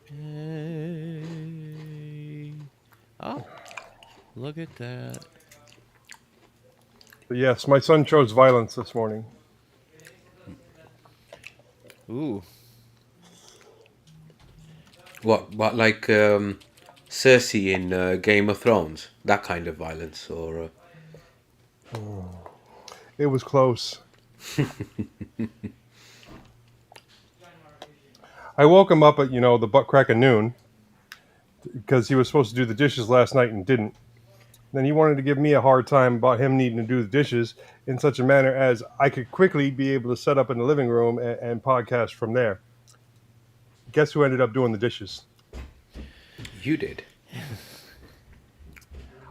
Hey. Oh, look at that. But yes, my son chose violence this morning. Ooh. What like Cersei in Game of Thrones? That kind of violence, or It was close. I woke him up at the butt crack of noon because he was supposed to do the dishes last night and didn't. Then he wanted to give me a hard time about him needing to do the dishes in such a manner as I could quickly be able to set up in the living room and podcast from there. Guess who ended up doing the dishes? you did?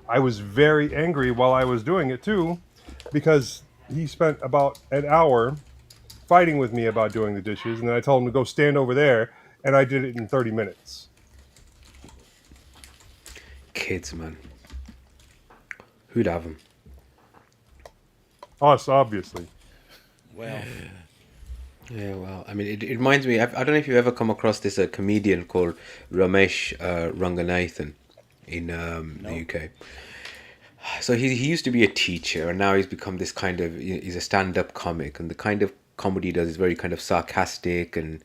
I was very angry while I was doing it too, because he spent about an hour fighting with me about doing the dishes, and then I told him to go stand over there, and I did it in 30 minutes. Kids, man. Who'd have them? Us, obviously. Well, Yeah, well, I mean, it reminds me. I don't know if you've ever come across this comedian called Ramesh Ranganathan in the no. UK. So he used to be a teacher, and now he's become this kind of he's a stand-up comic, and the kind of comedy he does is very kind of sarcastic and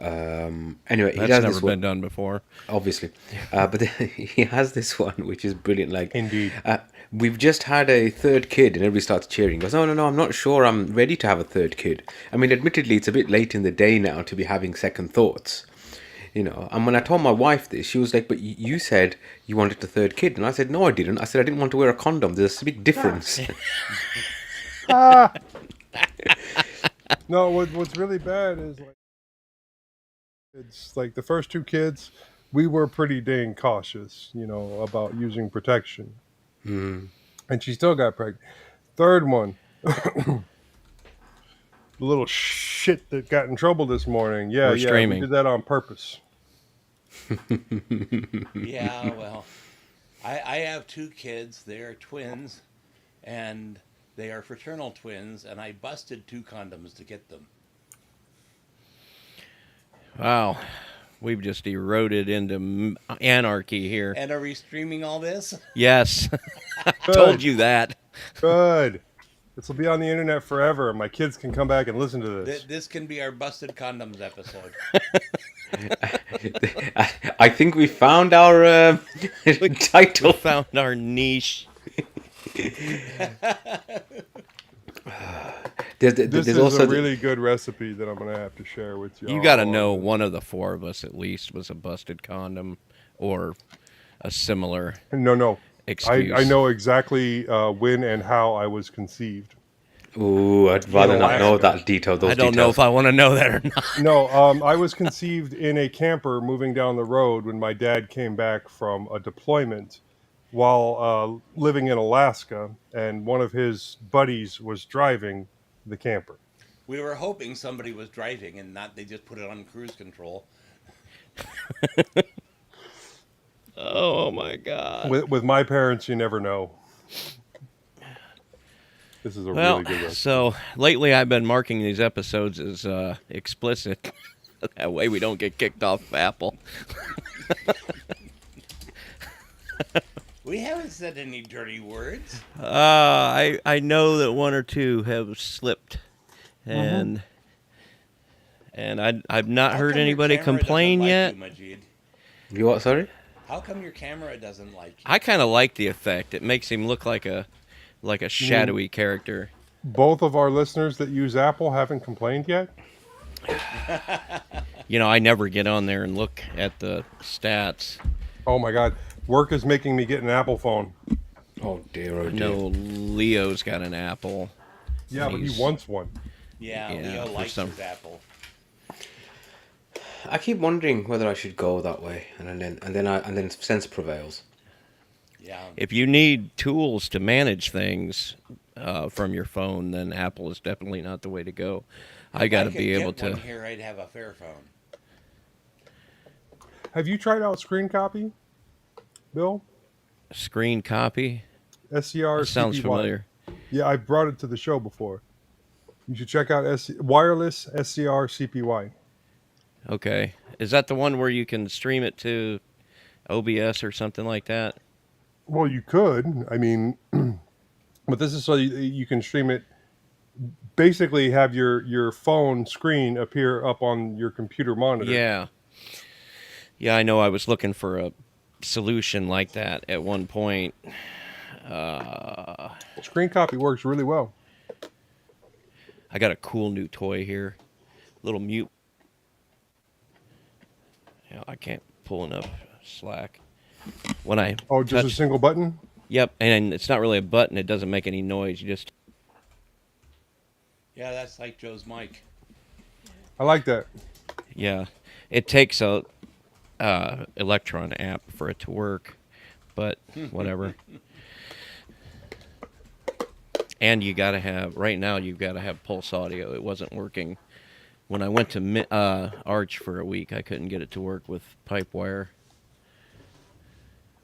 anyway he That's does never this one been done before. obviously, but then he has this one which is brilliant. Like, Indeed. we've just had a third kid, and everybody starts cheering. He goes, no, I'm not sure I'm ready to have a third kid. I mean, admittedly, it's a bit late in the day now to be having second thoughts. And when I told my wife this, she was like, but you said you wanted a third kid. And I said, no, I didn't. I said, I didn't want to wear a condom. There's a big difference. Ah! No, what's really bad is like it's like the first two kids, we were pretty dang cautious, about using protection, Mm. and she still got pregnant. Third one, the little shit that got in trouble this morning. Yeah, We're we streaming. did that on purpose. Yeah, well, I have two kids. They are twins, and they are fraternal twins, and I busted two condoms to get them. Wow. We've just eroded into anarchy here. And are we streaming all this? Yes. I Good, told you that. good. This will be on the internet forever. My kids can come back and listen to this. This can be our busted condoms episode. I think we found our title. Found our niche. This There's is also a really good recipe that I'm going to have to share with you. You got to know one of the four of us at least was a busted condom or a similar No. excuse. I know exactly when and how I was conceived. Ooh, I'd rather not know that detail. Those I don't know details. if I want to know that or not. No, I was conceived in a camper moving down the road when my dad came back from a deployment while living in Alaska, and one of his buddies was driving the camper. We were hoping somebody was driving and not they just put it on cruise control. Oh my God. With my parents, you never know. This is a Well, really good recipe. so lately I've been marking these episodes as explicit. That way we don't get kicked off of Apple. We haven't said any dirty words. I know that one or two have slipped, and I've not How heard come your anybody camera complain doesn't yet. like you, Majid? You what? Sorry. How come your camera doesn't like you? I kind of like the effect. It makes him look like a shadowy character. Both of our listeners that use Apple haven't complained yet. I never get on there and look at the stats. Oh my God, work is making me get an Apple phone. Oh dear, oh I dear. know Leo's got an Apple. Yeah, but he He's- wants one. Yeah, Yeah, Leo for likes some- his Apple. I keep wondering whether I should go that way, and then sense prevails. Yeah. If you need tools to manage things from your phone, then Apple is definitely not the way to go. I got to be able If I could to. get one here, I'd have a Fairphone. Have you tried out Screen Copy, Bill? Screen copy. SCR Sounds CPY. familiar. Yeah, I brought it to the show before. You should check out wireless SCR CPY. Okay. Is that the one where you can stream it to OBS or something like that? Well, you could. I mean, but this is so you can stream it. Basically, have your phone screen appear up on your computer monitor. Yeah. Yeah, I know I was looking for a solution like that at one point. Screen copy works really well. I got a cool new toy here. Little mute. Yeah, I can't pull enough slack. When I Just a single button? Yep, and it's not really a button. It doesn't make any noise. You just... Yeah, that's like Joe's mic. I like that. Yeah. It takes a Electron app for it to work, but whatever. And you got to have, right now, you've got to have pulse audio. It wasn't working. When I went to Arch for a week, I couldn't get it to work with pipe wire.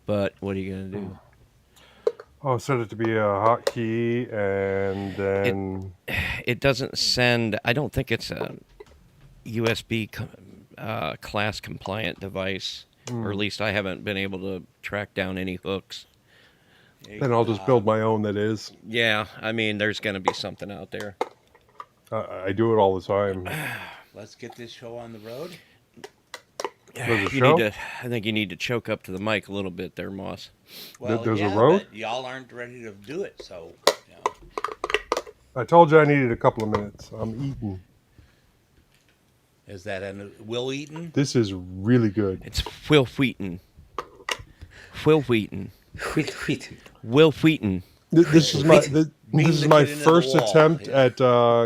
But what are you going to do? Set it to be a hotkey, and then... It doesn't send, I don't think it's a USB class compliant device, or at least I haven't been able to track down any hooks. Then I'll just build my own, that is. Yeah, I mean, there's going to be something out there. I do it all the time. Let's get this show on the road. There's a You show? need to, I think you need to choke up to the mic a little bit there, Moss. Well, There's a yeah, road? but y'all aren't ready to do it, so I told you I needed a couple of minutes. I'm eating. is that a Will Eaton? This is really good. It's Will Wheaton. Will Wheaton. Wheat. Will Wheaton. This is my this is the my kid into the first wall, attempt yeah. at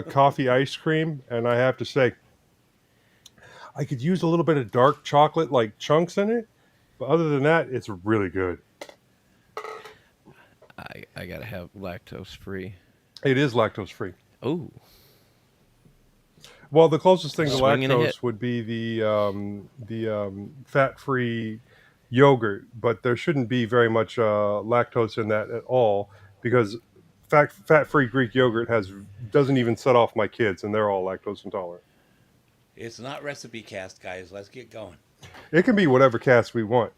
coffee ice cream, and I have to say, I could use a little bit of dark chocolate, like chunks in it, but other than that, it's really good. I got to have lactose free. It is lactose free. Oh, Well, the closest thing to Swing and a hit. lactose would be the fat-free yogurt, but there shouldn't be very much lactose in that at all, because fat-free Greek yogurt doesn't even set off my kids, and they're all lactose intolerant. It's not recipe cast, guys. Let's get going. It can be whatever cast we want.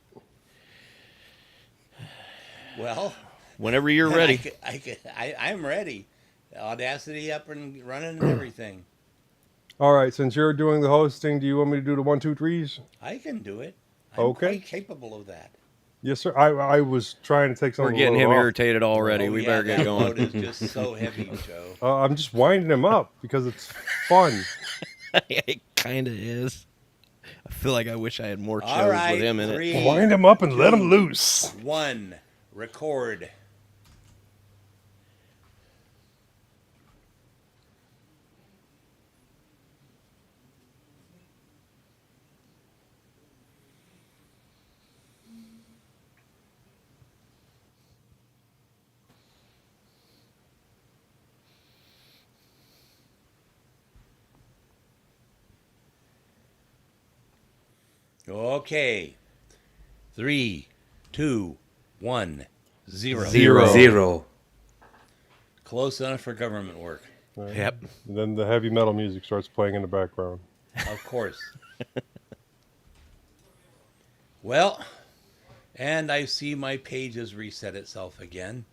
Well, whenever you're ready. I'm ready. Audacity up and running and everything. All right, since you're doing the hosting, do you want me to do the 1, 2, 3s? I can do it. I'm Okay. quite capable of that. Yes, sir. I was trying to take some. We're getting him off. irritated already. Oh, we yeah, better get that going. load is just so heavy, Joe. I'm just winding him up because it's fun. It kind of is. I feel like I wish I had more shows All right, with him in it. 3, Wind him up and let him loose. 1, record. Okay. 3, 2, 1, 0. Zero. Close enough for government work. Yep. And then the heavy metal music starts playing in the background. Of course. Well, and I see my page has reset itself again.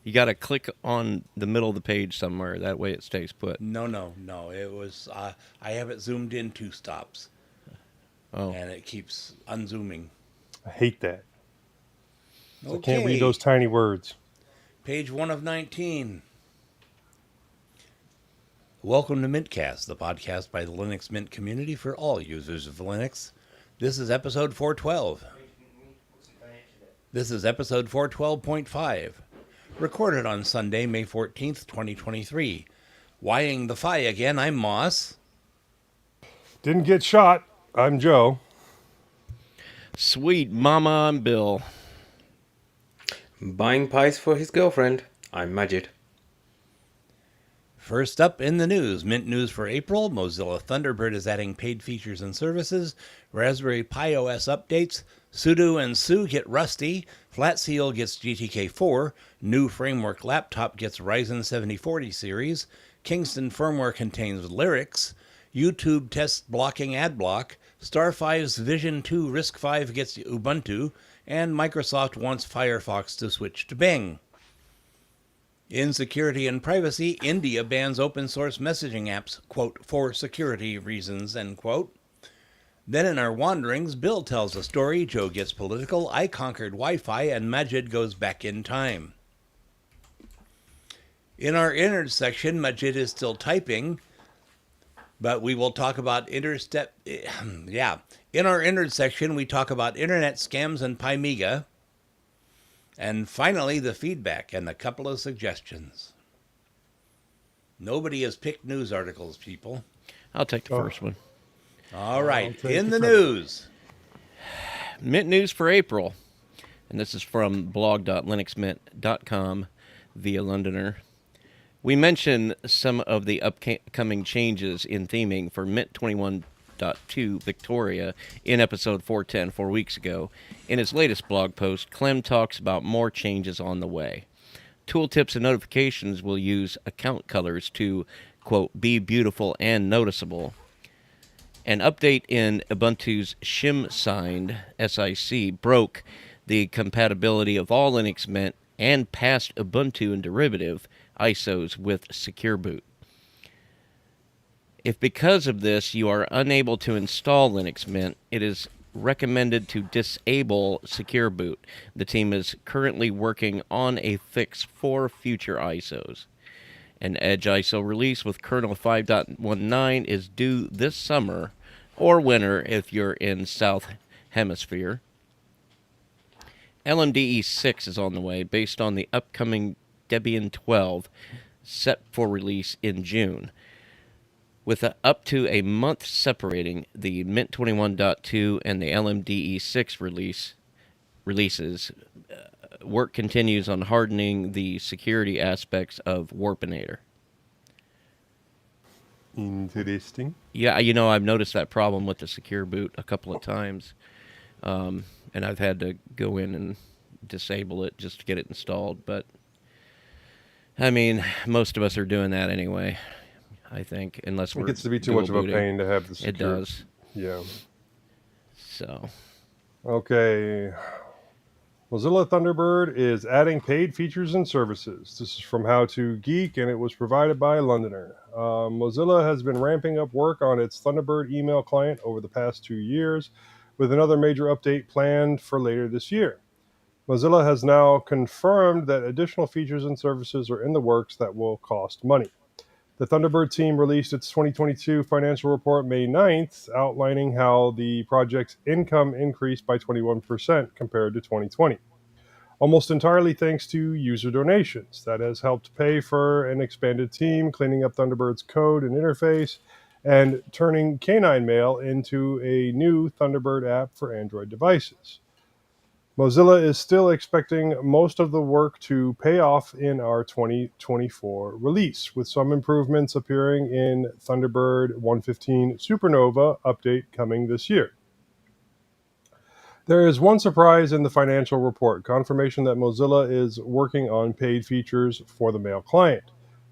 You got to click on the middle of the page somewhere. That way it stays put. No. It was, I have it zoomed in 2 stops. Oh. And it keeps unzooming. I hate that. Okay. I can't read those tiny words. Page 1 of 19. Welcome to mintCast, the podcast by the Linux Mint community for all users of Linux. This is episode 412. This is episode 412.5. Recorded on Sunday, May 14th, 2023. Whying the fi again, I'm Moss. Didn't get shot. I'm Joe. Sweet Mama, I'm Bill. Buying pies for his girlfriend. I'm Majid. First up in the news, Mint news for April, Mozilla Thunderbird is adding paid features and services, Raspberry Pi OS updates, Sudo and Sue get rusty, Flatseal gets GTK4, new framework laptop gets Ryzen 7040 series, Kingston firmware contains lyrics, YouTube tests blocking ad block, Star 5's Vision 2 RISC-V gets Ubuntu, and Microsoft wants Firefox to switch to Bing. In security and privacy, India bans open source messaging apps, quote, for security reasons, end quote. Then in our wanderings, Bill tells a story, Joe gets political, I conquered Wi-Fi, and Majid goes back in time. In our innards section, Majid is still typing, but we will talk about In our innards section, we talk about internet scams and Pymega. And finally, the feedback and a couple of suggestions. Nobody has picked news articles, people. I'll take the first one. All right, in the news. Mint news for April. And this is from blog.linuxmint.com via Londoner. We mentioned some of the upcoming changes in theming for Mint 21.2 Victoria in episode 410 4 weeks ago. In his latest blog post, Clem talks about more changes on the way. Tooltips and notifications will use account colors to, quote, be beautiful and noticeable. An update in Ubuntu's shim-signed SIC broke the compatibility of all Linux Mint and past Ubuntu and derivative ISOs with Secure Boot. If because of this you are unable to install Linux Mint, it is recommended to disable Secure Boot. The team is currently working on a fix for future ISOs. An Edge ISO release with kernel 5.19 is due this summer or winter if you're in South Hemisphere. LMDE 6 is on the way based on the upcoming Debian 12 set for release in June. With up to a month separating the Mint 21.2 and the LMDE 6 releases, work continues on hardening the security aspects of Warpinator. Interesting. Yeah, I've noticed that problem with the Secure Boot a couple of times, and I've had to go in and disable it just to get it installed. But, I mean, most of us are doing that anyway, I think, unless we're It gets to be too dual much of a booting. pain to have the secure. It does. Yeah. So, Okay. Mozilla Thunderbird is adding paid features and services. This is from How to Geek, and it was provided by Londoner. Mozilla has been ramping up work on its Thunderbird email client over the past 2 years, with another major update planned for later this year. Mozilla has now confirmed that additional features and services are in the works that will cost money. The Thunderbird team released its 2022 financial report May 9th, outlining how the project's income increased by 21% compared to 2020. Almost entirely thanks to user donations. That has helped pay for an expanded team, cleaning up Thunderbird's code and interface, and turning Canine Mail into a new Thunderbird app for Android devices. Mozilla is still expecting most of the work to pay off in our 2024 release, with some improvements appearing in Thunderbird 1.15 Supernova update coming this year. There is one surprise in the financial report, confirmation that Mozilla is working on paid features for the Mail client.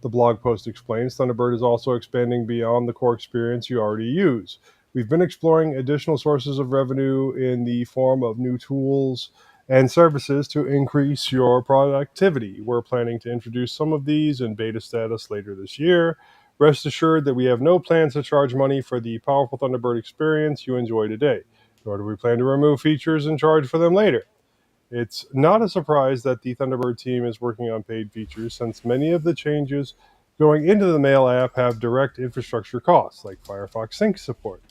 The blog post explains Thunderbird is also expanding beyond the core experience you already use. We've been exploring additional sources of revenue in the form of new tools and services to increase your productivity. We're planning to introduce some of these in beta status later this year. Rest assured that we have no plans to charge money for the powerful Thunderbird experience you enjoy today, nor do we plan to remove features and charge for them later. It's not a surprise that the Thunderbird team is working on paid features, since many of the changes going into the Mail app have direct infrastructure costs, like Firefox Sync support.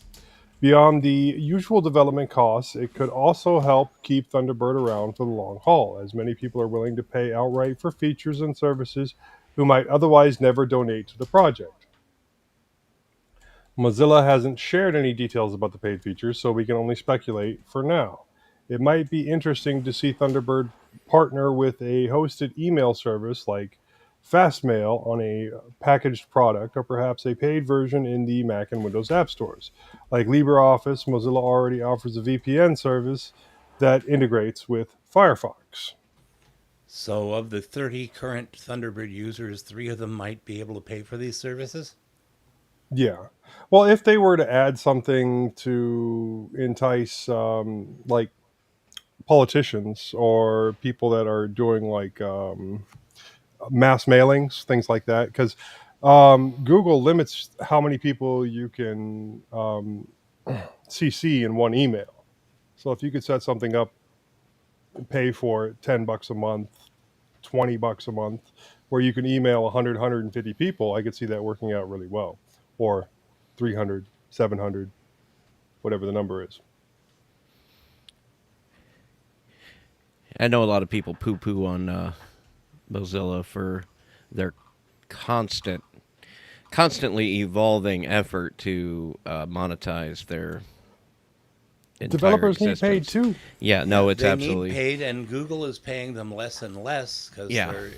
Beyond the usual development costs, it could also help keep Thunderbird around for the long haul, as many people are willing to pay outright for features and services who might otherwise never donate to the project. Mozilla hasn't shared any details about the paid features, so we can only speculate for now. It might be interesting to see Thunderbird partner with a hosted email service like Fastmail on a packaged product, or perhaps a paid version in the Mac and Windows app stores. Like LibreOffice, Mozilla already offers a VPN service that integrates with Firefox. So of the 30 current Thunderbird users, 3 of them might be able to pay for these services? Yeah. Well, if they were to add something to entice, like politicians or people that are doing like mass mailings, things like that, because Google limits how many people you can CC in one email. So if you could set something up, pay for it, $10 a month, $20 a month, where you can email 100, 150 people, I could see that working out really well. Or 300, 700, whatever the number is. I know a lot of people poo-poo on Mozilla for their constant, constantly evolving effort to monetize their entire Developers need paid existence. too. Yeah, no, it's They need absolutely paid, and Google is paying them less and less because Yeah. their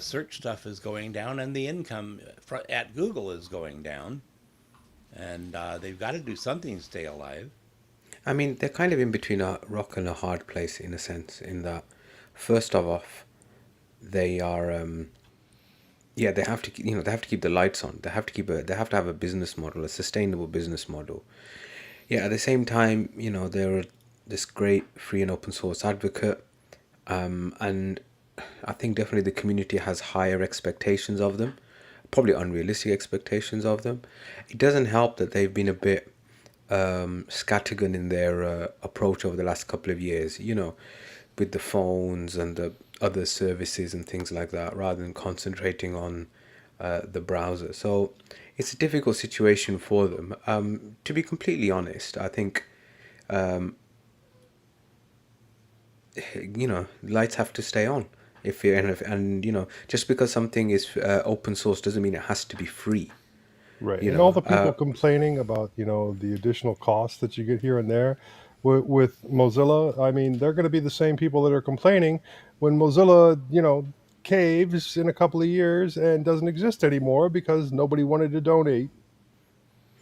search stuff is going down, and the income at Google is going down, and they've got to do something to stay alive. I mean, they're kind of in between a rock and a hard place in a sense, in that, first of all, they are, yeah, they have to, they have to keep the lights on. They have to have a business model, a sustainable business model. Yeah, at the same time, they're this great free and open source advocate, and I think definitely the community has higher expectations of them, probably unrealistic expectations of them. It doesn't help that they've been a bit scattergun in their approach over the last couple of years, with the phones and the other services and things like that, rather than concentrating on the browser. So it's a difficult situation for them. To be completely honest, I think, lights have to stay on. Just because something is open source doesn't mean it has to be free. Right. You And all know, the people complaining about, the additional costs that you get here and there with Mozilla, I mean, they're going to be the same people that are complaining when Mozilla, caves in a couple of years and doesn't exist anymore because nobody wanted to donate.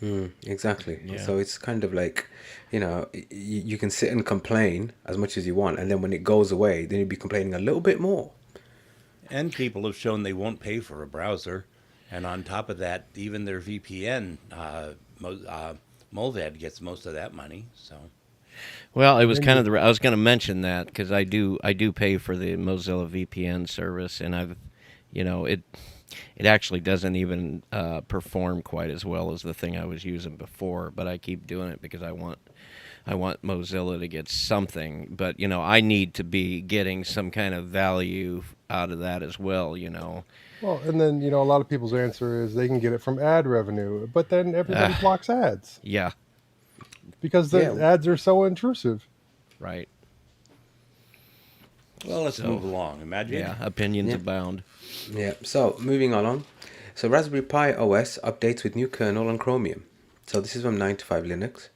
exactly. yeah. So it's kind of like, you can sit and complain as much as you want, and then when it goes away, then you'll be complaining a little bit more. And people have shown they won't pay for a browser, and on top of that, even their VPN, Molvad gets most of that money. So Well, it was Then kind you, of I was going to mention that because I do pay for the Mozilla VPN service, and it actually doesn't even perform quite as well as the thing I was using before, but I keep doing it because I want Mozilla to get something, but I need to be getting some kind of value out of that as well. well, and then, a lot of people's answer is they can get it from ad revenue, but then everybody blocks ads Yeah, because the Yeah, ads are so intrusive. right. well, let's So move along. Imagine. yeah, opinions yeah, abound. yeah. So moving on. So Raspberry Pi OS updates with new kernel on Chromium. So this is from 9 to 5 Linux.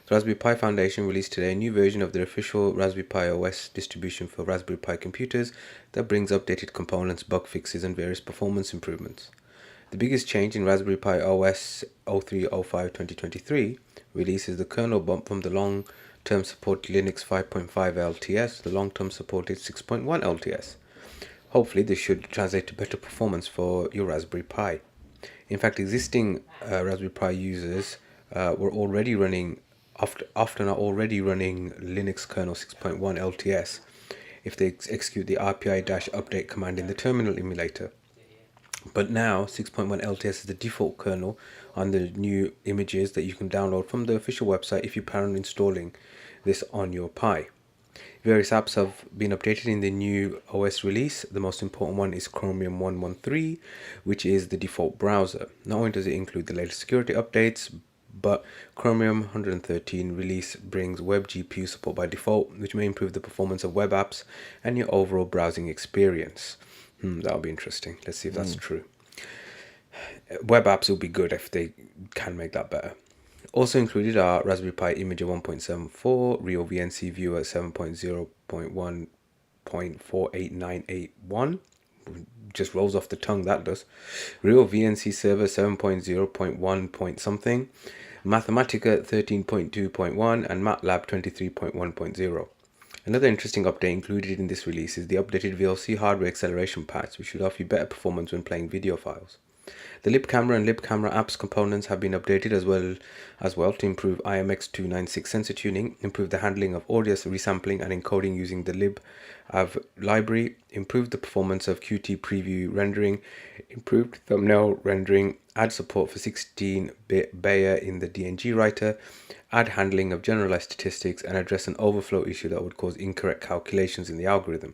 The Raspberry Pi Foundation released today a new version of their official Raspberry Pi OS distribution for Raspberry Pi computers that brings updated components, bug fixes, and various performance improvements. The biggest change in Raspberry Pi OS 03/05/2023 release is the kernel bump from the long-term supported Linux 5.5 LTS to the long-term supported 6.1 LTS. Hopefully, this should translate to better performance for your Raspberry Pi. In fact, existing Raspberry Pi users were already running, often are already running Linux kernel 6.1 LTS if they execute the RPI-update command in the terminal emulator. But now 6.1 LTS is the default kernel on the new images that you can download from the official website if you plan on installing this on your Pi. Various apps have been updated in the new OS release. The most important one is Chromium 113, which is the default browser. Not only does it include the latest security updates, but Chromium 113 release brings web GPU support by default, which may improve the performance of web apps and your overall browsing experience. That'll be interesting. Let's see if that's true. Web apps will be good if they can make that better. Also included are Raspberry Pi Imager 1.74, Rio VNC Viewer 7.0.1.48981. Just rolls off the tongue, that does. Rio VNC Server 7.0.1 point something, Mathematica 13.2.1, and MATLAB 23.1.0. Another interesting update included in this release is the updated VLC hardware acceleration patch, which should offer you better performance when playing video files. The lib camera and lib camera apps components have been updated as well to improve IMX296 sensor tuning, improve the handling of audio resampling and encoding using the libav library, improve the performance of Qt preview rendering, improved thumbnail rendering, add support for 16-bit Bayer in the DNG writer, add handling of generalized statistics, and address an overflow issue that would cause incorrect calculations in the algorithm.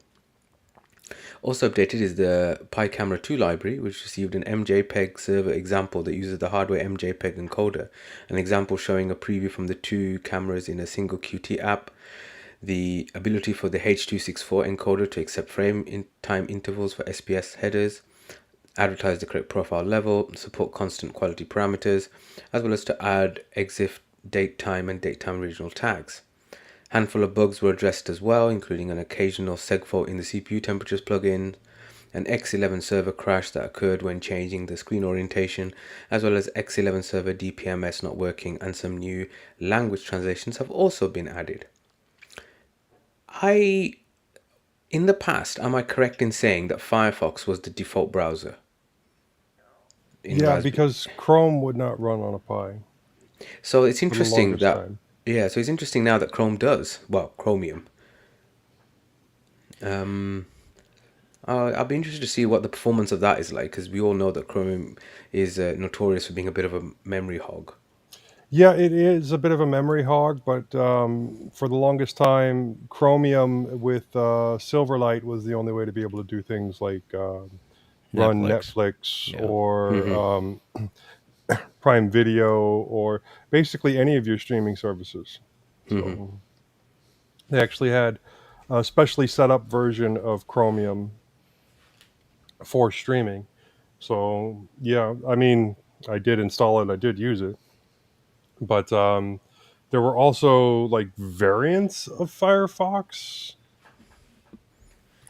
Also updated is the PyCamera 2 library, which received an MJPEG server example that uses the hardware MJPEG encoder, an example showing a preview from the two cameras in a single Qt app, the ability for the H.264 encoder to accept frame time intervals for SPS headers, advertise the correct profile level, support constant quality parameters, as well as to add EXIF datetime and datetime original tags. Handful of bugs were addressed as well, including an occasional seg fault in the CPU temperatures plugin, an X11 server crash that occurred when changing the screen orientation, as well as X11 server DPMS not working, and some new language translations have also been added. In the past, am I correct in saying that Firefox was the default browser? Because Chrome would not run on a Pi So it's for the interesting longest that time. so it's interesting now that Chrome does. Well, Chromium. I'll be interested to see what the performance of that is like, because we all know that Chromium is notorious for being a bit of a memory hog. Yeah, it is a bit of a memory hog, but for the longest time, Chromium with Silverlight was the only way to be able to do things like run Netflix Yeah. or Prime Video or basically any of your streaming services. So they actually had a specially set up version of Chromium for streaming. So yeah, I mean, I did install it, I did use it, but there were also like variants of Firefox.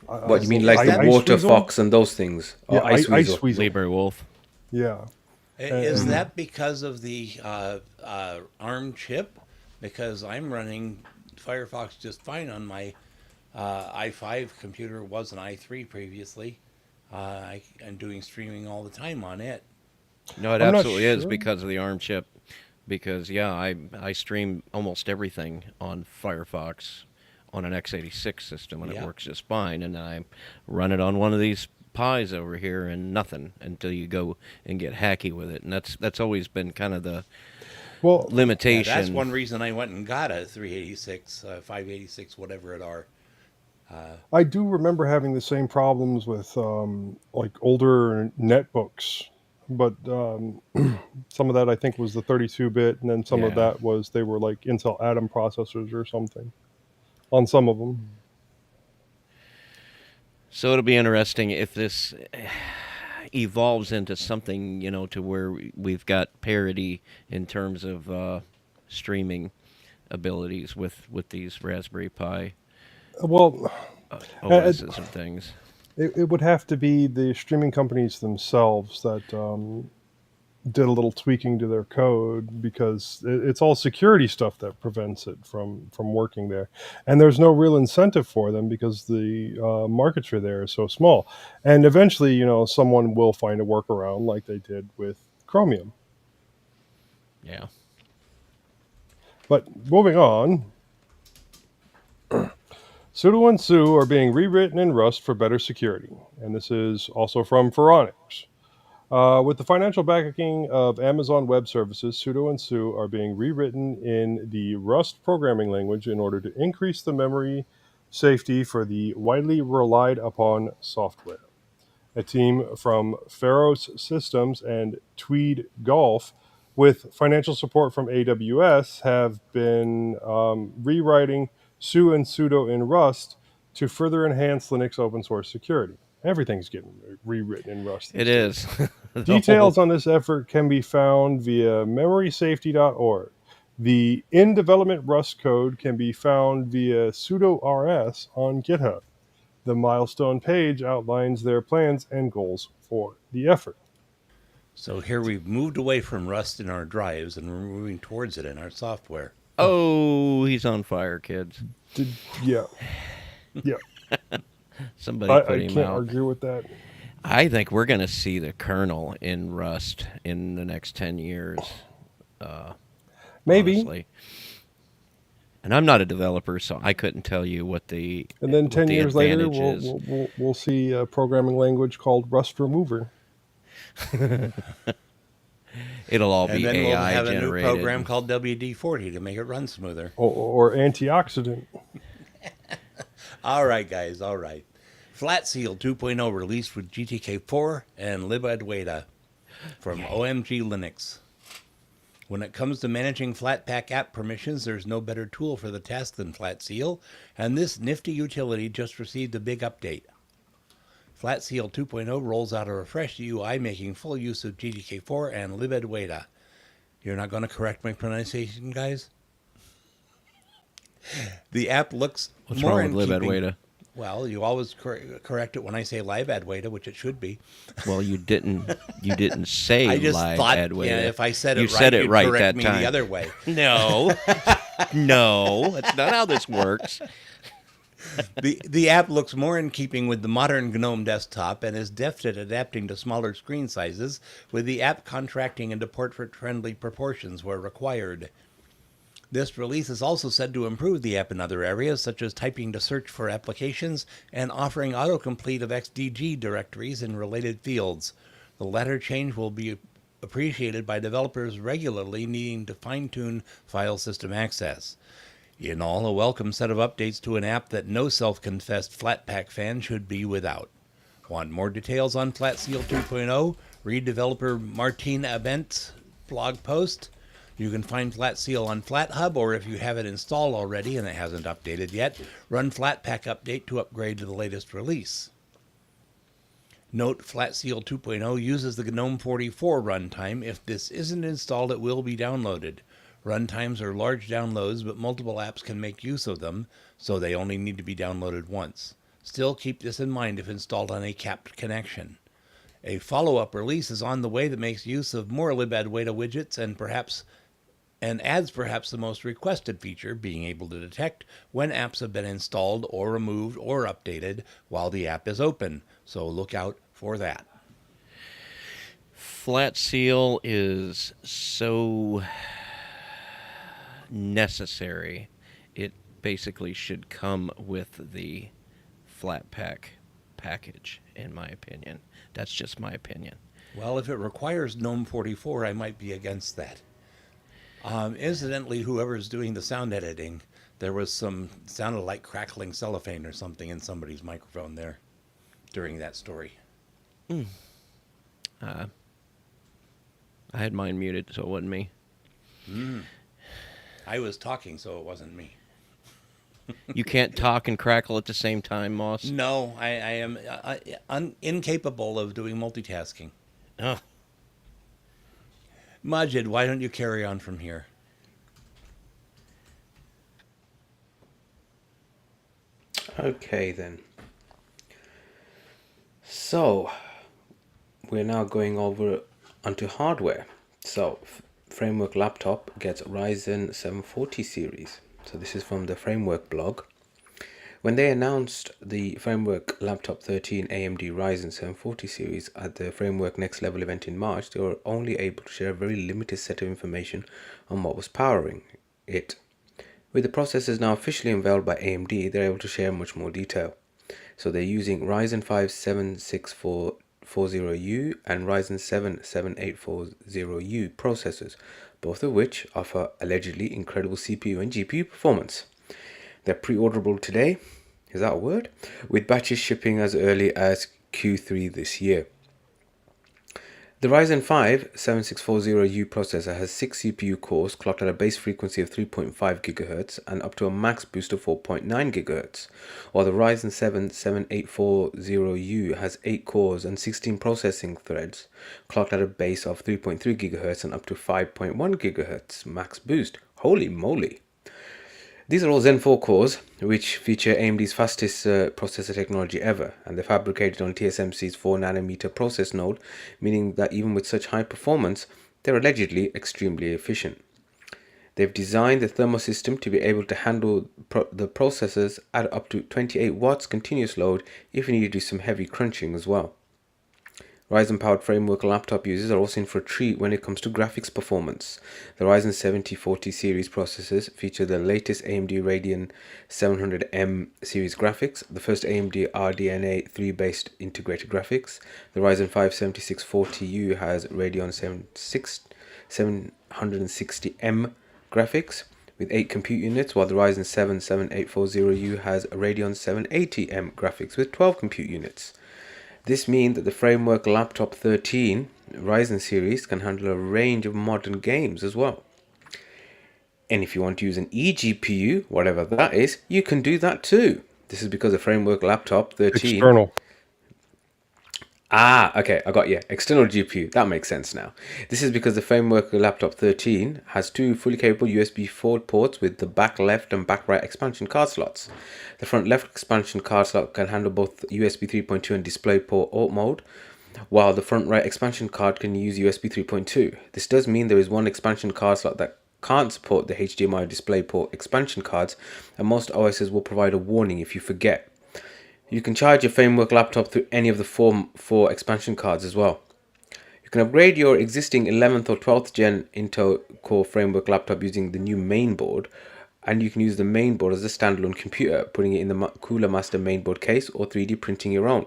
What you mean, Is like the that- Water Iceweasel? Fox and those things? Yeah, Or Iceweasel? Iceweasel. Libre Wolf. Yeah. Is that because of the ARM chip? Because I'm running Firefox just fine on my i5 computer. It was an i3 previously. I'm doing streaming all the time on it. No, it I'm not absolutely is sure. because of the ARM chip. Because yeah, I stream almost everything on Firefox on an x86 system, and it Yeah. works just fine. And then I run it on one of these Pis over here, and nothing until you go and get hacky with it. And that's always been kind of the Well, Yeah, limitation. that's one reason I went and got a 386, 586, whatever it are. I do remember having the same problems with like older netbooks, but some of that I think was the 32-bit, and then some of Yeah. that was they were like Intel Atom processors or something on some of them. So it'll be interesting if this evolves into something, to where we've got parity in terms of streaming abilities with these Raspberry Pi Well, OSs and things. it would have to be the streaming companies themselves that did a little tweaking to their code, because it's all security stuff that prevents it from working there, and there's no real incentive for them because the market share there is so small. And eventually, someone will find a workaround like they did with Chromium. Yeah. But moving on, sudo and su are being rewritten in Rust for better security, and this is also from Phoronix. With the financial backing of Amazon Web Services, sudo and su are being rewritten in the Rust programming language in order to increase the memory safety for the widely relied upon software. A team from Pharos Systems and Tweed Golf, with financial support from AWS, have been rewriting su and sudo in Rust to further enhance Linux open source security. Everything's getting rewritten in Rust. It is. The Details whole- on this effort can be found via memorysafety.org. The in development Rust code can be found via sudo rs on GitHub. The milestone page outlines their plans and goals for the effort. So here we've moved away from Rust in our drives and we're moving towards it in our software. Oh, he's on fire, kids. Yeah. Somebody put I him can't out. argue with that. I think we're going to see the kernel in Rust in the next 10 years, Maybe. honestly. And I'm not a developer, so I couldn't tell you what the And then what 10 the years later, advantage is. we'll see a programming language called Rust Remover. It'll all And be then we'll AI have a new generated. program called WD-40 to make it run smoother. Or antioxidant. All right, guys, all right. Flat Seal 2.0 released with GTK4 and libadwaita from OMG Linux. When it comes to managing Flatpak app permissions, there's no better tool for the task than Flat Seal, and this nifty utility just received a big update. Flat Seal 2.0 rolls out a refreshed UI making full use of GTK4 and libadwaita. You're not going to correct my pronunciation, guys? The app looks What's more wrong with in keeping... libadwaita? Well, you always correct it when I say libadwaita, which it should be. Well, you didn't. You didn't say I just thought, libadwaita. yeah, if I said it you right, said it you'd right correct that me time. the other way. No, no, that's not how this works. The app looks more in keeping with the modern GNOME desktop and is deft at adapting to smaller screen sizes, with the app contracting into portrait-friendly proportions where required. This release is also said to improve the app in other areas, such as typing to search for applications and offering autocomplete of XDG directories in related fields. The latter change will be appreciated by developers regularly needing to fine-tune file system access. In all, a welcome set of updates to an app that no self-confessed Flatpak fan should be without. Want more details on Flat Seal 2.0? Read developer Martin Abent's blog post. You can find Flat Seal on FlatHub, or if you have it installed already and it hasn't updated yet, run Flatpak Update to upgrade to the latest release. Note, Flat Seal 2.0 uses the GNOME 44 runtime. If this isn't installed, it will be downloaded. Runtimes are large downloads, but multiple apps can make use of them, so they only need to be downloaded once. Still, keep this in mind if installed on a capped connection. A follow-up release is on the way that makes use of more libadwaita widgets and adds perhaps the most requested feature, being able to detect when apps have been installed or removed or updated while the app is open. So look out for that. Flat Seal is so necessary. It basically should come with the Flatpak package, in my opinion. That's just my opinion. Well, if it requires GNOME 44, I might be against that. Incidentally, whoever's doing the sound editing, there was sounded like crackling cellophane or something in somebody's microphone there during that story. I had mine muted, so it wasn't me. I was talking, so it wasn't me. You can't talk and crackle at the same time, Moss? No, I am incapable of doing multitasking. Oh. Majid, why don't you carry on from here? Okay then. So, we're now going over onto hardware. So, Framework laptop gets Ryzen 740 series. So this is from the Framework blog. When they announced the Framework Laptop 13 AMD Ryzen 740 series at the Framework Next Level event in March, they were only able to share a very limited set of information on what was powering it. With the processors now officially unveiled by AMD, they're able to share much more detail. So they're using Ryzen 5 7640U and Ryzen 7 7840U processors, both of which offer allegedly incredible CPU and GPU performance. They're pre-orderable today, is that a word? With batches shipping as early as Q3 this year. The Ryzen 5 7640U processor has 6 CPU cores clocked at a base frequency of 3.5 GHz and up to a max boost of 4.9 GHz, while the Ryzen 7 7840U has 8 cores and 16 processing threads clocked at a base of 3.3 GHz and up to 5.1 GHz max boost. Holy moly! These are all Zen 4 cores, which feature AMD's fastest processor technology ever, and they're fabricated on TSMC's 4nm process node, meaning that even with such high performance, they're allegedly extremely efficient. They've designed the thermal system to be able to handle the processors at up to 28 watts continuous load if you need to do some heavy crunching as well. Ryzen-powered framework laptop users are also in for a treat when it comes to graphics performance. The Ryzen 7040 series processors feature the latest AMD Radeon 700M series graphics, the first AMD RDNA 3-based integrated graphics. The Ryzen 5 7640U has Radeon 760M graphics with 8 compute units, while the Ryzen 7 7840U has a Radeon 780M graphics with 12 compute units. This means that the Framework Laptop 13 Ryzen series can handle a range of modern games as well. And if you want to use an eGPU, whatever that is, you can do that too. This is because the Framework Laptop 13... External. Okay, I got you. External GPU. That makes sense now. This is because the Framework Laptop 13 has 2 fully capable USB 4 ports with the back left and back right expansion card slots. The front left expansion card slot can handle both USB 3.2 and DisplayPort Alt mode, while the front right expansion card can use USB 3.2. This does mean there is one expansion card slot that can't support the HDMI or DisplayPort expansion cards, and most OSs will provide a warning if you forget. You can charge your Framework laptop through any of the four expansion cards as well. You can upgrade your existing 11th or 12th gen Intel Core Framework laptop using the new mainboard, and you can use the mainboard as a standalone computer, putting it in the Cooler Master mainboard case or 3D printing your own.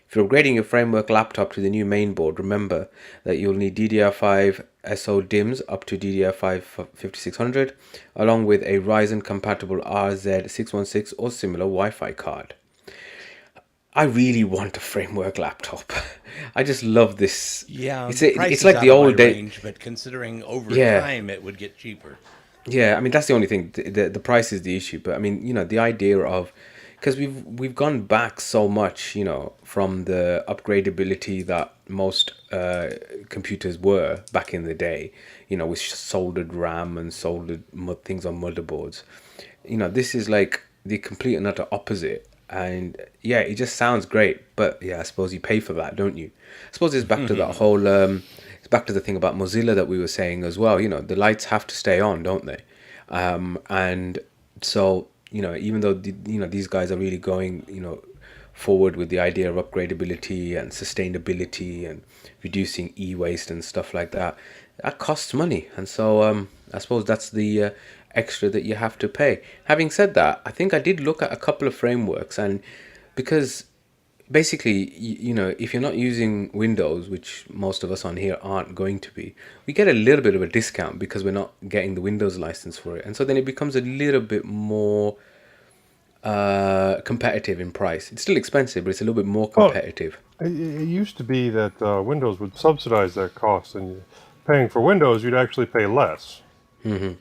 If you're upgrading your Framework laptop to the new mainboard, remember that you'll need DDR5 SO DIMMs up to DDR5 5600, along with a Ryzen compatible RZ616 or similar Wi-Fi card. I really want a Framework laptop. I just love this. Yeah, it's like the old days. But considering over time it would get cheaper. Yeah, I mean that's the only thing. The price is the issue, but I mean the idea of, because we've gone back so much, from the upgradability that most computers were back in the day, with soldered RAM and soldered things on motherboards. This is like the complete and utter opposite. And yeah, it just sounds great, but yeah, I suppose you pay for that, don't you? I suppose it's back to that whole it's back to the thing about Mozilla that we were saying as well. The lights have to stay on, don't they? And so even though these guys are really going forward with the idea of upgradability and sustainability and reducing e-waste and stuff like that, that costs money. And so I suppose that's the extra that you have to pay. Having said that, I think I did look at a couple of frameworks, and because basically, if you're not using Windows, which most of us on here aren't going to be, we get a little bit of a discount because we're not getting the Windows license for it. And so then it becomes a little bit more competitive in price. It's still expensive, but it's a little bit more competitive. It used to be that Windows would subsidize that cost, and paying for Windows, you'd actually pay less. Mm-hmm.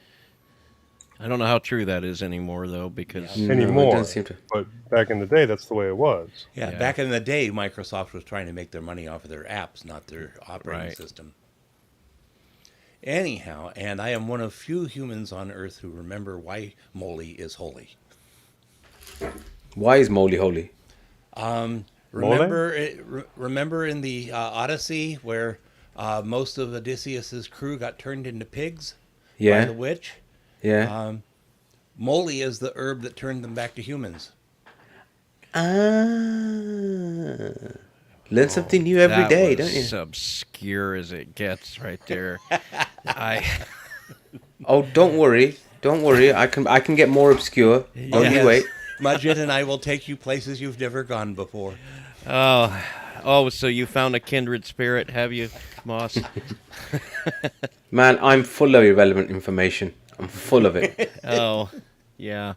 I don't know how true that is anymore, though, because anymore. It seem to... But back in the day, that's the way it was. Yeah, back in the day, Microsoft was trying to make their money off of their apps, not their operating system. Anyhow, and I am one of few humans on Earth who remember why moly is holy. Why is moly holy? Remember in the Odyssey where most of Odysseus's crew got turned into pigs by the witch? Yeah. Moly is the herb that turned them back to humans. Learn something new every day, don't you? That's obscure as it gets right there. Oh, don't worry. I can get more obscure. Don't you wait. Majid and I will take you places you've never gone before. Oh, so you found a kindred spirit, have you, Moss? Man, I'm full of irrelevant information. I'm full of it. Oh, yeah.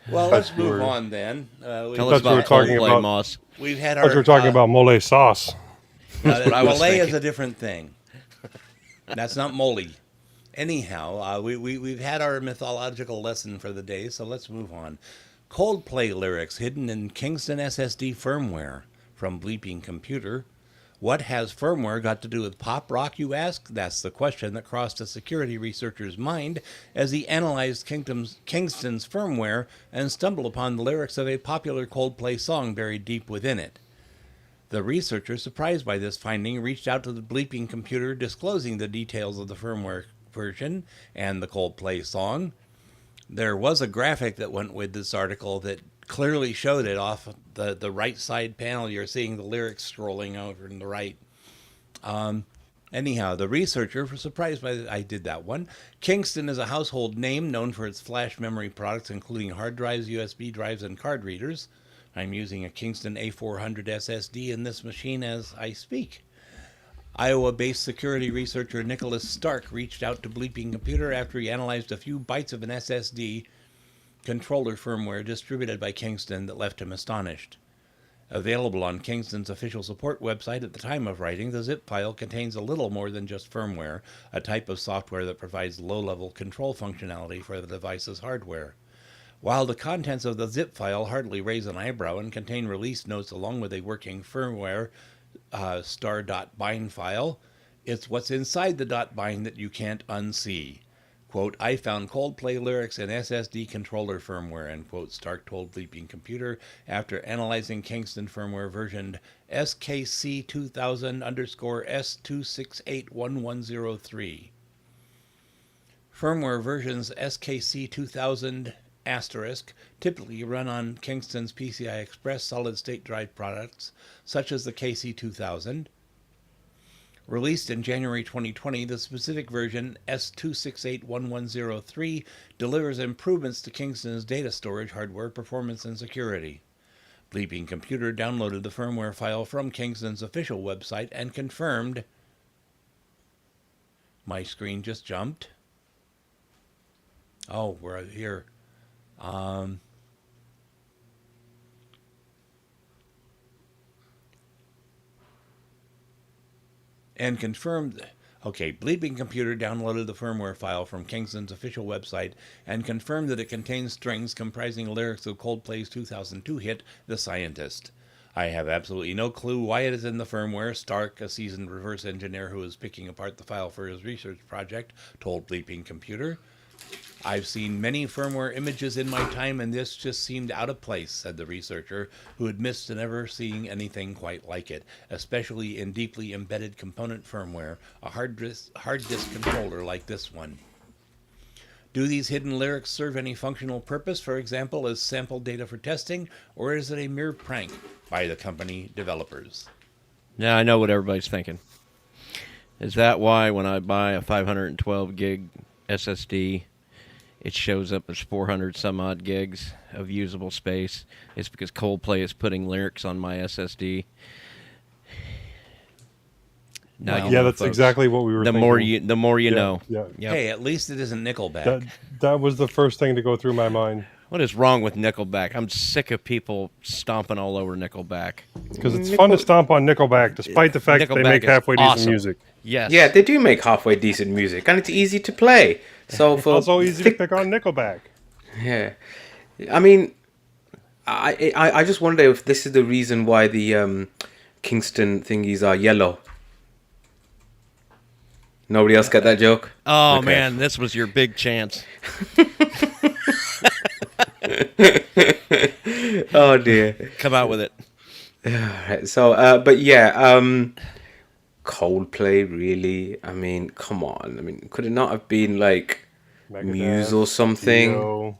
Well, let's move on then. Tell us about Coldplay, Moss. We've had I thought you were talking about mole sauce. Mole is a different thing. That's not moly. Anyhow, we've had our mythological lesson for the day, so let's move on. Coldplay lyrics hidden in Kingston SSD firmware from Bleeping Computer. What has firmware got to do with pop rock, you ask? That's the question that crossed a security researcher's mind as he analyzed Kingston's firmware and stumbled upon the lyrics of a popular Coldplay song buried deep within it. The researcher, surprised by this finding, reached out to the Bleeping Computer, disclosing the details of the firmware version and the Coldplay song. There was a graphic that went with this article that clearly showed it off the right side panel. You're seeing the lyrics scrolling over in the right. Anyhow, the researcher was surprised by I did that one. Kingston is a household name known for its flash memory products, including hard drives, USB drives, and card readers. I'm using a Kingston A400 SSD in this machine as I speak. Iowa-based security researcher Nicholas Stark reached out to Bleeping Computer after he analyzed a few bytes of an SSD controller firmware distributed by Kingston that left him astonished. Available on Kingston's official support website at the time of writing, the zip file contains a little more than just firmware, a type of software that provides low-level control functionality for the device's hardware. While the contents of the zip file hardly raise an eyebrow and contain release notes along with a working firmware star.bind file, it's what's inside the .bind that you can't unsee. Quote, I found Coldplay lyrics in SSD controller firmware, end quote, Stark told Bleeping Computer after analyzing Kingston firmware versioned SKC 2000 underscore S2681103. Firmware versions SKC 2000 asterisk typically run on Kingston's PCI Express solid-state drive products, such as the KC2000. Released in January 2020, the specific version S2681103 delivers improvements to Kingston's data storage hardware performance and security. Bleeping Computer downloaded the firmware file from Kingston's official website and confirmed. My screen just jumped. Oh, we're here. And confirmed. Okay, Bleeping Computer downloaded the firmware file from Kingston's official website and confirmed that it contains strings comprising lyrics of Coldplay's 2002 hit, The Scientist. I have absolutely no clue why it is in the firmware. Stark, a seasoned reverse engineer who is picking apart the file for his research project, told Bleeping Computer. I've seen many firmware images in my time, and this just seemed out of place, said the researcher, who admits to never seeing anything quite like it, especially in deeply embedded component firmware, a hard disk controller like this one. Do these hidden lyrics serve any functional purpose, for example, as sample data for testing, or is it a mere prank by the company developers? Now I know what everybody's thinking. Is that why when I buy a 512 gig SSD, it shows up as 400 some odd gigs of usable space? It's because Coldplay is putting lyrics on my SSD. Now Yeah, you know, that's folks. exactly what we were The thinking. more you know. Yeah. Yep. Hey, at least it isn't Nickelback. That was the first thing to go through my mind. What is wrong with Nickelback? I'm sick of people stomping all over Nickelback. Because it's fun to stomp on Nickelback, despite the fact that they Nickelback make is halfway decent awesome. music. Yes. Yeah, they do make halfway decent music, and it's easy to play. So for Also easy to pick on Nickelback. Yeah, I mean, I just wonder if this is the reason why the Kingston thingies are yellow. Nobody else got that joke? Oh, Okay. man, this was your big chance. Oh dear. Come out with it. Alright, so, but yeah, Coldplay, really? I mean, come on. I mean, could it not have been like Megadeth, Muse or something? Dio,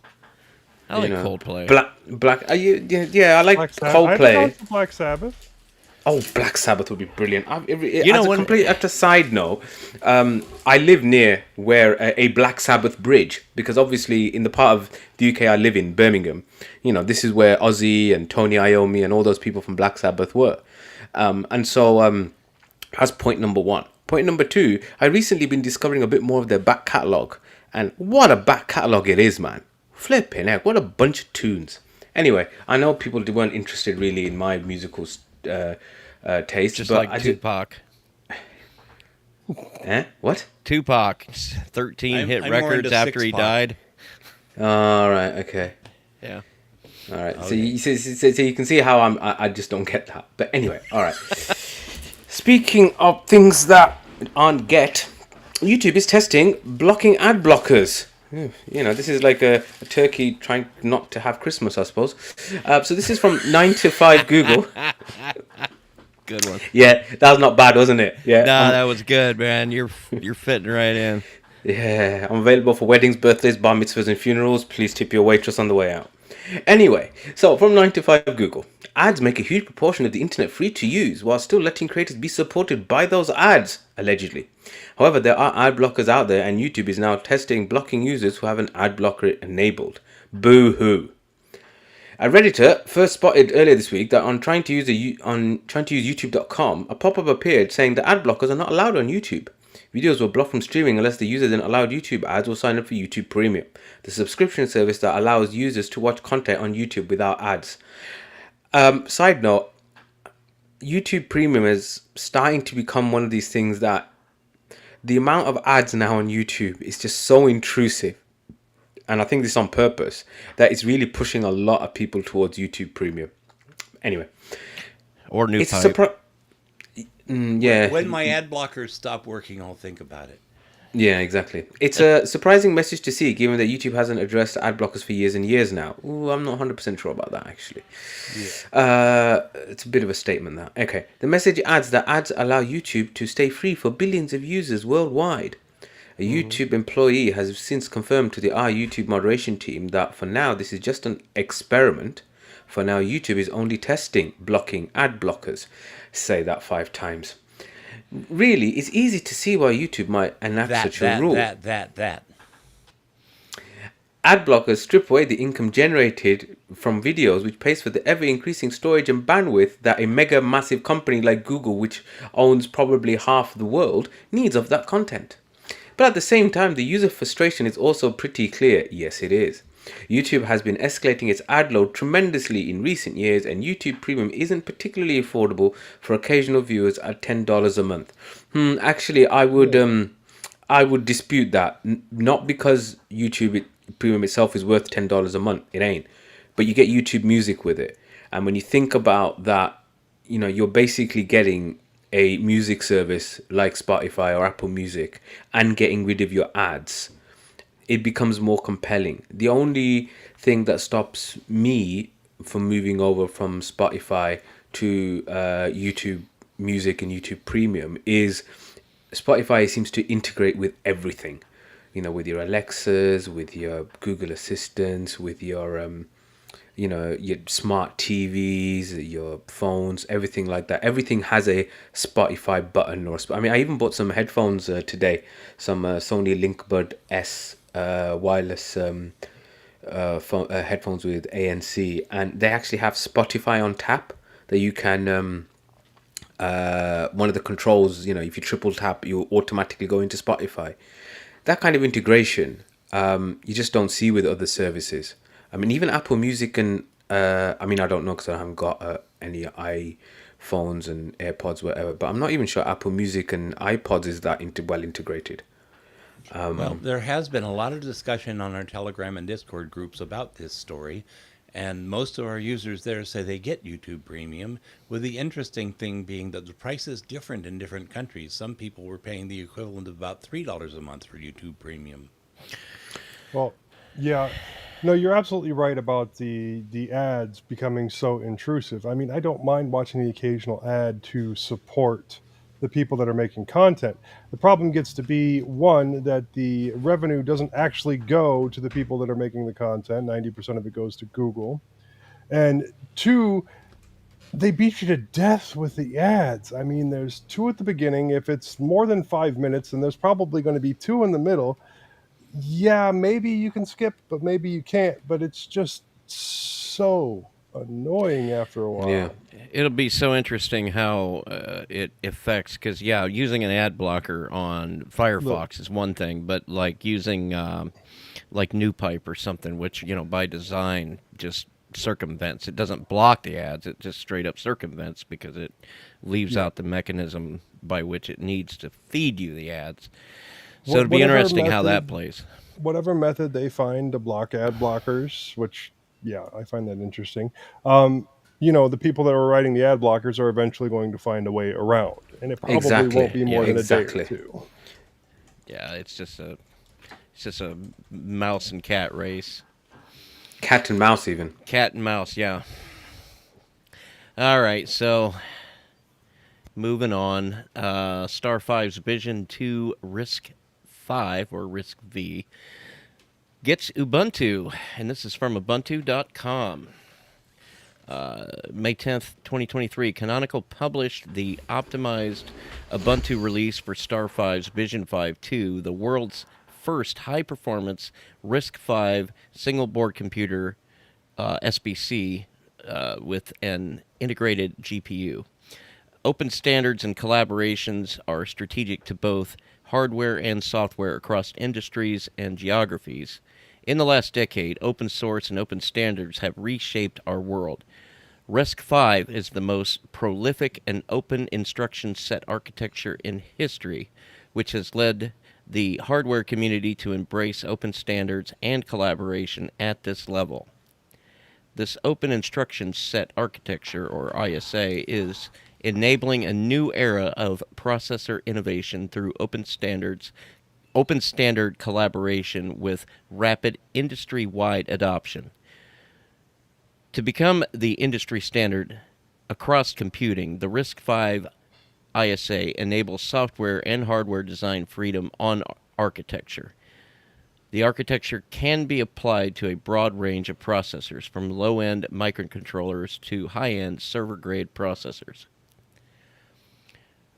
I like You know, Coldplay. Black. Are you? Yeah, I like Black Sabbath. I haven't Coldplay. gone to Black Sabbath. Oh, Black Sabbath would be brilliant. As know a when- complete after side note, I live near where a Black Sabbath bridge, because obviously in the part of the UK I live in, Birmingham, you know, this is where Ozzy and Tony Iommi and all those people from Black Sabbath were. And so that's point number one. Point number two, I recently been discovering a bit more of their back catalogue. And what a back catalogue it is, man. Flipping heck, what a bunch of tunes. Anyway, I know people weren't interested really in my musical taste. Just but like I Tupac. What? Tupac, 13 I'm hit more records into after he Six-Pac. died. All right, okay. Yeah. All right. So you can see how I just don't get that. But anyway, all right. Speaking of things that aren't get, YouTube is testing blocking ad blockers. You know, this is like a turkey trying not to have Christmas, I suppose. So this is from 9 to 5 Google. Good one. Yeah, that was not bad, wasn't it? Yeah. Nah, that was good, man. You're fitting right in. Yeah, I'm available for weddings, birthdays, bar mitzvahs, and funerals. Please tip your waitress on the way out. Anyway, so from 9 to 5 Google. Ads make a huge proportion of the internet free to use while still letting creators be supported by those ads, allegedly. However, there are ad blockers out there, and YouTube is now testing blocking users who have an ad blocker enabled. Boo hoo. A Redditor first spotted earlier this week that on trying to use YouTube.com, a pop-up appeared saying that ad blockers are not allowed on YouTube. Videos were blocked from streaming unless the user then allowed YouTube ads or signed up for YouTube Premium, the subscription service that allows users to watch content on YouTube without ads. Side note, YouTube Premium is starting to become one of these things that the amount of ads now on YouTube is just so intrusive, and I think this on purpose, that it's really pushing a lot of people towards YouTube Premium. Anyway, Or new it's pipe. yeah. When my ad blockers stop working, I'll think about it. Yeah, exactly. It's a surprising message to see, given that YouTube hasn't addressed ad blockers for years and years now. Ooh, I'm not 100% sure about that, actually. It's a bit of a statement, that. Okay. The message adds that ads allow YouTube to stay free for billions of users worldwide. A YouTube employee has since confirmed to the YouTube moderation team that for now, this is just an experiment. For now, YouTube is only testing blocking ad blockers. Say that 5 times. Really, it's easy to see why YouTube might enact such a rule. That. Ad blockers strip away the income generated from videos, which pays for the ever-increasing storage and bandwidth that a mega massive company like Google, which owns probably half the world, needs of that content. But at the same time, the user frustration is also pretty clear. Yes, it is. YouTube has been escalating its ad load tremendously in recent years, and YouTube Premium isn't particularly affordable for occasional viewers at $10 a month. Actually, I would dispute that. Not because YouTube Premium itself is worth $10 a month. It ain't. But you get YouTube Music with it, and when you think about that, you're basically getting a music service like Spotify or Apple Music and getting rid of your ads. It becomes more compelling. The only thing that stops me from moving over from Spotify to YouTube Music and YouTube Premium is Spotify seems to integrate with everything. With your Alexas, with your Google Assistants, with your your smart TVs, your phones, everything like that. Everything has a Spotify button I even bought some headphones today, some Sony LinkBud S wireless headphones with ANC, and they actually have Spotify on tap that you can one of the controls, if you triple tap, you automatically go into Spotify. That kind of integration you just don't see with other services. Even Apple Music and I don't know because I haven't got any iPhones and AirPods, whatever, but I'm not even sure Apple Music and iPods is that well integrated. Well, there has been a lot of discussion on our Telegram and Discord groups about this story, and most of our users there say they get YouTube Premium, with the interesting thing being that the price is different in different countries. Some people were paying the equivalent of about $3 a month for YouTube Premium. Well, yeah. No, you're absolutely right about the ads becoming so intrusive. I don't mind watching the occasional ad to support the people that are making content. The problem gets to be, one, that the revenue doesn't actually go to the people that are making the content. 90% of it goes to Google. And two, they beat you to death with the ads. There's 2 at the beginning. If it's more than 5 minutes, then there's probably going to be 2 in the middle. Yeah, maybe you can skip, but maybe you can't. But it's just so annoying after a while. Yeah. It'll be so interesting how it affects, because using an ad blocker on Firefox is one thing, but like using like NewPipe or something, which by design just circumvents. It doesn't block the ads; it just straight up circumvents because it leaves out the mechanism by which it needs to feed you the ads. So it'd be interesting how that plays. Whatever method they find to block ad blockers, which, I find that interesting. The people that are writing the ad blockers are eventually going to find a way around, and it probably won't be more than a day or two. Yeah, it's just a mouse and cat race. Cat and mouse, even. Cat and mouse, yeah. All right, so moving on. Star 5's Vision 2 Risk 5, or Risk V, gets Ubuntu, and this is from Ubuntu.com. May 10th, 2023, Canonical published the optimized Ubuntu release for Star 5's Vision 5.2, the world's first high-performance RISC-V single-board computer SBC with an integrated GPU. Open standards and collaborations are strategic to both hardware and software across industries and geographies. In the last decade, open source and open standards have reshaped our world. RISC-V is the most prolific and open instruction set architecture in history, which has led the hardware community to embrace open standards and collaboration at this level. This open instruction set architecture, or ISA, is enabling a new era of processor innovation through open standard collaboration with rapid industry-wide adoption. To become the industry standard across computing, the RISC-V ISA enables software and hardware design freedom on architecture. The architecture can be applied to a broad range of processors, from low-end microcontrollers to high-end server-grade processors.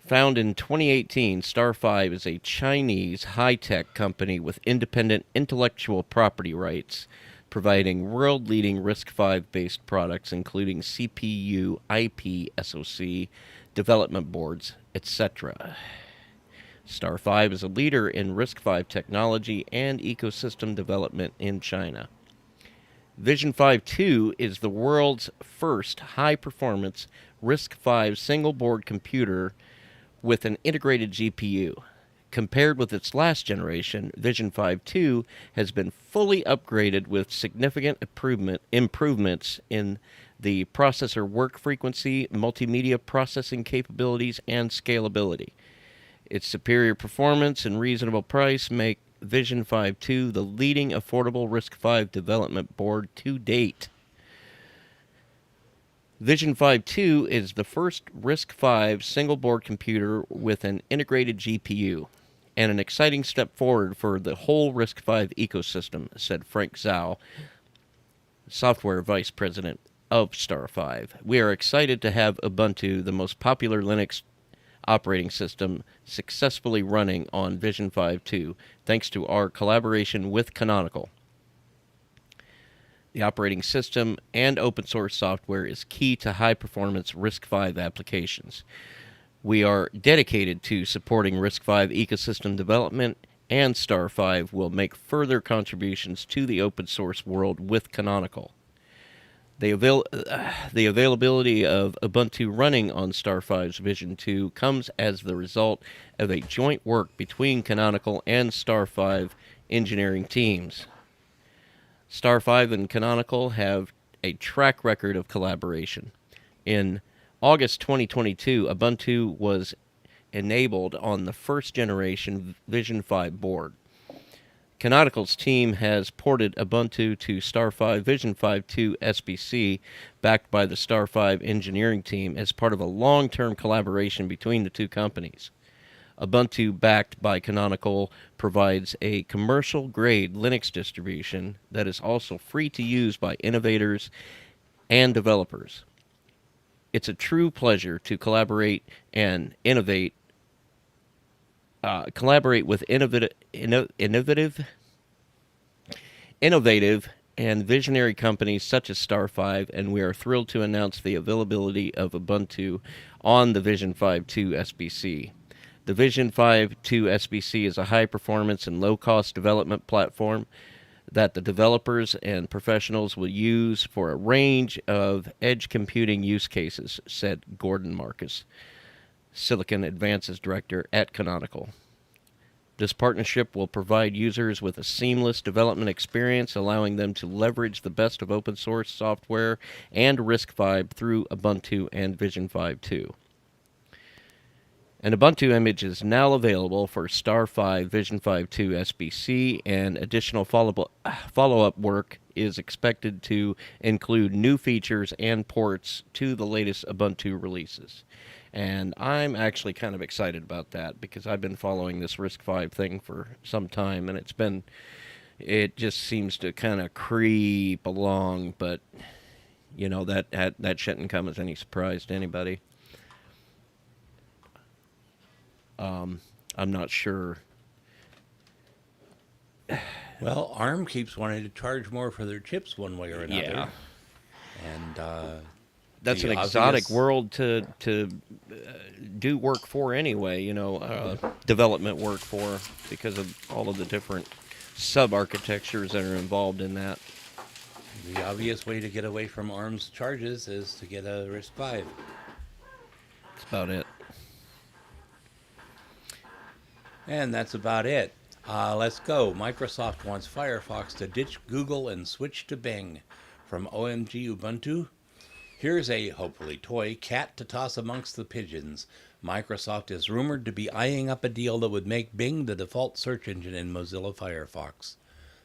Found in 2018, Star 5 is a Chinese high-tech company with independent intellectual property rights, providing world-leading RISC-V-based products including CPU, IP, SoC, development boards, etc. Star 5 is a leader in RISC-V technology and ecosystem development in China. Vision 5.2 is the world's first high-performance RISC-V single-board computer with an integrated GPU. Compared with its last generation, Vision 5.2 has been fully upgraded with significant improvements in the processor work frequency, multimedia processing capabilities, and scalability. Its superior performance and reasonable price make Vision 5.2 the leading affordable RISC-V development board to date. Vision 5.2 is the first RISC-V single-board computer with an integrated GPU, and an exciting step forward for the whole RISC-V ecosystem, said Frank Zhao, software vice president of Star 5. We are excited to have Ubuntu, the most popular Linux operating system, successfully running on Vision 5.2, thanks to our collaboration with Canonical. The operating system and open source software is key to high-performance RISC-V applications. We are dedicated to supporting RISC-V ecosystem development, and Star 5 will make further contributions to the open source world with Canonical. The availability of Ubuntu running on Star 5's Vision 2 comes as the result of a joint work between Canonical and Star 5 engineering teams. Star 5 and Canonical have a track record of collaboration. In August 2022, Ubuntu was enabled on the first generation Vision 5 board. Canonical's team has ported Ubuntu to Star 5 Vision 5.2 SBC, backed by the Star 5 engineering team, as part of a long-term collaboration between the two companies. Ubuntu, backed by Canonical, provides a commercial-grade Linux distribution that is also free to use by innovators and developers. It's a true pleasure to collaborate and innovate. Collaborate with innovative and visionary companies such as Star 5, and we are thrilled to announce the availability of Ubuntu on the Vision 5.2 SBC. The Vision 5.2 SBC is a high-performance and low-cost development platform that the developers and professionals will use for a range of edge computing use cases, said Gordon Marcus, Silicon Advances Director at Canonical. This partnership will provide users with a seamless development experience, allowing them to leverage the best of open source software and RISC-V through Ubuntu and Vision 5.2. An Ubuntu image is now available for Star 5 Vision 5.2 SBC, and additional follow-up work is expected to include new features and ports to the latest Ubuntu releases. And I'm actually kind of excited about that because I've been following this Risk 5 thing for some time, and it just seems to kind of creep along, but that shouldn't come as any surprise to anybody. I'm not sure. Well, ARM keeps wanting to charge more for their chips one way or another. Yeah. And That's the an exotic obvious- world to do work for anyway, development work for, because of all of the different sub-architectures that are involved in that. The obvious way to get away from ARM's charges is to get a RISC V. That's about it. And that's about it. Let's go. Microsoft wants Firefox to ditch Google and switch to Bing. From OMG Ubuntu, here's a, hopefully toy, cat to toss amongst the pigeons. Microsoft is rumored to be eyeing up a deal that would make Bing the default search engine in Mozilla Firefox.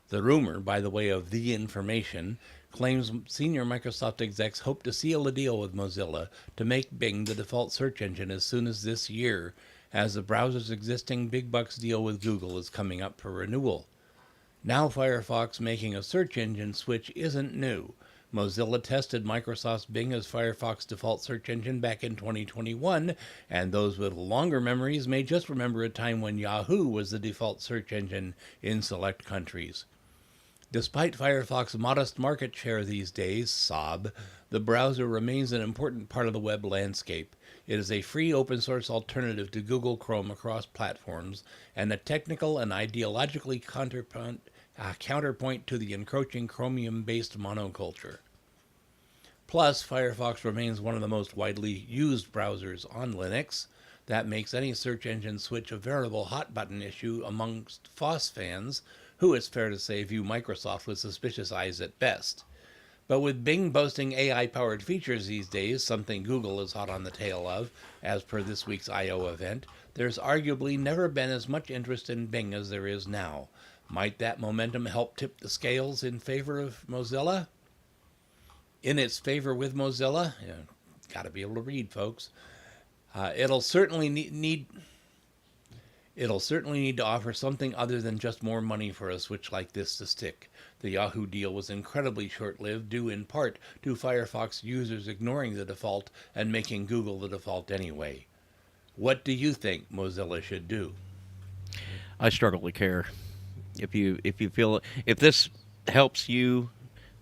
The rumor, by the way of The Information, claims senior Microsoft execs hope to seal a deal with Mozilla to make Bing the default search engine as soon as this year, as the browser's existing big bucks deal with Google is coming up for renewal. Now Firefox making a search engine switch isn't new. Mozilla tested Microsoft's Bing as Firefox default search engine back in 2021, and those with longer memories may just remember a time when Yahoo was the default search engine in select countries. Despite Firefox's modest market share these days, sob, the browser remains an important part of the web landscape. It is a free open source alternative to Google Chrome across platforms, and a technical and ideologically counterpoint to the encroaching Chromium-based monoculture. Plus, Firefox remains one of the most widely used browsers on Linux. That makes any search engine switch a veritable hot-button issue amongst FOSS fans, who, it's fair to say, view Microsoft with suspicious eyes at best. But with Bing boasting AI-powered features these days, something Google is hot on the tail of, as per this week's I.O. event, there's arguably never been as much interest in Bing as there is now. Might that momentum help tip the scales in favor of Mozilla? In its favor with Mozilla? Got to be able to read, folks. It'll certainly need to offer something other than just more money for a switch like this to stick. The Yahoo deal was incredibly short-lived, due in part to Firefox users ignoring the default and making Google the default anyway. What do you think Mozilla should do? I struggle to care. If this helps you,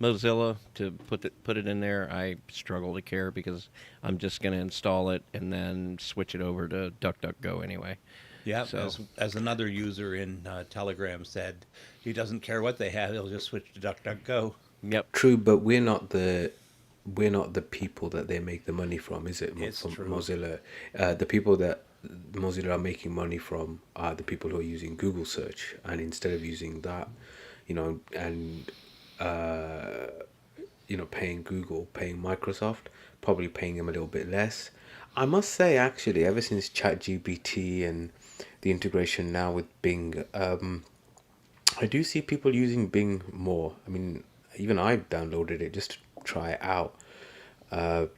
Mozilla, to put it in there, I struggle to care because I'm just going to install it and then switch it over to DuckDuckGo anyway. Yeah, So- as another user in Telegram said, he doesn't care what they have; he'll just switch to DuckDuckGo. Yep. True, but we're not the people that they make the money from, is it? It's from true. Mozilla. The people that Mozilla are making money from are the people who are using Google search, and instead of using that, and paying Google, paying Microsoft, probably paying them a little bit less. I must say, actually, ever since ChatGPT and the integration now with Bing, I do see people using Bing more. I mean, even I downloaded it just to try it out,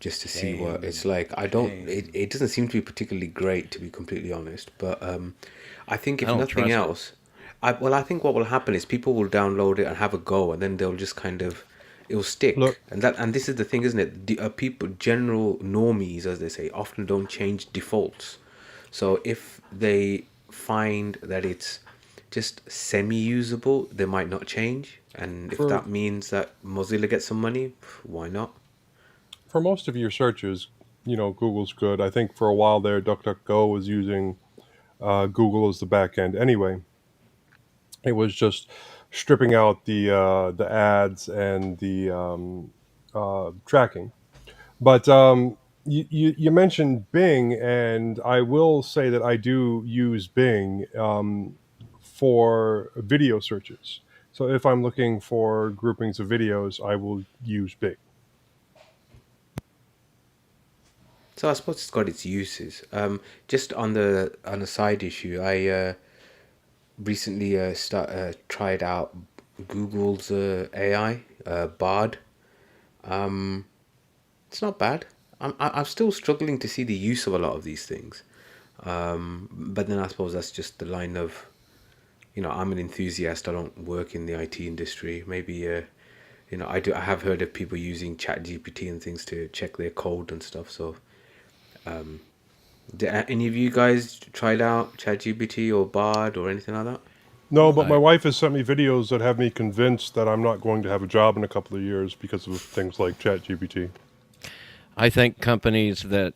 just to see what it's like. It doesn't seem to be particularly great, to be completely honest. But I think if I don't nothing trust it. else, I think what will happen is people will download it and have a go, and then they'll just kind of it'll stick. Look. And this is the thing, isn't it? People, general normies, as they say, often don't change defaults. So if they find that it's just semi-usable, they might not change. And if For- that means that Mozilla gets some money, why not? For most of your searches, Google's good. I think for a while there, DuckDuckGo was using Google as the back end. Anyway, it was just stripping out the ads and the tracking. But you mentioned Bing, and I will say that I do use Bing for video searches. So if I'm looking for groupings of videos, I will use Bing. So I suppose it's got its uses. Just on a side issue, I recently tried out Google's AI Bard. It's not bad. I'm still struggling to see the use of a lot of these things. But then I suppose that's just the line of, I'm an enthusiast. I don't work in the IT industry. Maybe, I have heard of people using Chat GPT and things to check their code and stuff. So, did any of you guys tried out Chat GPT or Bard or anything like that? No, but my I wife has sent me videos that have me convinced that I'm not going to have a job in a couple of years because of things like ChatGPT. I think companies that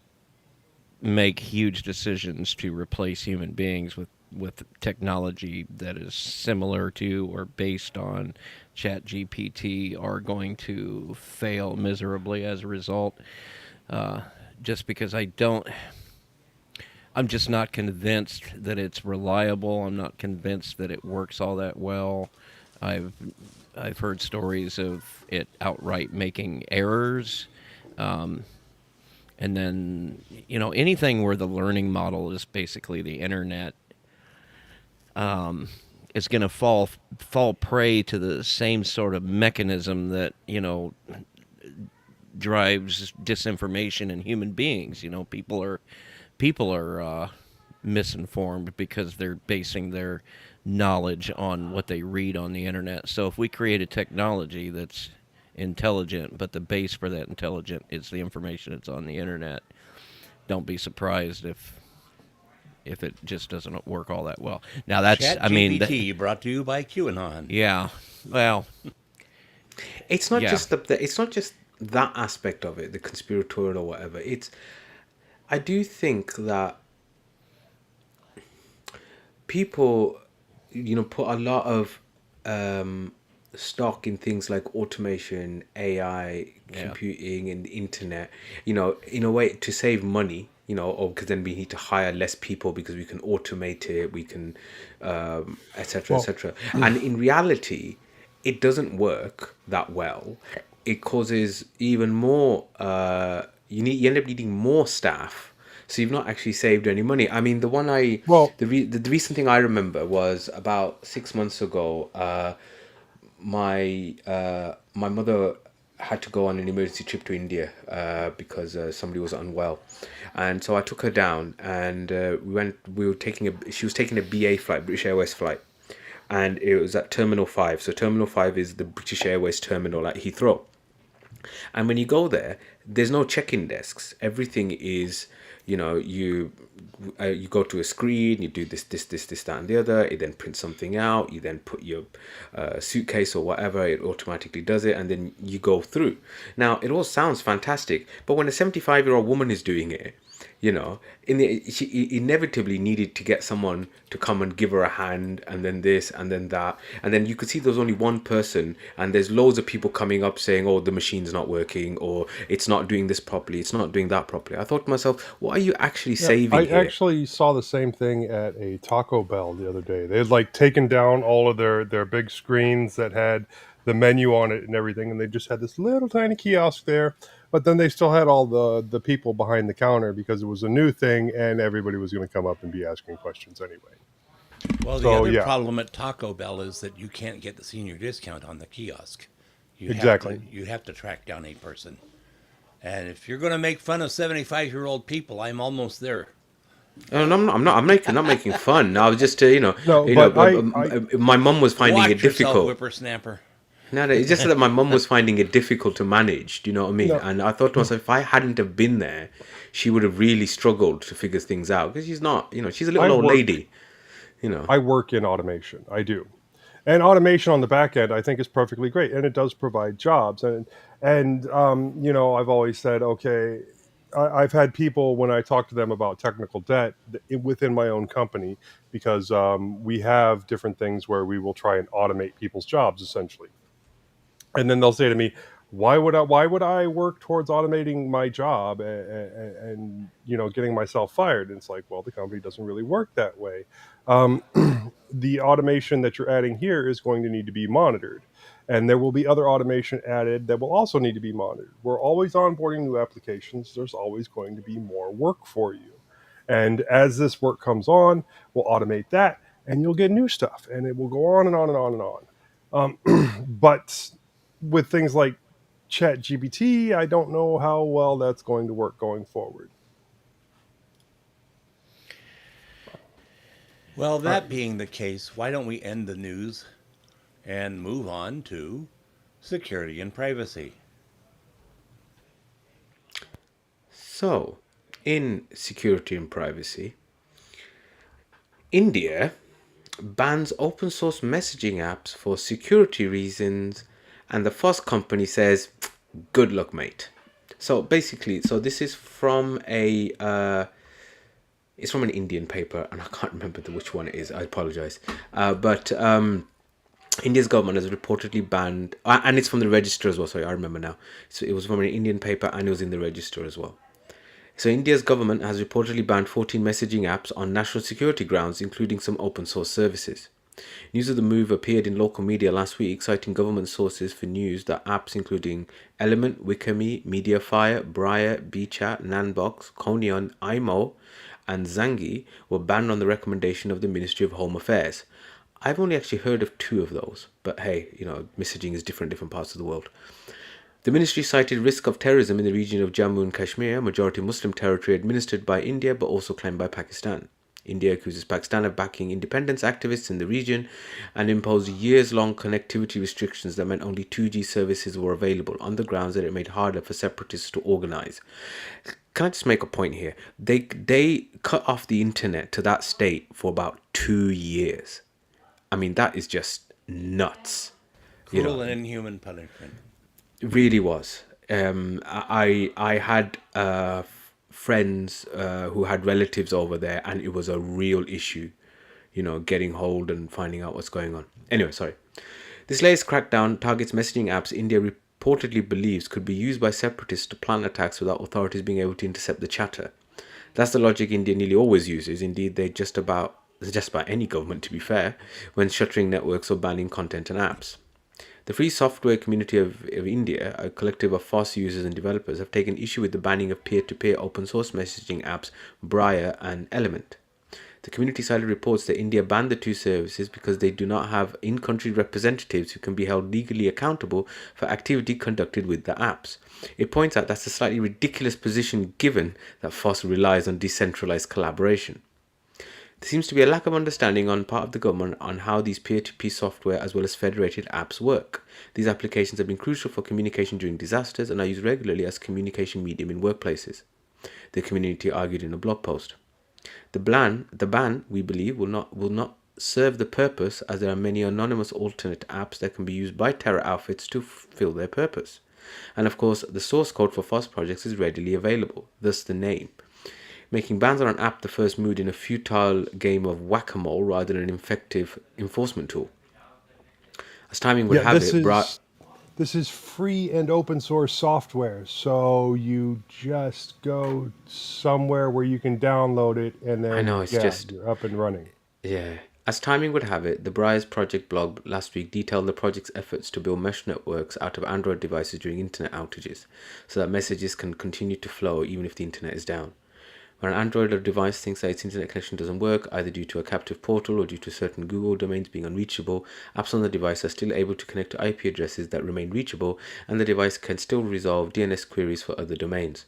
make huge decisions to replace human beings with technology that is similar to or based on ChatGPT are going to fail miserably as a result. Uh, just because I'm just not convinced that it's reliable. I'm not convinced that it works all that well. I've I've heard stories of it outright making errors. Um, and then, anything where the learning model is basically the internet is going to fall prey to the same sort of mechanism that drives disinformation in human beings. People are misinformed because they're basing their knowledge on what they read on the internet. So if we create a technology that's intelligent, but the base for that intelligent is the information that's on the internet, don't be surprised if it just doesn't work all that well. Now that's, Chat I mean, GPT brought to you by QAnon. yeah, well, It's not yeah, just it's not just that aspect of it, the conspiratorial or whatever. I do think that people, put a lot of stock in things like automation, AI, yeah. computing, and the internet. In a way to save money. Or because then we need to hire less people because we can automate it, we can, etc., Well, etc. And in reality, it doesn't work that well. It causes even more. You end up needing more staff, so you've not actually saved any money. I mean, well, the recent thing I remember was about 6 months ago. My mother had to go on an emergency trip to India because somebody was unwell, and so I took her down, and we went. We were taking a. She was taking a BA flight, British Airways flight, and it was at Terminal 5. So Terminal 5 is the British Airways terminal at Heathrow. And when you go there, there's no check-in desks. Everything is, you go to a screen, you do this, that, and the other. It then prints something out. You then put your suitcase or whatever. It automatically does it, and then you go through. Now, it all sounds fantastic, but when a 75-year-old woman is doing it, she inevitably needed to get someone to come and give her a hand, and then this and then that, and then you could see there's only one person, and there's loads of people coming up saying, oh, the machine's not working, or it's not doing this properly, it's not doing that properly. I thought to myself, what are you actually yeah, I saving here? actually saw the same thing at a Taco Bell the other day. They had like taken down all of their big screens that had the menu on it and everything, and they just had this little tiny kiosk there. But then they still had all the people behind the counter because it was a new thing, and everybody was going to come up and be asking questions anyway. Well, the So other yeah, problem at Taco Bell is that you can't get the senior discount on the kiosk. exactly. You have to track down a person. And if you're going to make fun of 75-year-old people, I'm almost there. And I'm not making fun. I was just, No, but I my mum was finding it Watch yourself, difficult. whippersnapper. No, it's just that my mum was finding it difficult to manage. Do you know what I mean? no. And I thought to myself, if I hadn't have been there, she would have really struggled to figure things out because she's not, she's a I little old work lady. You know. I work in automation. I do. And automation on the back end, I think, is perfectly great, and it does provide jobs. I've always said, okay, I've had people when I talk to them about technical debt within my own company because we have different things where we will try and automate people's jobs essentially, and then they'll say to me, why would I work towards automating my job and getting myself fired? And it's like, well, the company doesn't really work that way. um, the automation that you're adding here is going to need to be monitored, and there will be other automation added that will also need to be monitored. We're always onboarding new applications. There's always going to be more work for you, and as this work comes on, we'll automate that, and you'll get new stuff, and it will go on and on and on and on. But with things like ChatGPT, I don't know how well that's going to work going forward. Well, that being the case, why don't we end the news and move on to security and privacy? So, in security and privacy, India bans open source messaging apps for security reasons, and the first company says, "Good luck, mate." So basically, this is from it's from an Indian paper, and I can't remember which one it is. I apologize, but India's government has reportedly banned, and it's from the Register as well. Sorry, I remember now. So it was from an Indian paper, and it was in the Register as well. So India's government has reportedly banned 14 messaging apps on national security grounds, including some open source services. News of the move appeared in local media last week, citing government sources for news that apps including Element, Wikami, Mediafire, Briar, BChat, Nanbox, Konion, IMO, and Zangi were banned on the recommendation of the Ministry of Home Affairs. I've only actually heard of 2 of those, but hey, messaging is different in different parts of the world. The ministry cited risk of terrorism in the region of Jammu and Kashmir, a majority Muslim territory administered by India but also claimed by Pakistan. India accuses Pakistan of backing independence activists in the region and imposed years-long connectivity restrictions that meant only 2G services were available on the grounds that it made harder for separatists to organize. Can I just make a point here? They cut off the internet to that state for about 2 years. I mean, that is just nuts. Cruel and inhuman punishment. It really was. I had friends who had relatives over there, and it was a real issue, getting hold and finding out what's going on. Anyway, sorry. This latest crackdown targets messaging apps India reportedly believes could be used by separatists to plan attacks without authorities being able to intercept the chatter. That's the logic India nearly always uses. Indeed, they're just about any government, to be fair, when shuttering networks or banning content and apps. The Free Software Community of India, a collective of FOSS users and developers, have taken issue with the banning of peer-to-peer open source messaging apps Briar and Element. The community cited reports that India banned the 2 services because they do not have in-country representatives who can be held legally accountable for activity conducted with the apps. It points out that's a slightly ridiculous position given that FOSS relies on decentralized collaboration. There seems to be a lack of understanding on part of the government on how these peer-to-peer software as well as federated apps work. These applications have been crucial for communication during disasters and are used regularly as communication medium in workplaces, the community argued in a blog post. The ban, we believe, will not serve the purpose, as there are many anonymous alternate apps that can be used by terror outfits to fulfill their purpose. And of course, the source code for FOSS projects is readily available, thus the name, making bans on an app the first move in a futile game of whack-a-mole rather than an effective enforcement tool. As timing would have it, this is free and open source software, so you just go somewhere where you can download it, and then you're up and running. Yeah. As timing would have it, the Briar's project blog last week detailed the project's efforts to build mesh networks out of Android devices during internet outages, so that messages can continue to flow even if the internet is down. When an Android or device thinks that its internet connection doesn't work, either due to a captive portal or due to certain Google domains being unreachable, apps on the device are still able to connect to IP addresses that remain reachable, and the device can still resolve DNS queries for other domains,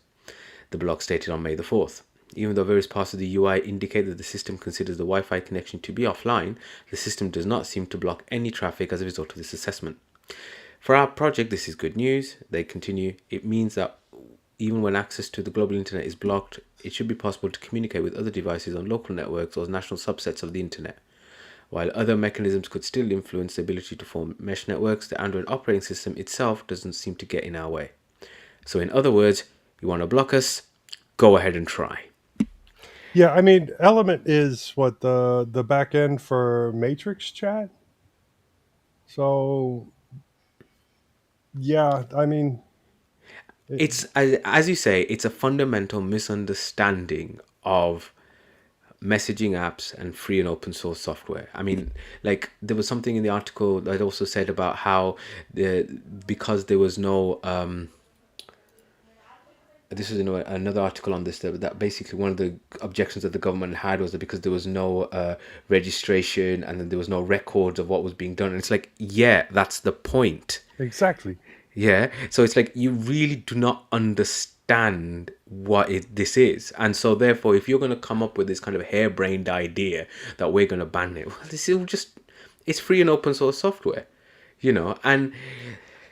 the blog stated on May the 4th. Even though various parts of the UI indicate that the system considers the Wi-Fi connection to be offline, the system does not seem to block any traffic as a result of this assessment. For our project, this is good news. They continue. It means that even when access to the global internet is blocked, it should be possible to communicate with other devices on local networks or national subsets of the internet. While other mechanisms could still influence the ability to form mesh networks, the Android operating system itself doesn't seem to get in our way. So in other words, you want to block us, go ahead and try. Yeah, I mean, Element is what the back end for Matrix chat. So, yeah, I mean, it's as you say, it's a fundamental misunderstanding of messaging apps and free and open source software. I mean, like, there was something in the article that also said about how because there was no this is another article on this, that basically one of the objections that the government had was that because there was no registration and then there was no records of what was being done. And it's like, yeah, that's the point. Exactly. Yeah. So it's like you really do not understand what this is. And so therefore, if you're going to come up with this kind of harebrained idea that we're going to ban it, well, this is just, it's free and open source software, and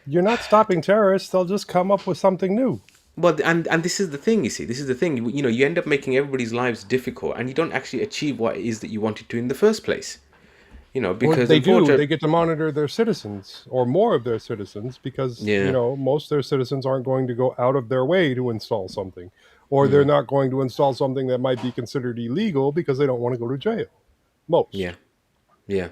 You're not stopping terrorists. They'll just come up with something new. well, and this is the thing, you see, this is the thing, you end up making everybody's lives difficult and you don't actually achieve what it is that you wanted to in the first place, Or because they do. unfortunately, They get to monitor their citizens or more of their citizens because, yeah. most of their citizens aren't going to go out of their way to install something. Or they're not going to install something that might be considered illegal because they don't want to go to jail. Most. Yeah. Yeah.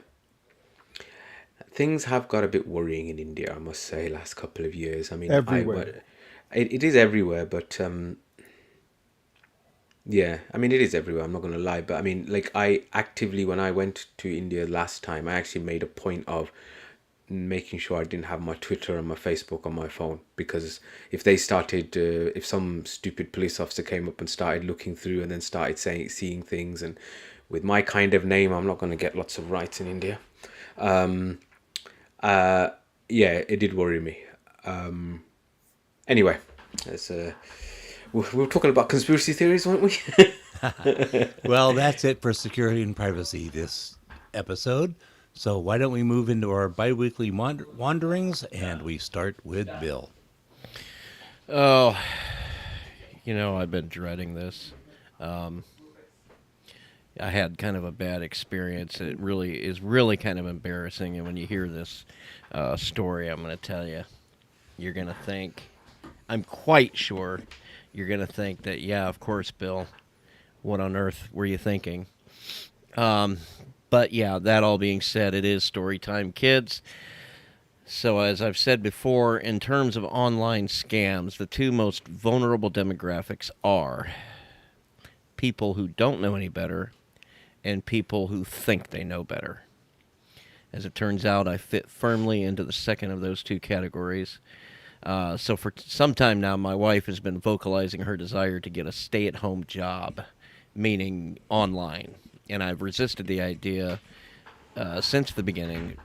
Things have got a bit worrying in India, I must say, last couple of years. I mean, Everywhere. it is everywhere, but yeah, I mean, it is everywhere. I'm not going to lie, but I mean, like, I actively, when I went to India last time, I actually made a point of making sure I didn't have my Twitter and my Facebook on my phone, because if they started, if some stupid police officer came up and started looking through and then started seeing things, and with my kind of name, I'm not going to get lots of rights in India. Um, yeah, it did worry me. Anyway, that's we were talking about conspiracy theories, weren't we? Well, that's it for security and privacy this episode. So why don't we move into our bi-weekly wanderings, and we start with Bill. Oh, I've been dreading this. I had kind of a bad experience. It really is really kind of embarrassing. And when you hear this story, I'm going to tell you, you're going to think, I'm quite sure you're going to think that, yeah, of course, Bill, what on earth were you thinking? But yeah, that all being said, it is story time, kids. So as I've said before, in terms of online scams, the two most vulnerable demographics are people who don't know any better and people who think they know better. As it turns out, I fit firmly into the second of those two categories. So for some time now, my wife has been vocalizing her desire to get a stay-at-home job, meaning online. And I've resisted the idea since the beginning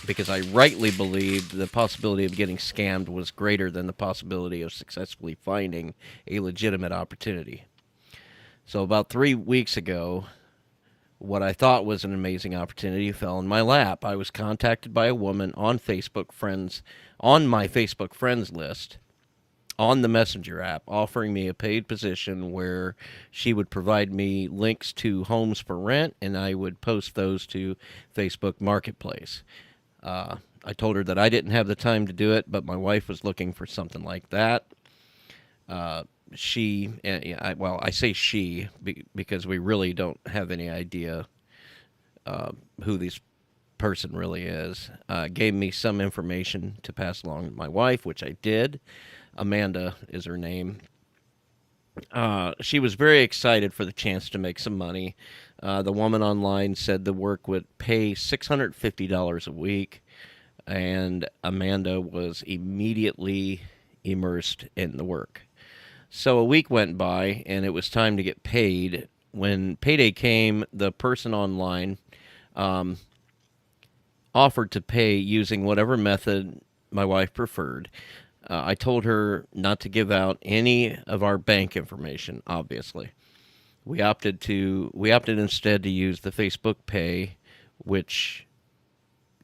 because I rightly believed the possibility of getting scammed was greater than the possibility of successfully finding a legitimate opportunity. So about 3 weeks ago, what I thought was an amazing opportunity fell in my lap. I was contacted by a woman on my Facebook friends list, on the Messenger app, offering me a paid position where she would provide me links to homes for rent, and I would post those to Facebook Marketplace. I told her that I didn't have the time to do it, but my wife was looking for something like that. I say she because we really don't have any idea who this person really is. Gave me some information to pass along to my wife, which I did. Amanda is her name. She was very excited for the chance to make some money. The woman online said the work would pay $650 a week, and Amanda was immediately immersed in the work. So a week went by, and it was time to get paid. When payday came, the person online offered to pay using whatever method my wife preferred. I told her not to give out any of our bank information, obviously. We opted instead to use the Facebook Pay, which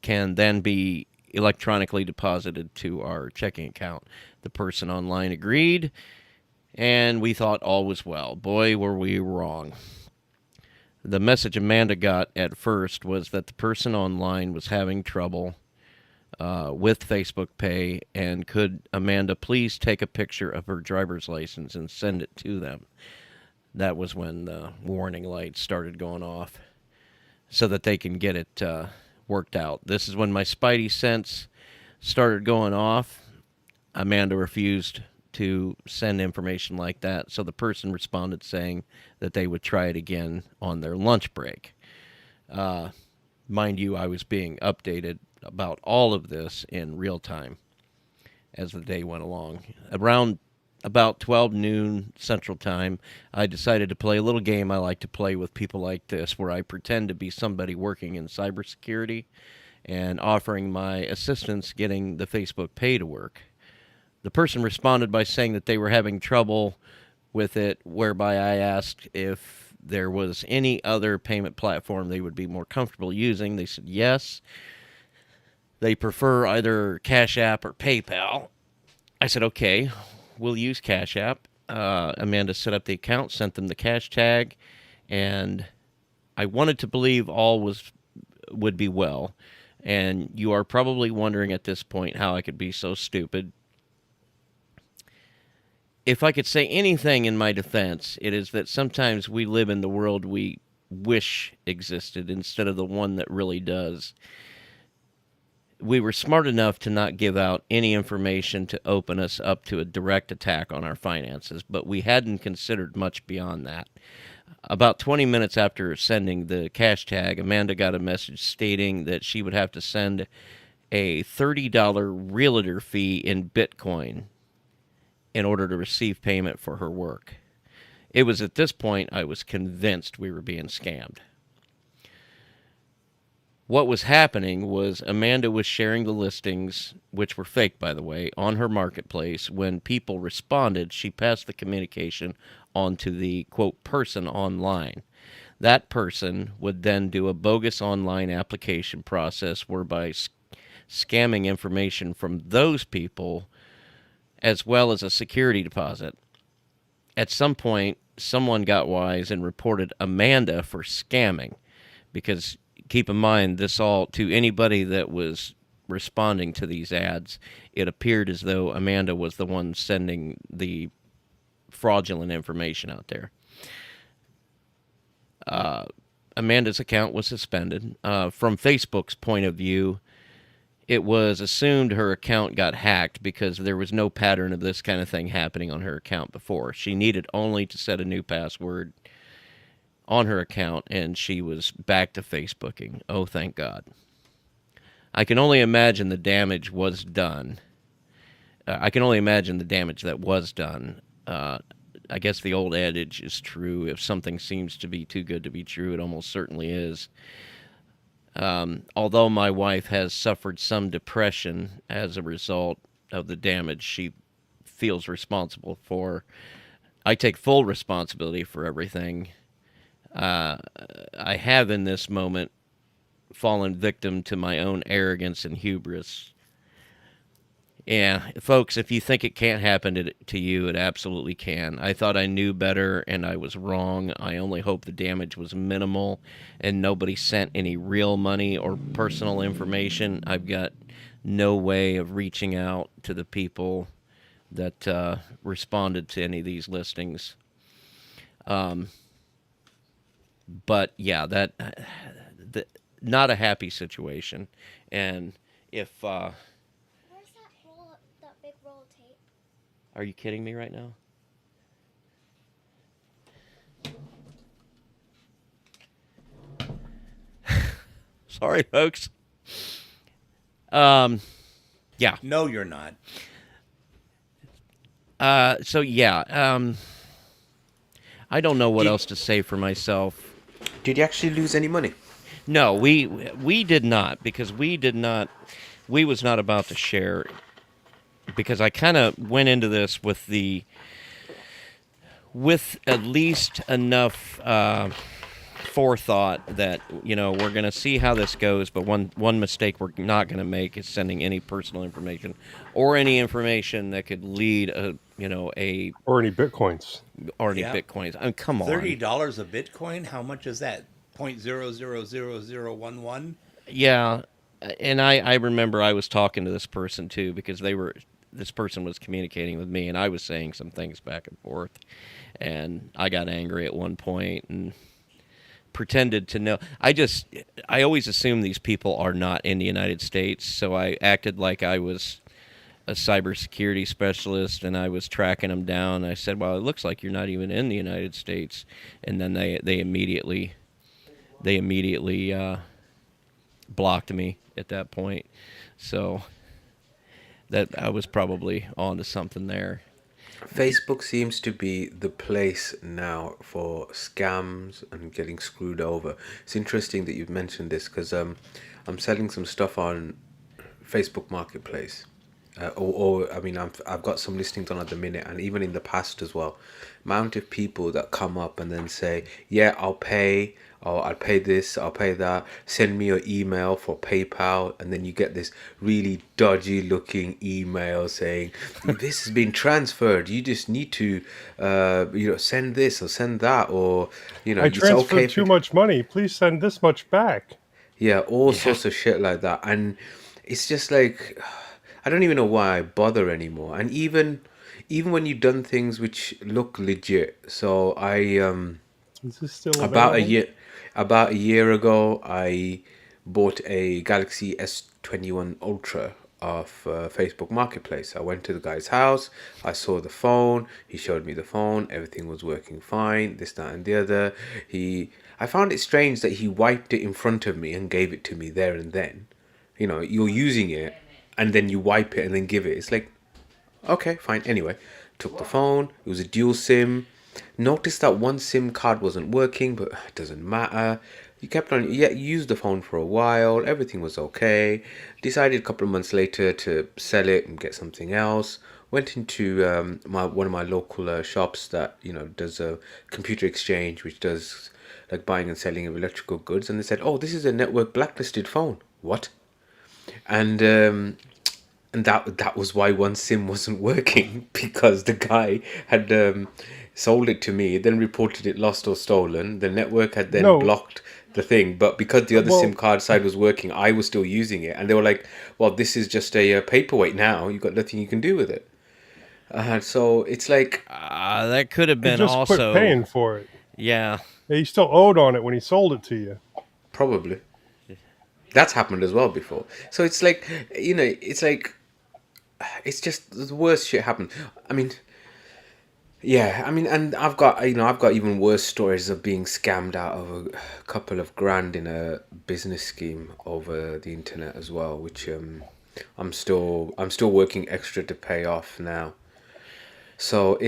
can then be electronically deposited to our checking account. The person online agreed, and we thought all was well. Boy, were we wrong. The message Amanda got at first was that the person online was having trouble with Facebook Pay, and could Amanda please take a picture of her driver's license and send it to them. That was when the warning lights started going off so that they can get it worked out. This is when my spidey sense started going off. Amanda refused to send information like that, so the person responded saying that they would try it again on their lunch break. Mind you, I was being updated about all of this in real time as the day went along. Around about 12 noon Central Time, I decided to play a little game I like to play with people like this, where I pretend to be somebody working in cybersecurity and offering my assistance getting the Facebook Pay to work. The person responded by saying that they were having trouble with it, whereby I asked if there was any other payment platform they would be more comfortable using. They said yes. They prefer either Cash App or PayPal. I said, okay, we'll use Cash App. Amanda set up the account, sent them the cash tag, and I wanted to believe all would be well. And you are probably wondering at this point how I could be so stupid. If I could say anything in my defense, it is that sometimes we live in the world we wish existed instead of the one that really does. We were smart enough to not give out any information to open us up to a direct attack on our finances, but we hadn't considered much beyond that. About 20 minutes after sending the cash tag, Amanda got a message stating that she would have to send a $30 realtor fee in Bitcoin in order to receive payment for her work. It was at this point I was convinced we were being scammed. What was happening was Amanda was sharing the listings, which were fake, by the way, on her marketplace. When people responded, she passed the communication on to the, quote, person online. That person would then do a bogus online application process whereby scamming information from those people as well as a security deposit. At some point, someone got wise and reported Amanda for scamming because keep in mind, this all, to anybody that was responding to these ads, it appeared as though Amanda was the one sending the fraudulent information out there. Amanda's account was suspended. From Facebook's point of view, it was assumed her account got hacked because there was no pattern of this kind of thing happening on her account before. She needed only to set a new password on her account, and she was back to Facebooking. Oh, thank God. I can only imagine the damage was done. I can only imagine the damage that was done. I guess the old adage is true. If something seems to be too good to be true, it almost certainly is. Although my wife has suffered some depression as a result of the damage she feels responsible for, I take full responsibility for everything. I have in this moment fallen victim to my own arrogance and hubris. Yeah, folks, if you think it can't happen to you, it absolutely can. I thought I knew better, and I was wrong. I only hope the damage was minimal and nobody sent any real money or personal information. I've got no way of reaching out to the people that responded to any of these listings. But yeah, that not a happy situation. And if Where's that big roll of tape? are you kidding me right now? Sorry, folks. Yeah. No, you're not. So yeah. I don't know what else to say for myself. Did you actually lose any money? No, we did not, because we was not about to share, because I kind of went into this with at least enough forethought that, we're going to see how this goes, but one mistake we're not going to make is sending any personal information or any information that could lead or any bitcoins. Or any bitcoins. I mean, come on. $30 a Bitcoin? How much is that? 0.000011? Yeah, and I remember I was talking to this person too, because this person was communicating with me, and I was saying some things back and forth, and I got angry at one point and pretended to know. I always assume these people are not in the United States, so I acted like I was a cybersecurity specialist, and I was tracking them down. I said, well, it looks like you're not even in the United States. And then they immediately blocked me at that point. So that I was probably onto something there. Facebook seems to be the place now for scams and getting screwed over. It's interesting that you've mentioned this because I'm selling some stuff on Facebook Marketplace. I mean, I've got some listings on at the minute, and even in the past as well. Amount of people that come up and then say, "Yeah, I'll pay. Oh, I'll pay this. I'll pay that. Send me your email for PayPal," and then you get this really dodgy looking email saying, "This has been transferred. You just need to, send this or send that, or I it's okay transferred if too it." much money. Please send this much back. Yeah, all Yeah. sorts of shit like that. And it's just like I don't even know why I bother anymore. And even when you've done things which look legit. So I Is this still about a available? year about a year ago I bought a Galaxy S21 Ultra off Facebook Marketplace. I went to the guy's house, I saw the phone, he showed me the phone, everything was working fine, this, that, and the other. I found it strange that he wiped it in front of me and gave it to me there and then. You're using it and then you wipe it and then give it. It's like, okay, fine. Anyway, took the phone. It was a dual SIM. Noticed that one SIM card wasn't working, but it doesn't matter. You kept on, yeah, you used the phone for a while. Everything was okay. Decided a couple of months later to sell it and get something else. Went into one of my local shops that does a computer exchange, which does like buying and selling of electrical goods, and they said, "Oh, this is a network blacklisted phone." What? And that was why one SIM wasn't working because the guy had sold it to me, then reported it lost or stolen. The network had then No. blocked the thing, but because the other SIM Well, card side was working, I was still using it, and they were like, "Well, this is just a paperweight now. You've got nothing you can do with it." So it's like, That could have he been just quit also, paying for it. yeah. He still owed on it when he sold it to you. probably that's happened as well before. So it's like, it's like it's just the worst shit happened. I mean, yeah, I mean, and I've got even worse stories of being scammed out of a couple of grand in a business scheme over the internet as well, which I'm still working extra to pay off now. So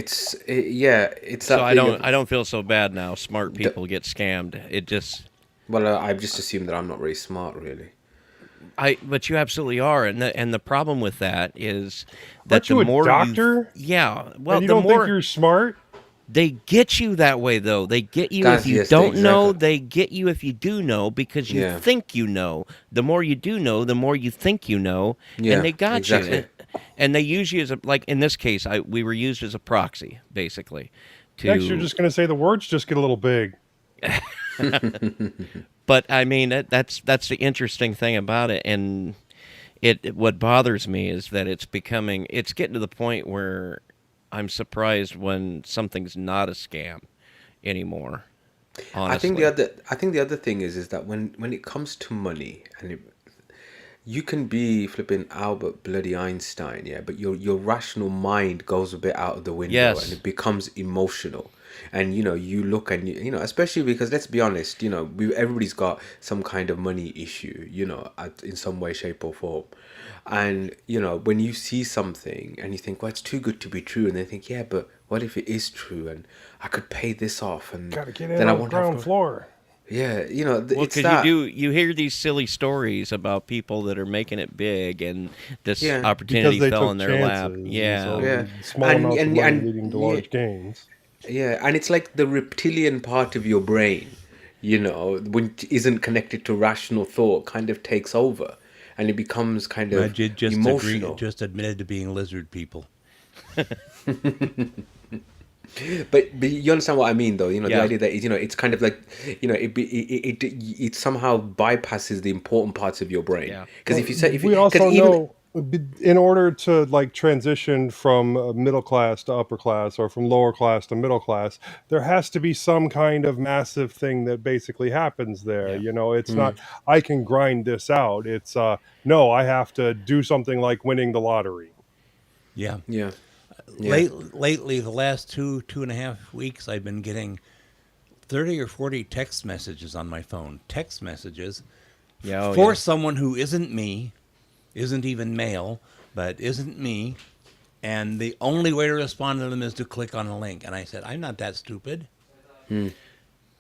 yeah, it's So that I thing don't of I don't feel so bad now. Smart the, people get scammed. It just well, I've just assumed that I'm not very smart, really. but you absolutely are, and the problem with that is that Aren't the you a more doctor? yeah, well, And you the don't think more you're smart? they get you that way though. They get you if Guys, you yes, don't know, exactly. they get you if you do know because you Yeah, think you know. The more you do know, the more you think you know, and yeah, they got you. exactly. And they use you as a, like in this case, we were used as a proxy basically Next, you're to. just going to say the words just get a little big. But I mean, that's the interesting thing about it, and what bothers me is that it's getting to the point where I'm surprised when something's not a scam anymore. Honestly, I think the other thing is that when it comes to money and you can be flipping Albert bloody Einstein, yeah, but your rational mind goes a bit out of the window and yes, it becomes emotional. And you look and especially because let's be honest, everybody's got some kind of money issue, in some way, shape, or form. And when you see something and you think, well, it's too good to be true, and they think, yeah, but what if it is true and I could pay this off and Got to get in then I on the won't have ground to. floor. Yeah, well, it's because that. you hear these silly stories about people that are making it big, and this Yeah, Because opportunity they fell took in their lap. chances, and Yeah, yeah, so small and amounts of and money and leading to yeah, large gains. yeah, and it's like the reptilian part of your brain, when it isn't connected to rational thought, kind of takes over, and it becomes kind I of did emotional. just admitted to being lizard people. But you understand what I mean, though. The yeah. idea that it's kind of like it somehow bypasses the important parts of your brain. Yeah. Because if you say if you We because also even know in order to like transition from middle class to upper class or from lower class to middle class, there has to be some kind of massive thing that basically happens there. Yeah. It's not I can grind this out. It's no, I have to do something like winning the lottery. Yeah. yeah, yeah, Lately, the last 2.5 weeks, I've been getting 30 or 40 text messages on my phone. Text messages Yeah. Oh, for yeah. someone who isn't me, isn't even male, but isn't me. And the only way to respond to them is to click on a link. And I said, I'm not that stupid.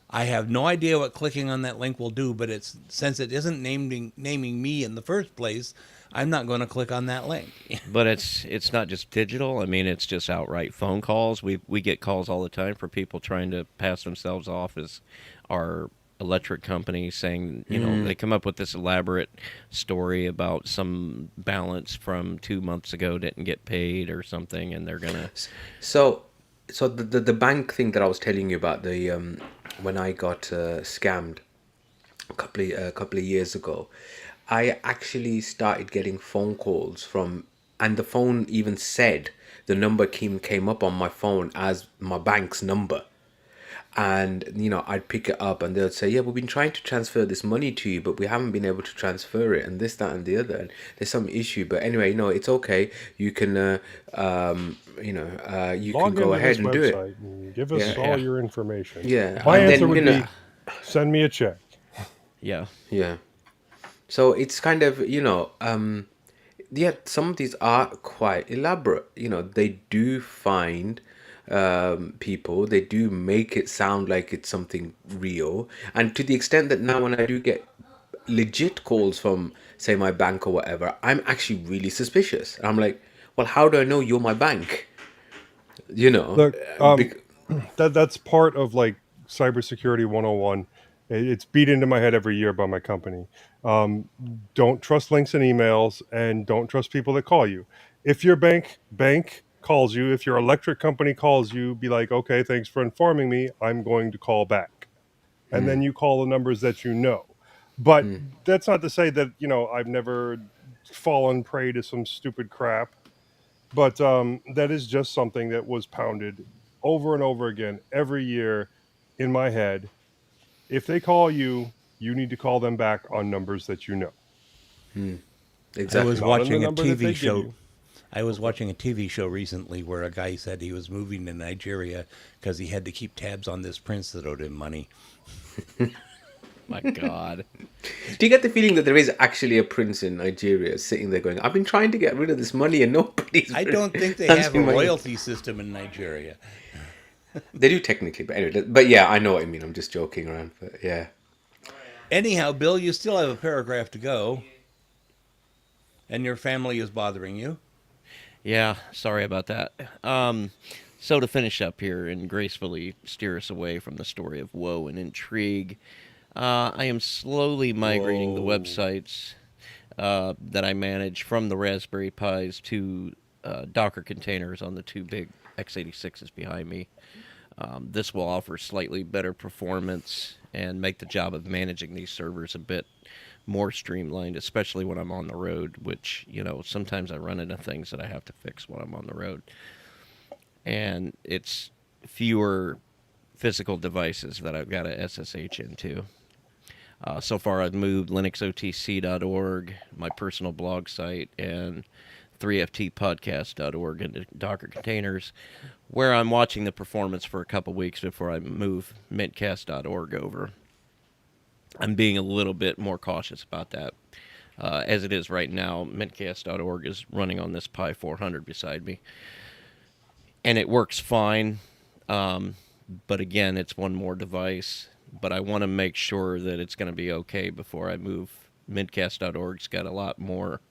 I have no idea what clicking on that link will do, but since it isn't naming me in the first place, I'm not going to click on that link. But it's not just digital. I mean, it's just outright phone calls. We get calls all the time for people trying to pass themselves off as our electric company, saying, they come up with this elaborate story about some balance from 2 months ago didn't get paid or something, and they're gonna. So, the bank thing that I was telling you about, the when I got scammed a couple of years ago, I actually started getting phone calls from, and the phone even said the number came up on my phone as my bank's number. And I'd pick it up and they'd say, yeah, we've been trying to transfer this money to you, but we haven't been able to transfer it, and this, that, and the other, and there's some issue, but anyway, it's okay, you can you can Log go into ahead this and do it. website and give us Yeah. all your information. Yeah, My and answer then, would be, send me a check. Yeah. yeah, so it's kind of, yeah, some of these are quite elaborate. They do find people, they do make it sound like it's something real. And to the extent that now when I do get legit calls from, say, my bank or whatever, I'm actually really suspicious. I'm like, well, how do I know you're my bank? Look, Bec- that's part of like cybersecurity 101. It's beat into my head every year by my company. Don't trust links and emails, and don't trust people that call you. If your bank calls you, if your electric company calls you, be like, okay, thanks for informing me, I'm going to call back. And then you call the numbers that you know. But that's not to say that, I've never fallen prey to some stupid crap. But that is just something that was pounded over and over again every year in my head. If they call you, you need to call them back on numbers that you know, I was exactly. not on the watching a number that they TV give show. you. I was watching a TV show recently where a guy said he was moving to Nigeria because he had to keep tabs on this prince that owed him money. My God. Do you get the feeling that there is actually a prince in Nigeria sitting there going, I've been trying to get rid of this money and nobody's I don't think they have a answering my-" royalty system in Nigeria. They do technically, but anyway, but yeah, I know what I mean. I'm just joking around, but yeah. Anyhow, Bill, you still have a paragraph to go, and your family is bothering you. Yeah, sorry about that. So to finish up here and gracefully steer us away from the story of woe and intrigue, I am slowly migrating the websites that I manage from the Raspberry Pis to Docker containers on the two big x86s behind me. This will offer slightly better performance and make the job of managing these servers a bit more streamlined, especially when I'm on the road, which, sometimes I run into things that I have to fix when I'm on the road. And it's fewer physical devices that I've got to SSH into. So far, I've moved linuxotc.org, my personal blog site, and 3ftpodcast.org into Docker containers, where I'm watching the performance for a couple weeks before I move mintcast.org over. I'm being a little bit more cautious about that. As it is right now, mintcast.org is running on this Pi 400 beside me. And it works fine. But again, it's one more device. But I want to make sure that it's going to be okay before I move. Mintcast.org's got a lot more.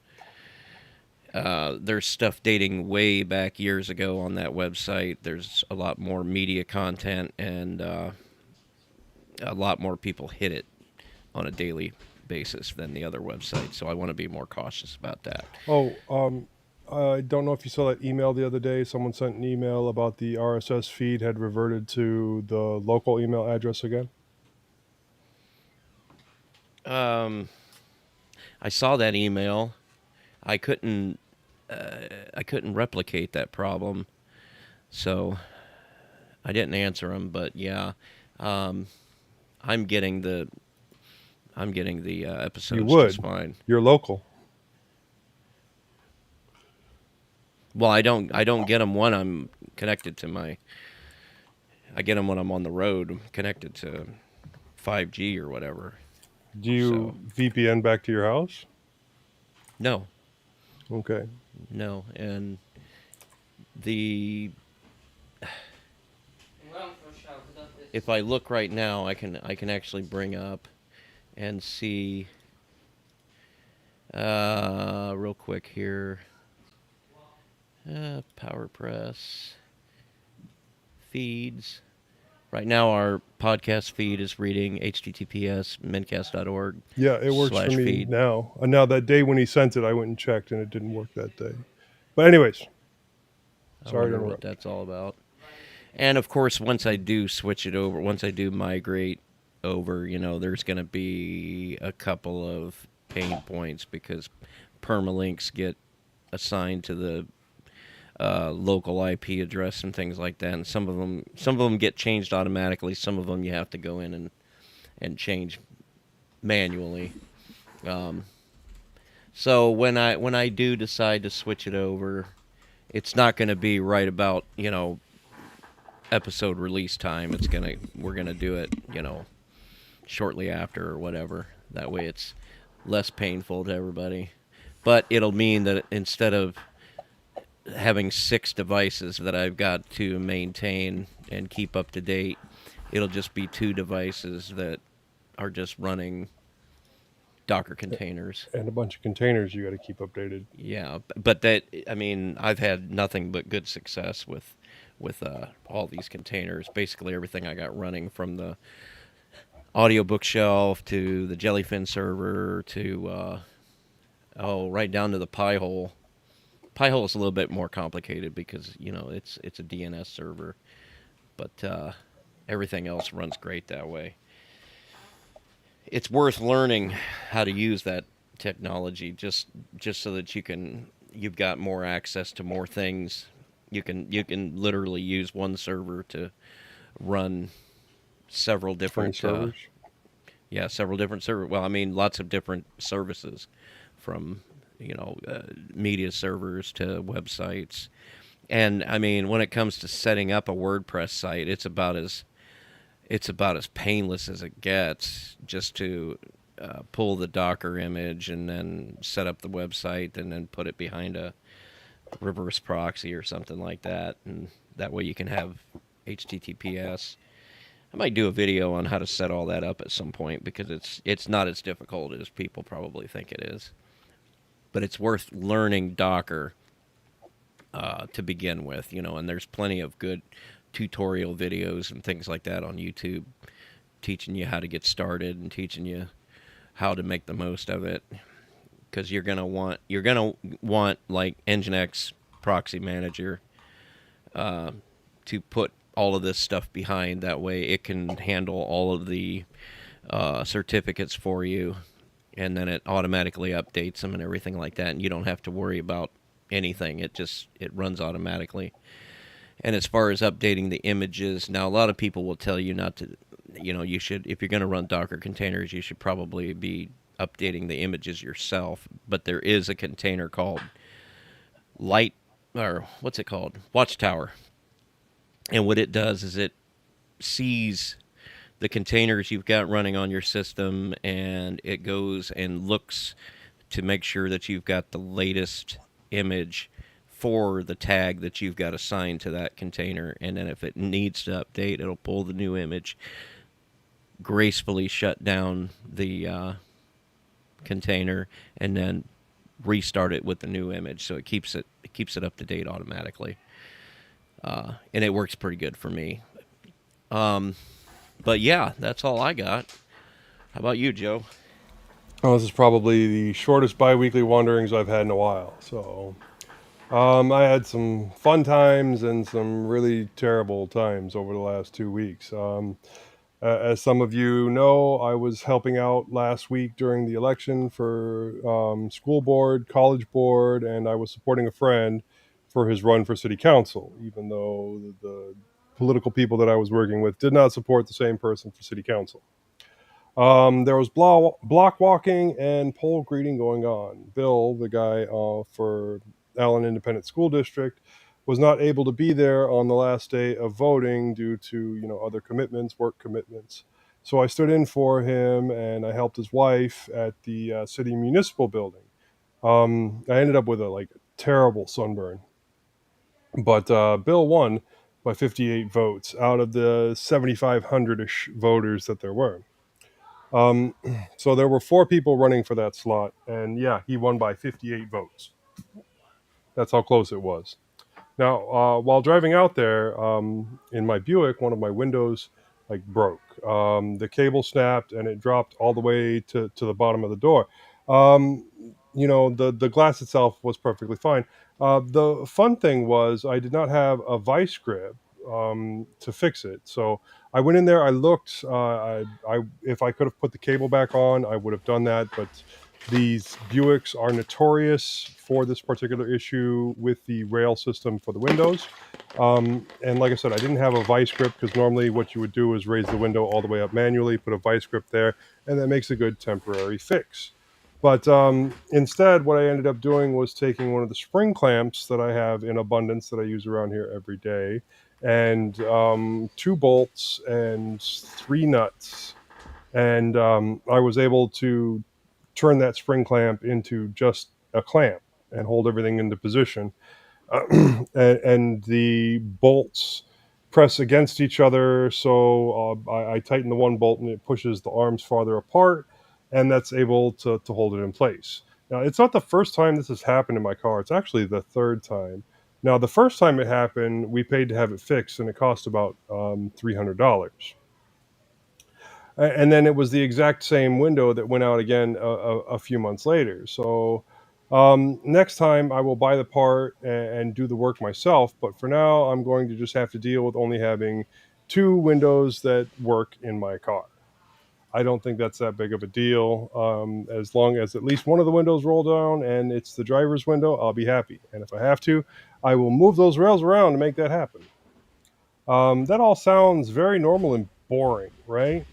There's stuff dating way back years ago on that website. There's a lot more media content, and a lot more people hit it on a daily basis than the other website. So I want to be more cautious about that. I don't know if you saw that email the other day. Someone sent an email about the RSS feed had reverted to the local email address again. I saw that email. I couldn't replicate that problem, so I didn't answer him. But yeah, I'm getting the episodes You would. just fine. You're local. Well, I don't get them when I'm connected to my. I get them when I'm on the road, I'm connected to 5G or whatever. Do you VPN back to your house? No, Okay. no, and the. If I look right now, I can actually bring up and see Real quick here. PowerPress feeds. Right now, our podcast feed is reading https mintcast.org Yeah, it works for slash me feed. now. And now that day when he sent it, I went and checked, and it didn't work that day. But anyways, I sorry to wonder what interrupt. that's all about. And of course, once I do switch it over, once I do migrate over, there's going to be a couple of pain points because permalinks get assigned to the local IP address and things like that. And some of them get changed automatically. Some of them you have to go in and change manually. Um, so when I do decide to switch it over, it's not going to be right about episode release time. We're gonna do it shortly after or whatever. That way it's less painful to everybody. But it'll mean that instead of having 6 devices that I've got to maintain and keep up to date, it'll just be 2 devices that are just running Docker containers. And a bunch of containers you got to keep updated. Yeah, but I've had nothing but good success with all these containers. Basically, everything I got running from the audio bookshelf to the Jellyfin server to right down to the Pi-hole. Pi-hole is a little bit more complicated because it's a DNS server, but everything else runs great that way. It's worth learning how to use that technology just so that you've got more access to more things. You can literally use one server to run several 20 different servers. several different servers. Well, lots of different services, from media servers to websites. And when it comes to setting up a WordPress site, it's about as painless as it gets, just to pull the Docker image and then set up the website and then put it behind a reverse proxy or something like that, and that way you can have HTTPS. I might do a video on how to set all that up at some point because it's not as difficult as people probably think it is. But it's worth learning Docker to begin with, and there's plenty of good tutorial videos and things like that on YouTube teaching you how to get started and teaching you how to make the most of it. Because you're gonna want like Nginx Proxy Manager to put all of this stuff behind. That way it can handle all of the certificates for you, and then it automatically updates them and everything like that, and you don't have to worry about anything. It runs automatically. And as far as updating the images, now a lot of people will tell you not to, you should, if you're going to run Docker containers, you should probably be updating the images yourself. But there is a container called what's it called? Watchtower. And what it does is it sees the containers you've got running on your system, and it goes and looks to make sure that you've got the latest image for the tag that you've got assigned to that container. And then if it needs to update, it'll pull the new image, gracefully shut down the container, and then restart it with the new image. So it keeps it up to date automatically. And it works pretty good for me. But yeah, that's all I got. How about you, Joe? Well, this is probably the shortest bi-weekly wanderings I've had in a while. So I had some fun times and some really terrible times over the last 2 weeks. As some of you know, I was helping out last week during the election for school board, college board, and I was supporting a friend for his run for city council, even though the political people that I was working with did not support the same person for city council. There was block walking and poll greeting going on. Bill, the guy for Allen Independent School District, was not able to be there on the last day of voting due to other commitments, work commitments. So I stood in for him, and I helped his wife at the city municipal building. I ended up with a terrible sunburn, but Bill won by 58 votes out of the 7,500-ish voters that there were. Um, so there were 4 people running for that slot, and yeah, he won by 58 votes. That's how close it was. Now, while driving out there in my Buick, one of my windows like broke. The cable snapped and it dropped all the way to the bottom of the door. Um, the glass itself was perfectly fine. The fun thing was I did not have a vice grip to fix it. So I went in there. I looked. If I could have put the cable back on, I would have done that. But these Buicks are notorious for this particular issue with the rail system for the windows. And like I said, I didn't have a vice grip because normally what you would do is raise the window all the way up manually, put a vice grip there, and that makes a good temporary fix. But instead, what I ended up doing was taking one of the spring clamps that I have in abundance that I use around here every day, and 2 bolts and 3 nuts. And I was able to turn that spring clamp into just a clamp and hold everything into position. And the bolts press against each other. So I tighten the one bolt and it pushes the arms farther apart, and that's able to hold it in place. Now, it's not the first time this has happened in my car. It's actually the 3rd time. Now, the first time it happened, we paid to have it fixed, and it cost about $300. And then it was the exact same window that went out again a few months later. So next time I will buy the part and do the work myself. But for now, I'm going to just have to deal with only having 2 windows that work in my car. I don't think that's that big of a deal. As long as at least one of the windows roll down and it's the driver's window, I'll be happy. And if I have to, I will move those rails around to make that happen. That all sounds very normal and boring, right?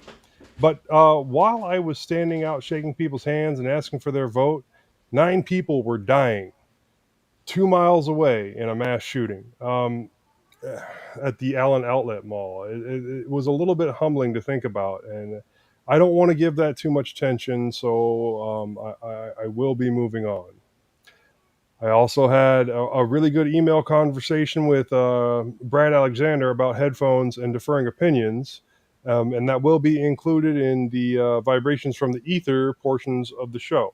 But while I was standing out shaking people's hands and asking for their vote, 9 people were dying 2 miles away in a mass shooting at the Allen Outlet Mall. It was a little bit humbling to think about, and I don't want to give that too much attention, so I will be moving on. I also had a really good email conversation with Brad Alexander about headphones and deferring opinions, and that will be included in the vibrations from the ether portions of the show.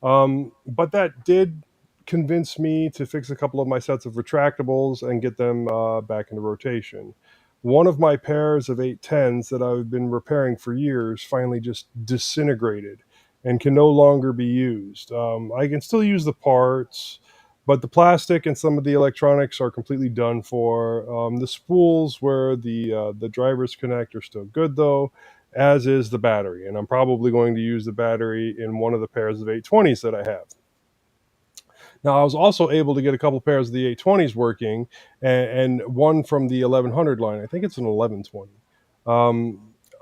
But that did convince me to fix a couple of my sets of retractables and get them back into rotation. One of my pairs of 810s that I've been repairing for years finally just disintegrated and can no longer be used. I can still use the parts, but the plastic and some of the electronics are completely done for. The spools where the drivers connect are still good though, as is the battery. And I'm probably going to use the battery in one of the pairs of 820s that I have. Now, I was also able to get a couple pairs of the 820s working, and one from the 1100 line. I think it's an 1120.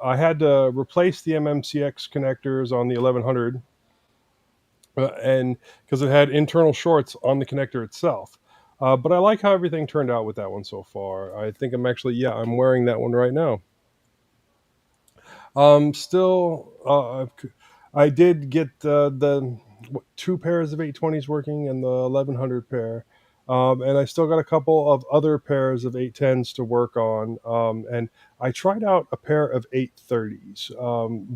I had to replace the MMCX connectors on the 1100, and because it had internal shorts on the connector itself. But I like how everything turned out with that one so far. I think I'm wearing that one right now. Still, I did get the 2 pairs of 820s working and the 1100 pair. And I still got a couple of other pairs of 810s to work on. And I tried out a pair of 830s,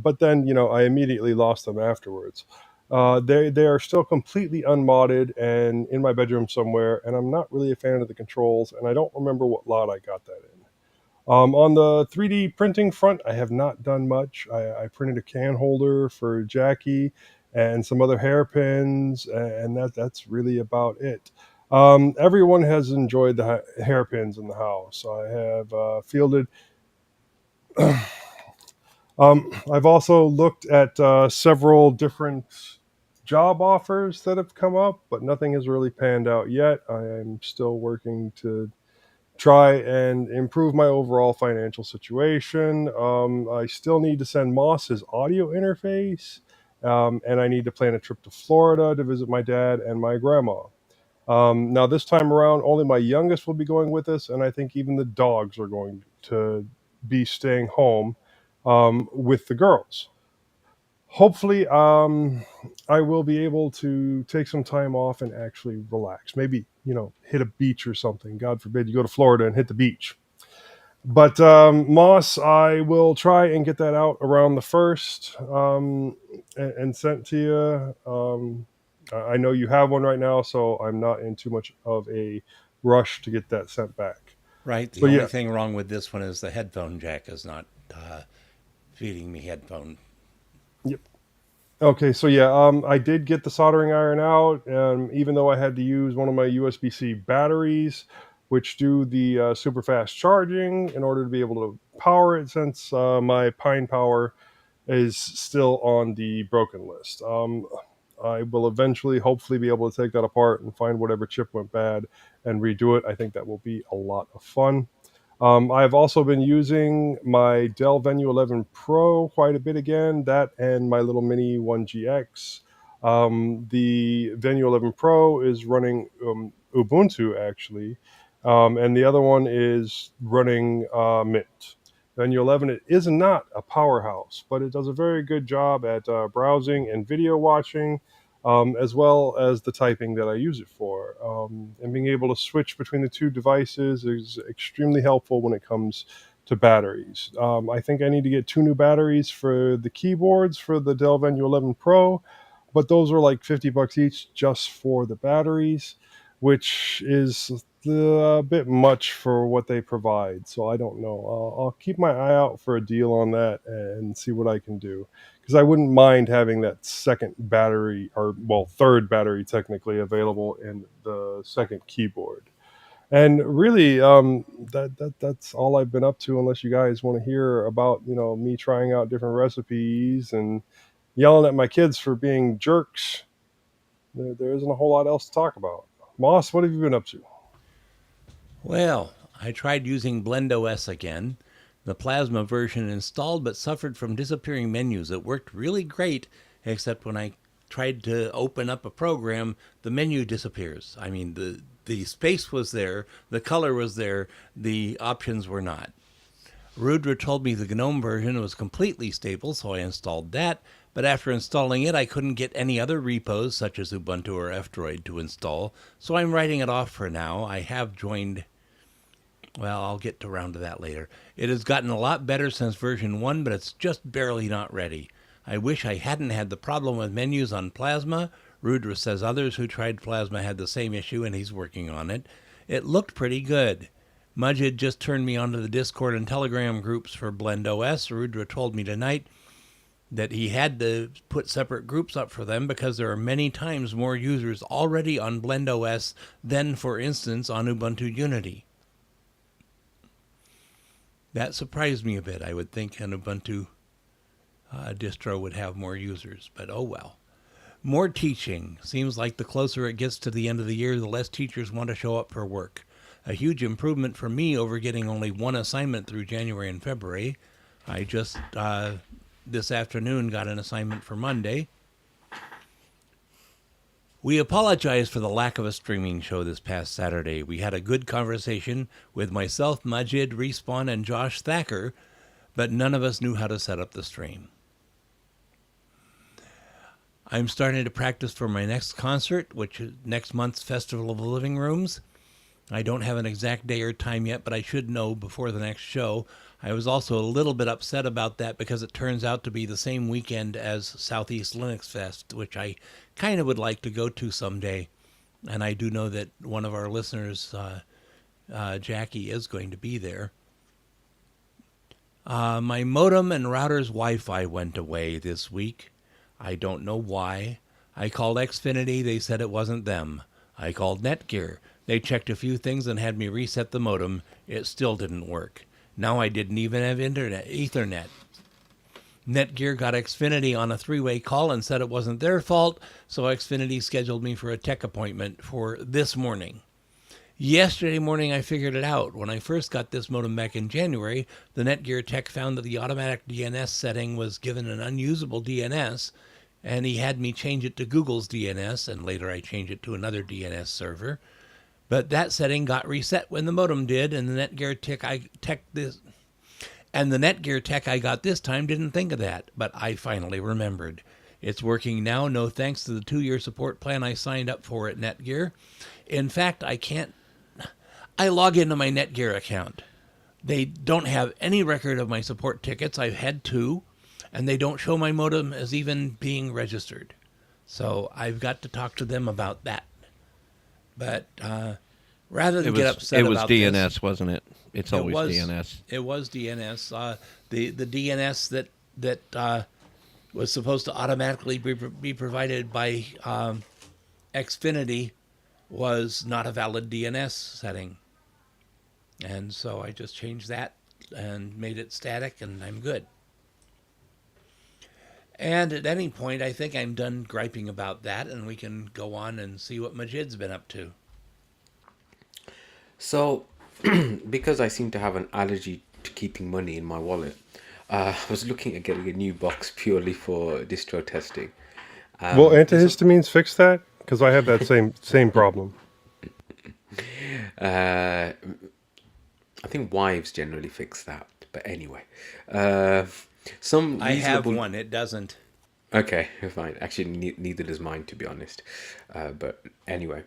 but then, I immediately lost them afterwards. They are still completely unmodded and in my bedroom somewhere, and I'm not really a fan of the controls, and I don't remember what lot I got that in. On the 3D printing front, I have not done much. I printed a can holder for Jackie and some other hairpins, and that's really about it. Everyone has enjoyed the hairpins in the house. I have fielded. I've also looked at several different job offers that have come up, but nothing has really panned out yet. I am still working to try and improve my overall financial situation. I still need to send Moss his audio interface, and I need to plan a trip to Florida to visit my dad and my grandma. Now, this time around, only my youngest will be going with us, and I think even the dogs are going to be staying home with the girls. Hopefully, I will be able to take some time off and actually relax. Maybe, hit a beach or something. God forbid you go to Florida and hit the beach. But Moss, I will try and get that out around the 1st, and sent to you. I know you have one right now, so I'm not in too much of a rush to get that sent back. Right. The But only yeah, thing wrong with this one is the headphone jack is not feeding me headphone. yep. Okay, so yeah, I did get the soldering iron out, even though I had to use one of my USB-C batteries, which do the super fast charging in order to be able to power it, since my Pine Power is still on the broken list. I will eventually, hopefully, be able to take that apart and find whatever chip went bad and redo it. I think that will be a lot of fun. I've also been using my Dell Venue 11 Pro quite a bit again, that and my little mini 1GX. The Venue 11 Pro is running Ubuntu, actually, and the other one is running Mint. Venue 11, it is not a powerhouse, but it does a very good job at browsing and video watching, as well as the typing that I use it for. And being able to switch between the two devices is extremely helpful when it comes to batteries. I think I need to get 2 new batteries for the keyboards for the Dell Venue 11 Pro, but those are like $50 each just for the batteries, which is a bit much for what they provide. So I don't know. I'll keep my eye out for a deal on that and see what I can do, because I wouldn't mind having that second battery, or well, third battery technically, available in the second keyboard. And really, that's all I've been up to. Unless you guys want to hear about me trying out different recipes and yelling at my kids for being jerks, there isn't a whole lot else to talk about. Moss, what have you been up to? Well, I tried using BlendOS again. The Plasma version installed but suffered from disappearing menus. It worked really great, except when I tried to open up a program, the menu disappears. I mean, the space was there, the color was there, the options were not. Rudra told me the GNOME version was completely stable, so I installed that. But after installing it, I couldn't get any other repos, such as Ubuntu or F-Droid, to install, so I'm writing it off for now. I have joined. Well, I'll get around to that later. It has gotten a lot better since version 1, but it's just barely not ready. I wish I hadn't had the problem with menus on Plasma. Rudra says others who tried Plasma had the same issue, and he's working on it. It looked pretty good. Mudged just turned me onto the Discord and Telegram groups for BlendOS. Rudra told me tonight that he had to put separate groups up for them because there are many times more users already on BlendOS than, for instance, on Ubuntu Unity. That surprised me a bit. I would think an Ubuntu distro would have more users, but oh well. More teaching. Seems like the closer it gets to the end of the year, the less teachers want to show up for work. A huge improvement for me over getting only one assignment through January and February. I just, this afternoon, got an assignment for Monday. We apologize for the lack of a streaming show this past Saturday. We had a good conversation with myself, Majid, Respawn, and Josh Thacker, but none of us knew how to set up the stream. I'm starting to practice for my next concert, which is next month's Festival of the Living Rooms. I don't have an exact day or time yet, but I should know before the next show. I was also a little bit upset about that because it turns out to be the same weekend as Southeast Linux Fest, which I kind of would like to go to someday. And I do know that one of our listeners, Jackie, is going to be there. My modem and router's Wi-Fi went away this week. I don't know why. I called Xfinity. They said it wasn't them. I called Netgear. They checked a few things and had me reset the modem. It still didn't work. Now I didn't even have Ethernet. Netgear got Xfinity on a three-way call and said it wasn't their fault, so Xfinity scheduled me for a tech appointment for this morning. Yesterday morning I figured it out. When I first got this modem back in January, the Netgear tech found that the automatic DNS setting was given an unusable DNS, and he had me change it to Google's DNS, and later I changed it to another DNS server. But that setting got reset when the modem did, and the Netgear tech I got this time didn't think of that, but I finally remembered. It's working now, no thanks to the 2-year support plan I signed up for at Netgear. In fact, I log into my Netgear account, They don't have any record of my support tickets. I've had 2, and they don't show my modem as even being registered. So I've got to talk to them about that. But rather than get upset it was about DNS, this, wasn't it? It's always DNS. it was DNS. The DNS that was supposed to automatically be provided by Xfinity was not a valid DNS setting. And so I just changed that and made it static, and I'm good. And at any point, I think I'm done griping about that, and we can go on and see what Majid's been up to. So, because I seem to have an allergy to keeping money in my wallet, I was looking at getting a new box purely for distro testing. Will antihistamines fix that? Because I have that same problem. I think wives generally fix that. But anyway, some I have reasonable... one. It doesn't. Okay, fine. Actually, neither does mine, to be honest. But anyway,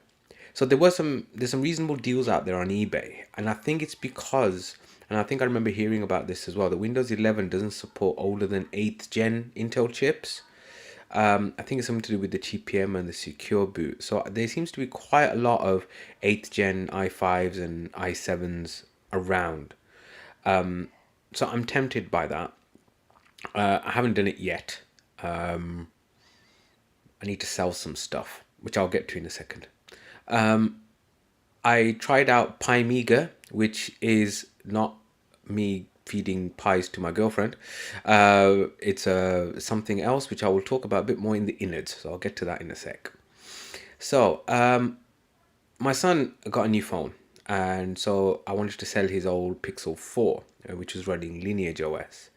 so there's some reasonable deals out there on eBay, and I think it's because, and I think I remember hearing about this as well, that Windows 11 doesn't support older than 8th gen Intel chips. I think it's something to do with the TPM and the secure boot. So there seems to be quite a lot of 8th gen i5s and i7s around. So I'm tempted by that. I haven't done it yet. I need to sell some stuff, which I'll get to in a second. I tried out Pimeager, which is not me feeding pies to my girlfriend. It's something else, which I will talk about a bit more in the innards. So I'll get to that in a sec. So my son got a new phone, and so I wanted to sell his old Pixel 4, which was running Lineage OS.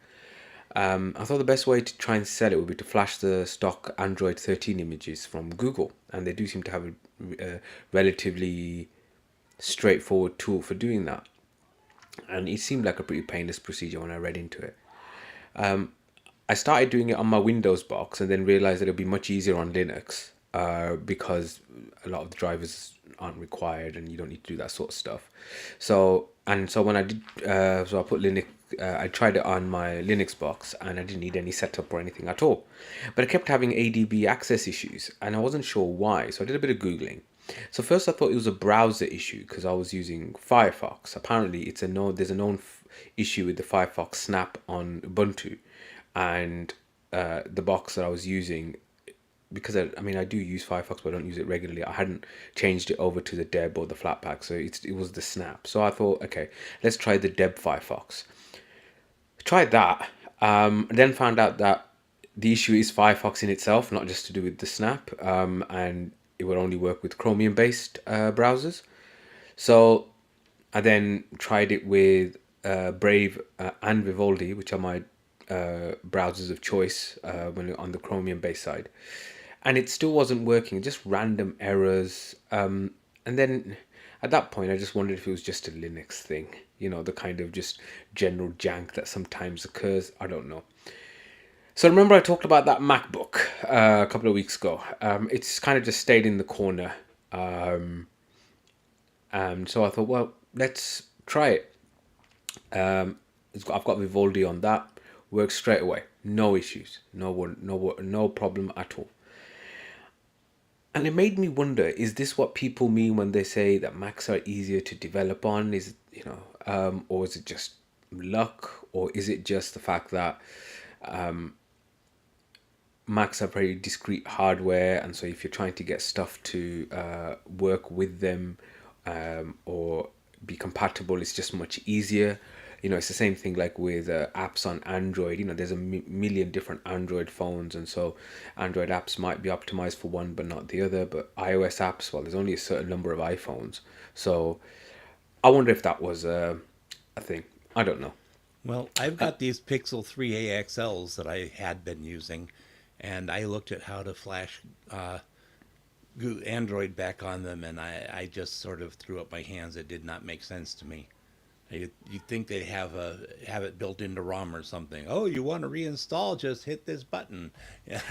I thought the best way to try and sell it would be to flash the stock Android 13 images from Google, and they do seem to have a relatively straightforward tool for doing that. And it seemed like a pretty painless procedure when I read into it. I started doing it on my Windows box and then realized that it would be much easier on Linux because a lot of the drivers aren't required and you don't need to do that sort of stuff. So when I did, so I put Linux, I tried it on my Linux box and I didn't need any setup or anything at all. But I kept having ADB access issues and I wasn't sure why. So I did a bit of Googling. So first I thought it was a browser issue because I was using Firefox. Apparently there's a known issue with the Firefox Snap on Ubuntu, and the box that I was using, because I do use Firefox but I don't use it regularly, I hadn't changed it over to the Deb or the Flatpak, so it was the Snap. So I thought, okay, let's try the Deb Firefox. Tried that, then found out that the issue is Firefox in itself, not just to do with the Snap, and it would only work with Chromium-based browsers. So I then tried it with Brave and Vivaldi, which are my browsers of choice when on the Chromium-based side. And it still wasn't working, just random errors. And then at that point, I just wondered if it was just a Linux thing. You know, the kind of just general jank that sometimes occurs. I don't know. So remember I talked about that MacBook a couple of weeks ago. It's kind of just stayed in the corner. And so I thought, well, let's try it. I've got Vivaldi on that. Works straight away. No issues. No problem at all. And it made me wonder, is this what people mean when they say that Macs are easier to develop on? Or is it just luck? Or is it just the fact that Macs are very discrete hardware, and so if you're trying to get stuff to work with them or be compatible, it's just much easier. It's the same thing like with apps on Android. There's a million different Android phones, and so Android apps might be optimized for one but not the other. But iOS apps, well, there's only a certain number of iPhones. So I wonder if that was a thing. I don't know. Well, I've got these Pixel 3a XLs that I had been using, and I looked at how to flash Android back on them, and I just sort of threw up my hands. It did not make sense to me. You'd think they'd have it built into ROM or something. Oh, you want to reinstall? Just hit this button. Yeah.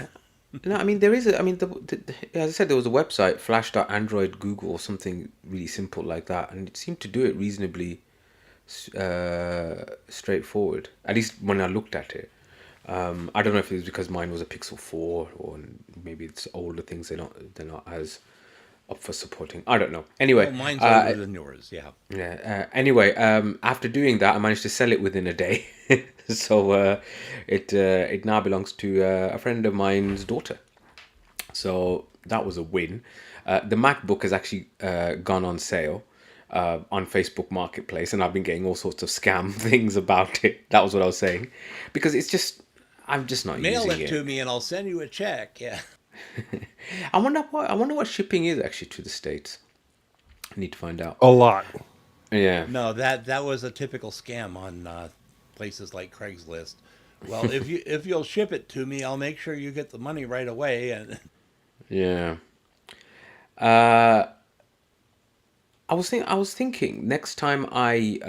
No, there is as I said, there was a website, flash.android Google or something really simple like that, and it seemed to do it reasonably straightforward. At least when I looked at it. I don't know if it was because mine was a Pixel 4 or maybe it's older things they're not as up for supporting. I don't know. Oh, Anyway, mine's older than yours. Yeah. yeah. Anyway, after doing that, I managed to sell it within a day. So it now belongs to a friend of mine's daughter. So that was a win. The MacBook has actually gone on sale on Facebook Marketplace, and I've been getting all sorts of scam things about it. That was what I was saying, because I'm just not Mail using it it. to me and I'll send you a check. Yeah. I wonder what shipping is actually to the States. I need to find out. A lot. Yeah. No, that was a typical scam on places like Craigslist. Well, if you'll ship it to me, I'll make sure you get the money right away. And Yeah. Uh, I was thinking next time I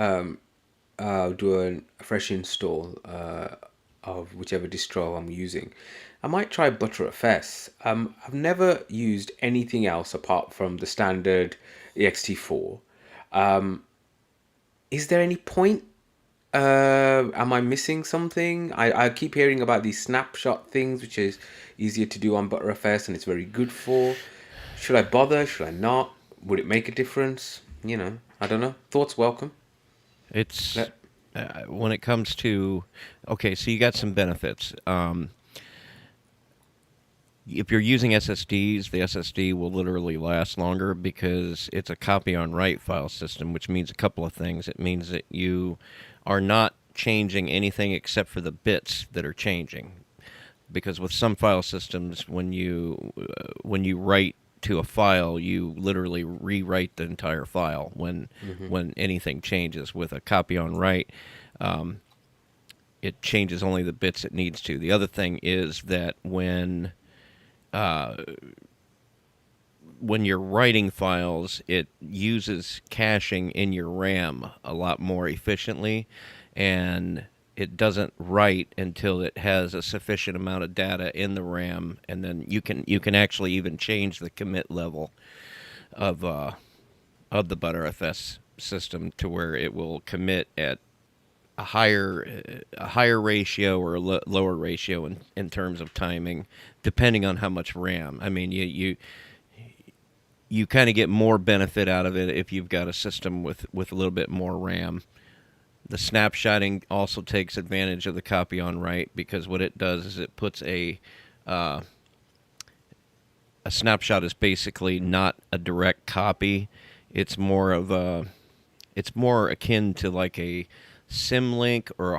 do a fresh install of whichever distro I'm using, I might try ButterFS. I've never used anything else apart from the standard ext4. Is there any point? Am I missing something? I keep hearing about these snapshot things, which is easier to do on ButterFS and it's very good for. Should I bother? Should I not? Would it make a difference? I don't know. Thoughts welcome. It's Let- when it comes to okay, so you got some benefits. If you're using SSDs, the SSD will literally last longer because it's a copy on write file system, which means a couple of things. It means that you are not changing anything except for the bits that are changing. Because with some file systems, when you write to a file, you literally rewrite the entire file when anything changes. With a copy on write, it changes only the bits it needs to. The other thing is that when you're writing files, it uses caching in your RAM a lot more efficiently, and it doesn't write until it has a sufficient amount of data in the RAM, and then you can actually even change the commit level of the ButterFS system to where it will commit at a higher ratio or a lower ratio in terms of timing, depending on how much RAM. I mean, you kind of get more benefit out of it if you've got a system with a little bit more RAM. The snapshotting also takes advantage of the copy on write, because what it does is it puts a snapshot is basically not a direct copy. It's more akin to like a symlink or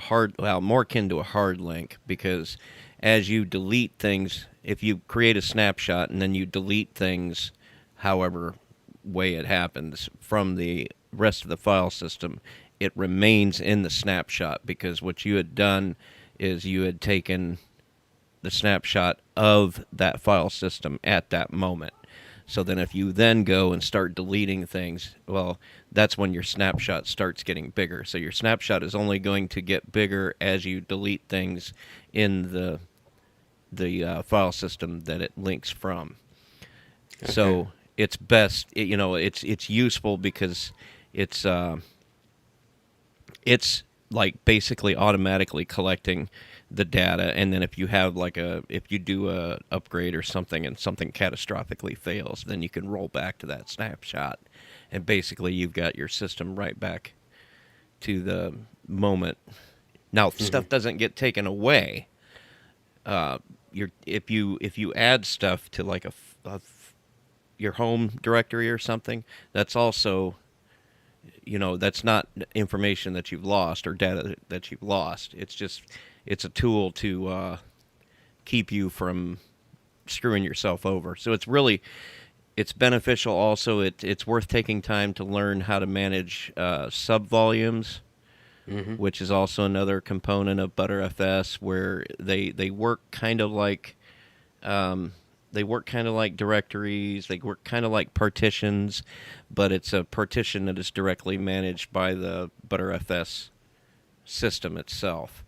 more akin to a hard link, because as you delete things, if you create a snapshot and then you delete things however way it happens from the rest of the file system, it remains in the snapshot, because what you had done is you had taken the snapshot of that file system at that moment. So then if you then go and start deleting things, well, that's when your snapshot starts getting bigger. So your snapshot is only going to get bigger as you delete things in the file system that it links from. Okay. So it's best, it's useful because it's like basically automatically collecting the data, and then if you have if you do a upgrade or something and something catastrophically fails, then you can roll back to that snapshot, and basically you've got your system right back to the moment. Now, stuff doesn't get taken away. If you add stuff to like your home directory or something, that's also, that's not information that you've lost or data that you've lost. It's a tool to keep you from screwing yourself over. So it's beneficial. Also, it's worth taking time to learn how to manage subvolumes, which is also another component of ButterFS, where they work kind of like directories. They work kind of like partitions, but it's a partition that is directly managed by the ButterFS system itself.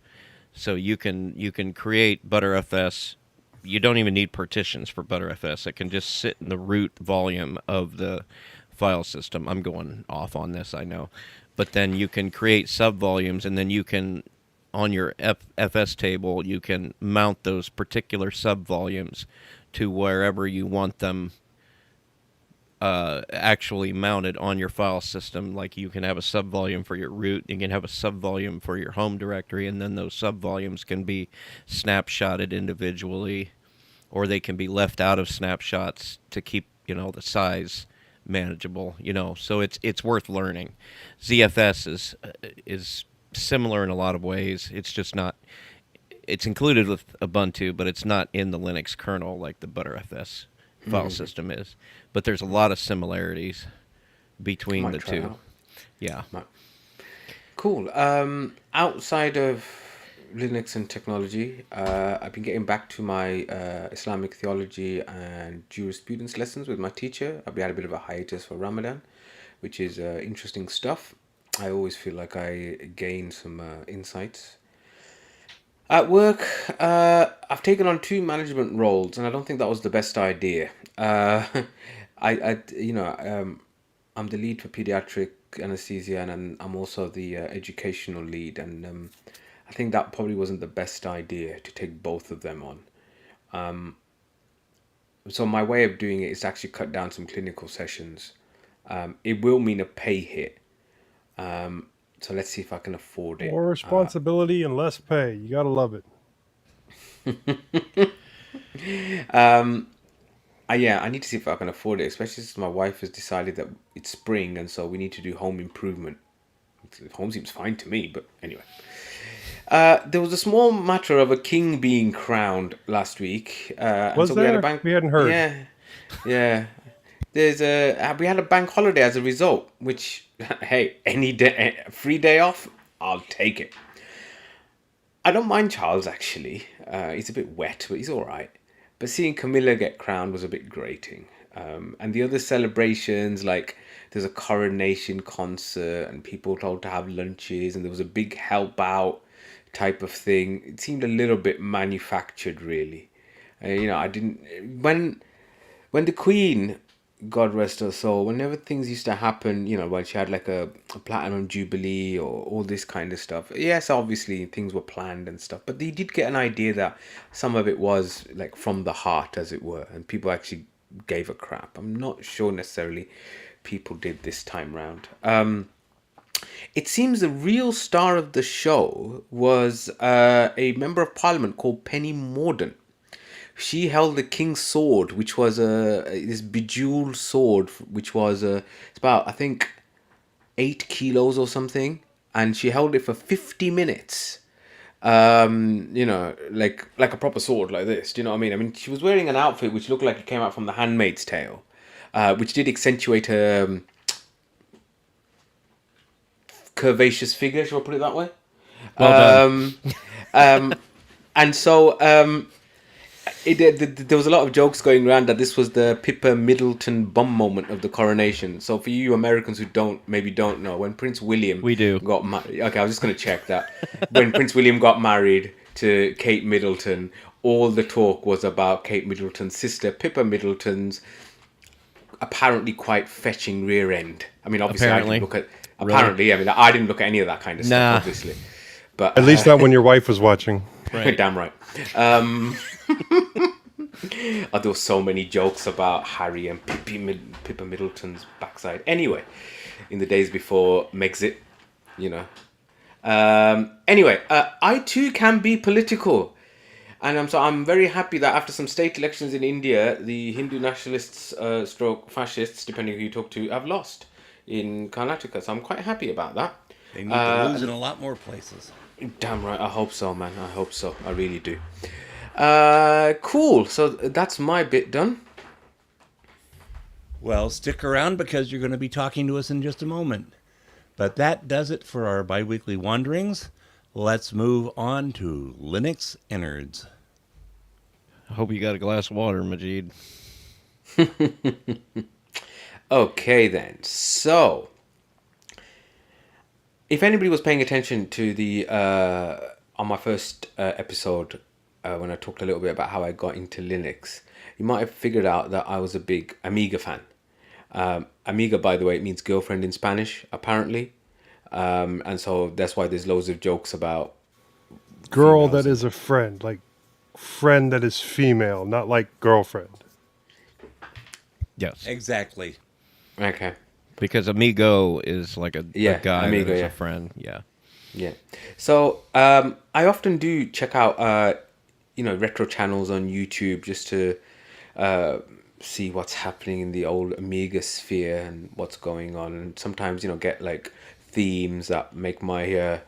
So you can create ButterFS. You don't even need partitions for ButterFS. It can just sit in the root volume of the file system. I'm going off on this, I know, but then you can create subvolumes, and then you can, on your FS table, you can mount those particular subvolumes to wherever you want them actually mounted on your file system. Like you can have a subvolume for your root, you can have a subvolume for your home directory, and then those subvolumes can be snapshotted individually, or they can be left out of snapshots to keep, the size manageable. So it's worth learning. ZFS is similar in a lot of ways. It's just not. It's included with Ubuntu, but it's not in the Linux kernel like the Btrfs file system is. But there's a lot of similarities between Might the try it two. out. Yeah. Cool. Outside of Linux and technology, I've been getting back to my Islamic theology and jurisprudence lessons with my teacher. I've had a bit of a hiatus for Ramadan, which is interesting stuff. I always feel like I gain some insights. At work, I've taken on 2 management roles, and I don't think that was the best idea. I'm the lead for pediatric anesthesia, and I'm also the educational lead, and I think that probably wasn't the best idea to take both of them on. So my way of doing it is to actually cut down some clinical sessions. It will mean a pay hit. So let's see if I can afford it. More responsibility and less pay. You gotta love it. Yeah, I need to see if I can afford it, especially since my wife has decided that it's spring, and so we need to do home improvement. Home seems fine to me, but anyway. There was a small matter of a king being crowned last week. Was so there? We We hadn't heard. Yeah. We had a bank holiday as a result, which, hey, any day, free day off, I'll take it. I don't mind Charles, actually. He's a bit wet, but he's all right. But seeing Camilla get crowned was a bit grating. And the other celebrations, like there's a coronation concert and people told to have lunches, and there was a big help out type of thing. It seemed a little bit manufactured, really. I didn't... When the Queen, God rest her soul, whenever things used to happen, when she had like a platinum jubilee or all this kind of stuff, yes, obviously things were planned and stuff, but they did get an idea that some of it was like from the heart, as it were, and people actually gave a crap. I'm not sure necessarily people did this time round. It seems the real star of the show was a member of parliament called Penny Mordaunt. She held the king's sword, which was this bejeweled sword, which was it's about, I think, 8 kilos or something, and she held it for 50 minutes. Like a proper sword like this. Do you know what I mean? I mean, she was wearing an outfit which looked like it came out from The Handmaid's Tale, which did accentuate her curvaceous figure. Shall I put it that way? Well done. And so there was a lot of jokes going around that this was the Pippa Middleton bum moment of the coronation. So for you Americans who don't know, when Prince William We do. got married, okay, I was just going to check that. When Prince William got married to Kate Middleton, all the talk was about Kate Middleton's sister Pippa Middleton's apparently quite fetching rear end. I mean, obviously Apparently. I didn't look at Really? I mean, I didn't look at any of that kind of stuff, Nah. obviously. But At least not when your wife was watching. Right. damn right. There were so many jokes about Harry and Pippa Middleton's backside. Anyway, in the days before Megxit, Anyway, I too can be political. And I'm very happy that after some state elections in India, the Hindu nationalists, stroke fascists, depending who you talk to, have lost in Karnataka. So I'm quite happy about that. They need to lose in a lot more places. Damn right, I hope so, man. I hope so. I really do. Cool. So that's my bit done. Well, stick around because you're going to be talking to us in just a moment. But that does it for our biweekly wanderings. Let's move on to Linux Innards. I hope you got a glass of water, Majid. Okay, then. So, if anybody was paying attention to the on my first episode when I talked a little bit about how I got into Linux, you might have figured out that I was a big Amiga fan. Amiga, by the way, it means girlfriend in Spanish, apparently. And so that's why there's loads of jokes about Girl females that and is a friend, like friend that is female, not like girlfriend. Yes. Exactly. okay. Because amigo is like a Yeah, guy that amigo, is yeah. a friend. Yeah. Yeah. So I often do check out retro channels on YouTube just to uh, see what's happening in the old Amiga sphere and what's going on, and sometimes get like themes that make my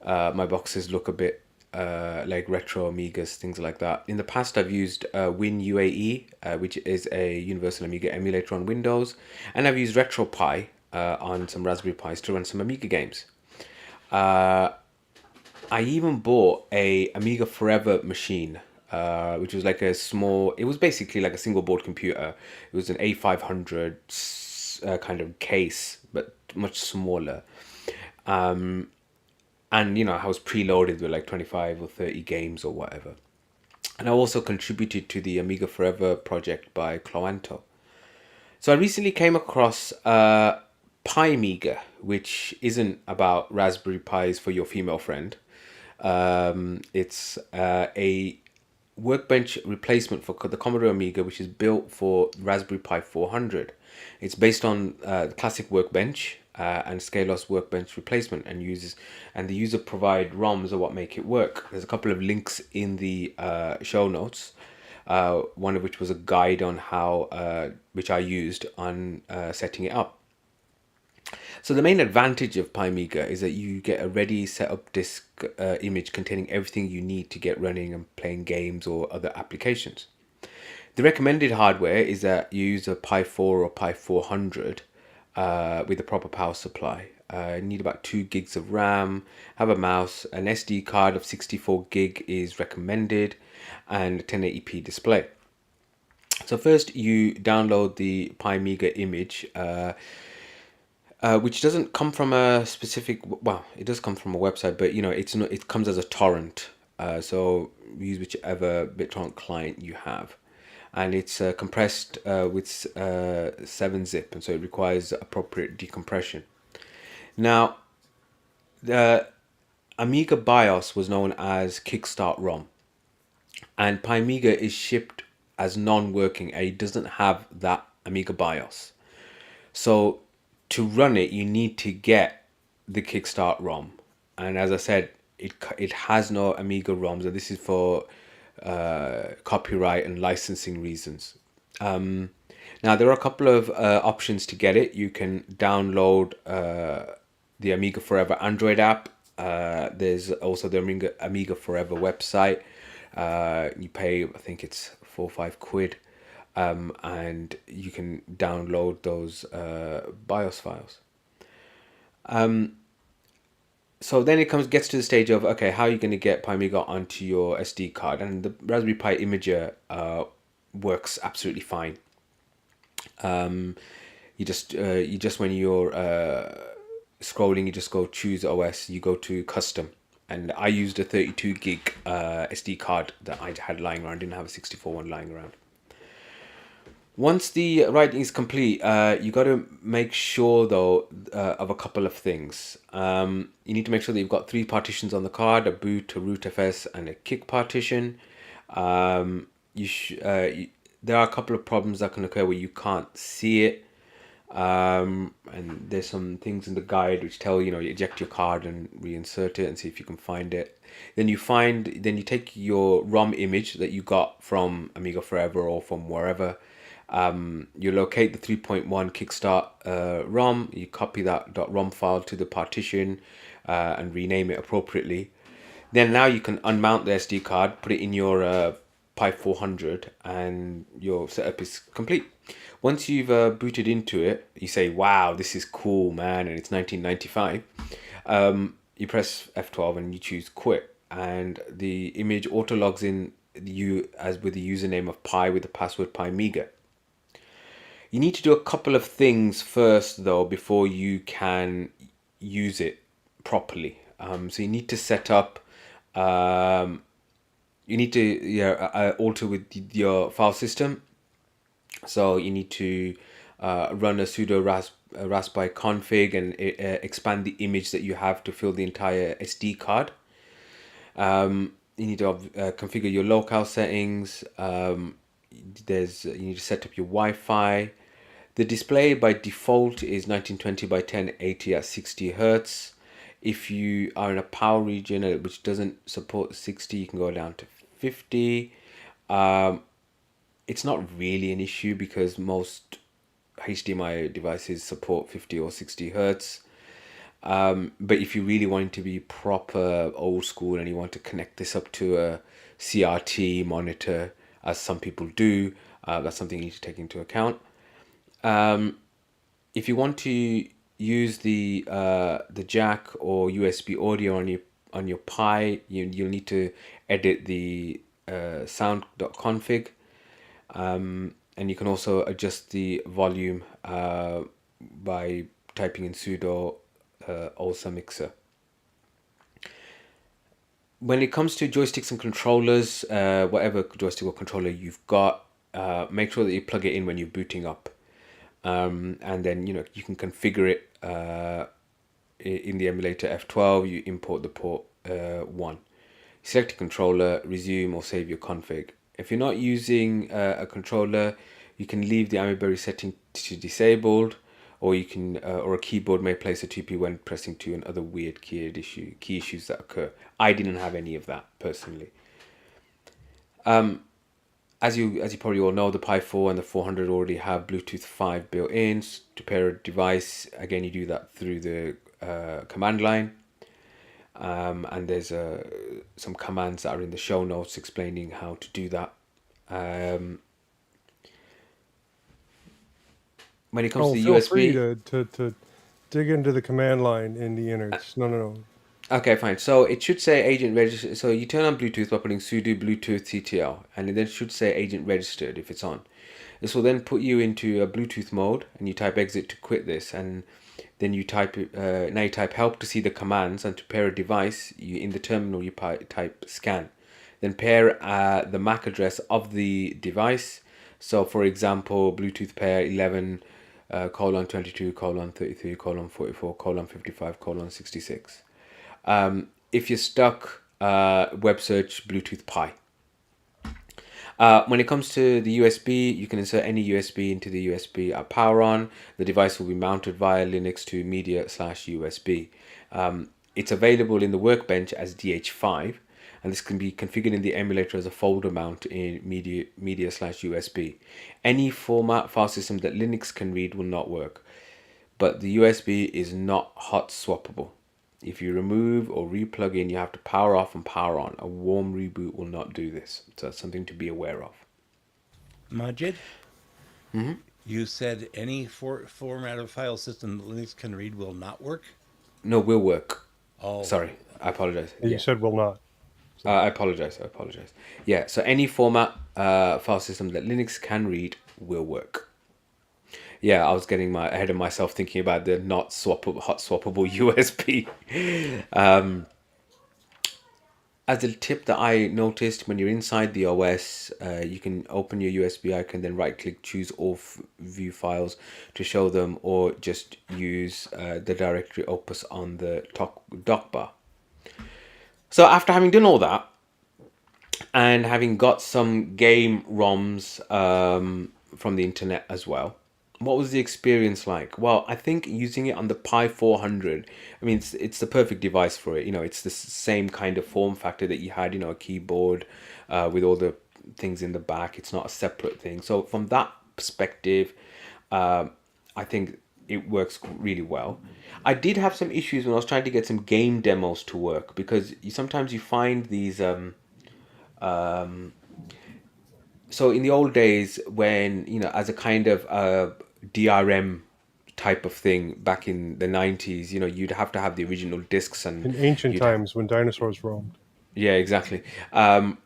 boxes look a bit like retro Amigas, things like that. In the past, I've used WinUAE, which is a Universal Amiga emulator on Windows, and I've used RetroPie on some Raspberry Pis to run some Amiga games. I even bought a Amiga Forever machine, which was like a small. It was basically like a single board computer. It was an A500 kind of case, but much smaller. And I was preloaded with like 25 or 30 games or whatever. And I also contributed to the Amiga Forever project by Cloanto. So I recently came across Pi Amiga, which isn't about Raspberry Pis for your female friend. It's a workbench replacement for the Commodore Amiga, which is built for Raspberry Pi 400. It's based on the classic workbench and Scalos workbench replacement, and the user provide ROMs are what make it work. There's a couple of links in the show notes. One of which was a guide on how which I used on setting it up. So the main advantage of Amiga is that you get a ready setup disk image containing everything you need to get running and playing games or other applications. The recommended hardware is that you use a Pi 4 or Pi 400 with a proper power supply. You need about 2 gigs of RAM, have a mouse, an SD card of 64 gig is recommended, and a 1080p display. So first you download the Pi Amiga image, which doesn't come from a specific. Well, it does come from a website, but it's not. It comes as a torrent. So use whichever BitTorrent client you have, and it's compressed with 7-zip, and so it requires appropriate decompression. Now, the Amiga BIOS was known as Kickstart ROM, and Pi Amiga is shipped as non-working, and it doesn't have that Amiga BIOS. So to run it, you need to get the Kickstart ROM, and as I said, it has no Amiga ROMs, and this is for copyright and licensing reasons. Now there are a couple of options to get it. You can download the Amiga Forever Android app. There's also the Amiga Forever website. You pay, I think it's 4 or 5 quid. And you can download those BIOS files. So then it gets to the stage of, okay, how are you going to get Pi Amiga onto your SD card? And the Raspberry Pi Imager works absolutely fine. You just when you're scrolling, you just go choose OS, you go to custom. And I used a 32 gig SD card that I had lying around. I didn't have a 64 one lying around. Once the writing is complete, you got to make sure though of a couple of things. You need to make sure that you've got 3 partitions on the card: a boot, a root FS, and a kick partition. There are a couple of problems that can occur where you can't see it. And there's some things in the guide which tell you eject your card and reinsert it and see if you can find it. Then you take your ROM image that you got from Amiga Forever or from wherever. You locate the 3.1 Kickstart ROM. You copy that .rom file to the partition and rename it appropriately. Then now you can unmount the SD card, put it in your Pi 400, and your setup is complete. Once you've booted into it, you say, "Wow, this is cool, man!" And it's 1995. You press F12 and you choose Quit, and the image auto logs in you as with the username of Pi with the password Pi Amiga. You need to do a couple of things first, though, before you can use it properly. So you need to set up. You need to alter with your file system. So you need to run a sudo raspi config and expand the image that you have to fill the entire SD card. You need to configure your locale settings. You need to set up your Wi-Fi. The display by default is 1920 by 1080 at 60 hertz. If you are in a power region which doesn't support 60, you can go down to 50. It's not really an issue because most HDMI devices support 50 or 60 hertz. But if you really want to be proper old school and you want to connect this up to a CRT monitor, as some people do, that's something you need to take into account. If you want to use the jack or USB audio on your Pi, you'll need to edit the sound.config, and you can also adjust the volume by typing in sudo also mixer. When it comes to joysticks and controllers, whatever joystick or controller you've got, make sure that you plug it in when you're booting up. And then you can configure it in the emulator F12. You import the port 1. Select a controller, resume or save your config. If you're not using a controller, you can leave the Amiberry setting to disabled, or you can or a keyboard may place a 2P when pressing 2 and other weird key issues that occur. I didn't have any of that personally. As you probably all know, the Pi 4 and the 400 already have Bluetooth 5 built in. To pair a device, again, you do that through the command line. And there's some commands that are in the show notes explaining how to do that. When it comes to the feel USB... free to dig into the command line in the innards. No. Okay, fine. So it should say agent registered. So you turn on Bluetooth by putting sudo Bluetooth TTL, and it then should say agent registered if it's on. This will then put you into a Bluetooth mode, and you type exit to quit this, and then you type now you type help to see the commands, and to pair a device, in the terminal you type scan. Then pair the MAC address of the device. So for example, Bluetooth pair 11 :22 :33 :44 :55 :66. If you're stuck, web search Bluetooth Pi. When it comes to the USB, you can insert any USB into the USB power on. The device will be mounted via Linux to media/USB. It's available in the workbench as DH5, and this can be configured in the emulator as a folder mount in media/USB. Any format file system that Linux can read will not work, but the USB is not hot swappable. If you remove or replug in, you have to power off and power on. A warm reboot will not do this. So that's something to be aware of. Majid? You said any format of file system that Linux can read will not work? No, will work. Oh. Sorry, I apologize. You said will not. I apologize. Yeah, so any format file system that Linux can read will work. Yeah, I was getting ahead of myself thinking about the not hot swappable USB. As a tip that I noticed, when you're inside the OS, you can open your USB icon, then right click, choose all view files to show them, or just use the directory opus on the dock bar. So after having done all that, and having got some game ROMs from the internet as well, what was the experience like? Well, I think using it on the Pi 400, I mean, it's the perfect device for it. It's the same kind of form factor that you had, a keyboard with all the things in the back. It's not a separate thing. So from that perspective, I think it works really well. I did have some issues when I was trying to get some game demos to work, because sometimes you find these... So in the old days, when, as a kind of DRM type of thing back in the 90s, you'd have to have the original discs. And in ancient times when dinosaurs roamed. Yeah, exactly. And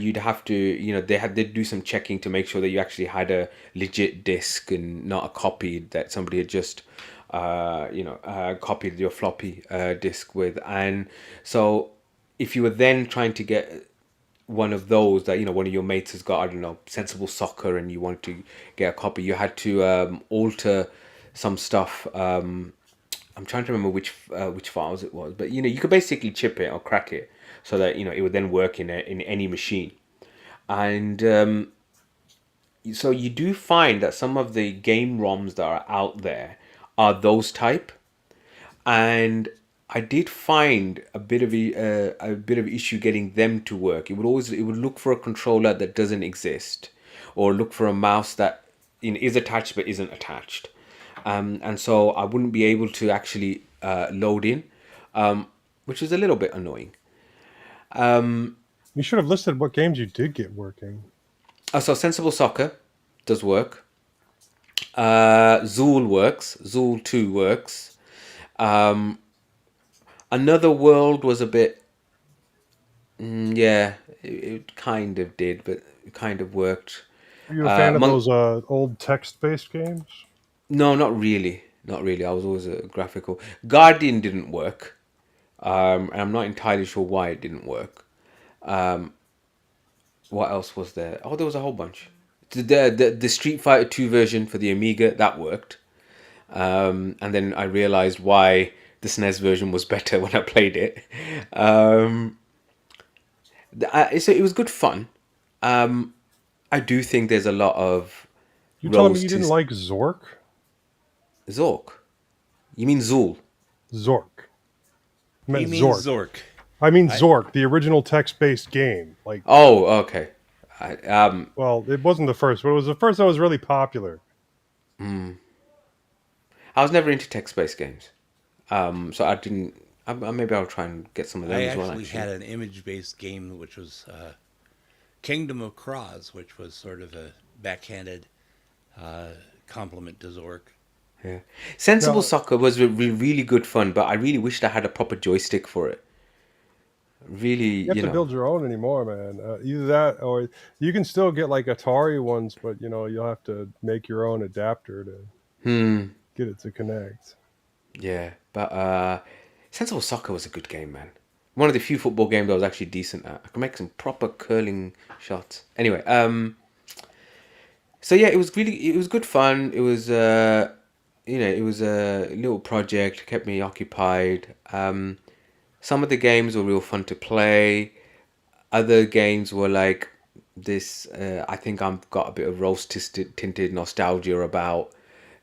you'd have to, they'd do some checking to make sure that you actually had a legit disc and not a copy that somebody had just, copied your floppy disk with. And so if you were then trying to get one of those that, one of your mates has got, I don't know, Sensible Soccer, and you want to get a copy, you had to alter some stuff. I'm trying to remember which files it was, but you could basically chip it or crack it so that it would then work in any machine. And so you do find that some of the game ROMs that are out there are those type, and I did find a bit of issue getting them to work. It would look for a controller that doesn't exist, or look for a mouse that is attached but isn't attached, and so I wouldn't be able to actually load in, which is a little bit annoying. You should have listed what games you did get working. So Sensible Soccer does work. Zool works. Zool 2 works. Another World was a bit... yeah, it kind of did, but it kind of worked. Are you a fan of those old text-based games? No, not really. Not really. I was always a graphical. Guardian didn't work. And I'm not entirely sure why it didn't work. What else was there? Oh, there was a whole bunch. The Street Fighter 2 version for the Amiga, that worked. And then I realized why the SNES version was better when I played it. So it was good fun. I do think there's a lot of... You telling me you didn't like Zork? Zork? You mean Zool? Zork. I meant He means Zork. I mean Zork, the original text-based game. Like, oh, okay. well, it wasn't the first, but it was the first that was really popular. I was never into text-based games, so I didn't. Maybe I'll try and get some of them I as well. actually had an image-based game, which was Kingdom of Kroz, which was sort of a backhanded compliment to Zork. Yeah, Sensible Soccer was really good fun, but I really wished I had a proper joystick for it. Really, you have to build your own anymore, man. Either that, or you can still get like Atari ones, but you'll have to make your own adapter to get it to connect. Yeah, but Sensible Soccer was a good game, man. One of the few football games I was actually decent at. I could make some proper curling shots. Anyway, so yeah, it was good fun. It was it was a little project, kept me occupied. Some of the games were real fun to play. Other games were like this. I think I've got a bit of rose-tinted nostalgia about.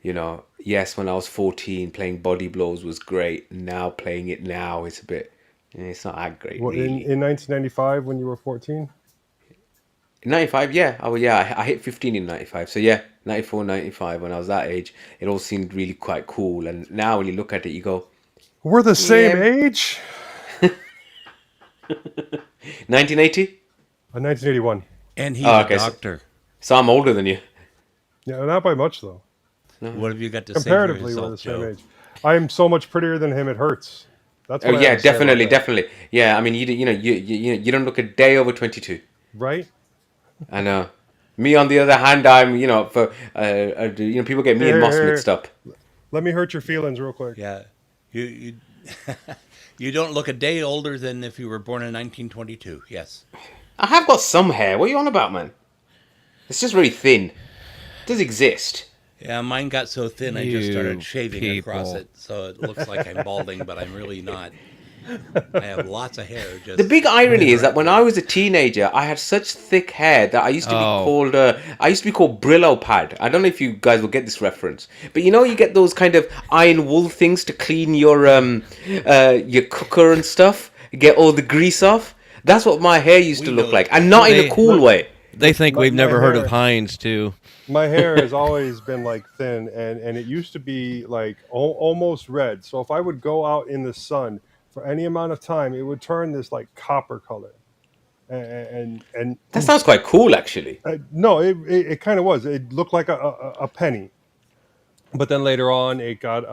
Yes, when I was 14, playing Body Blows was great. Now playing it now, it's a bit. It's not that great. Well, really. in 1995, when you were 14. In 95, yeah. Oh, yeah. I hit 15 in 95. So yeah, 94, 95. When I was that age, it all seemed really quite cool. And now when you look at it, you go, we're the same age. 1980? 1981. And he's a so- doctor. So I'm older than you. Yeah, not by much though. What have you got to say for Comparatively, we're the yourself, same Joe? age. I am so much prettier than him. It hurts. That's Oh what I yeah, have to say about definitely, that. definitely. Yeah, I mean, you don't look a day over 22. Right? I know. Me, on the other hand, I'm for people get me and Moss mixed up. Let me hurt your feelings real quick. Yeah, you you don't look a day older than if you were born in 1922. Yes. I have got some hair. What are you on about, man? It's just very thin. It does exist. Yeah, mine got so thin I just You started shaving across people. it, so it looks like I'm balding, but I'm really not. I have lots of hair. Just The big irony is that when I was a teenager, I had such thick hair that I used to be called. I used to be called Brillo Pad. I don't know if you guys will get this reference, but you get those kind of iron wool things to clean your cooker and stuff, get all the grease off. That's what my hair used to look like, and not in a cool way. They think we've My never heard of hair- Heinz, too. My hair has always been like thin, and it used to be like almost red. So if I would go out in the sun for any amount of time, it would turn this like copper color. And That sounds quite cool, actually. no, it kind of was. It looked like a penny. But then later on, it got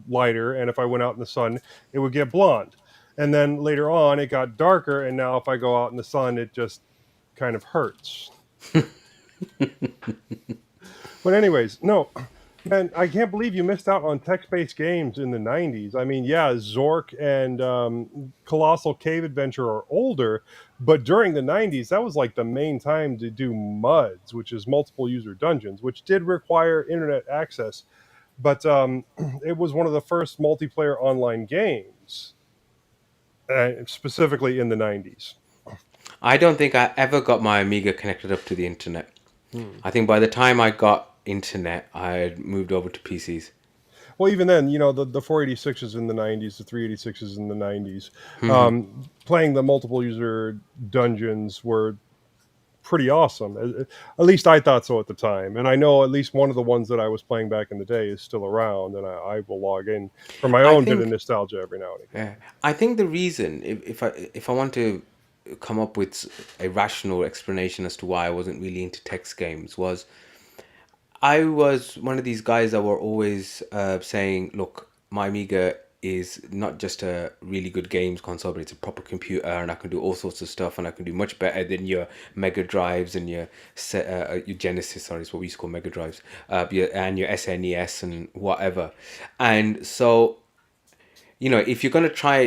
lighter, and if I went out in the sun, it would get blonde. And then later on, it got darker, and now if I go out in the sun, it just kind of hurts. But anyways, no, And I can't believe you missed out on text-based games in the '90s. I mean, yeah, Zork and Colossal Cave Adventure are older, but during the '90s, that was like the main time to do MUDs, which is multiple user dungeons, which did require internet access. But it was one of the first multiplayer online games, specifically in the '90s. I don't think I ever got my Amiga connected up to the internet. Hmm. I think by the time I got internet, I had moved over to PCs. Well, even then, the 486s in the '90s, the 386s in the '90s, Hmm. playing the multiple user dungeons were pretty awesome. At least I thought so at the time. And I know at least one of the ones that I was playing back in the day is still around, and I will log in for my I own bit of think, nostalgia every now and again. yeah, I think the reason, if I want to come up with a rational explanation as to why I wasn't really into text games, was I was one of these guys that were always saying, look, my Amiga is not just a really good games console, but it's a proper computer, and I can do all sorts of stuff, and I can do much better than your Mega Drives and your Genesis, sorry, is what we used to call Mega Drives, and your SNES and whatever. And so, if you're gonna try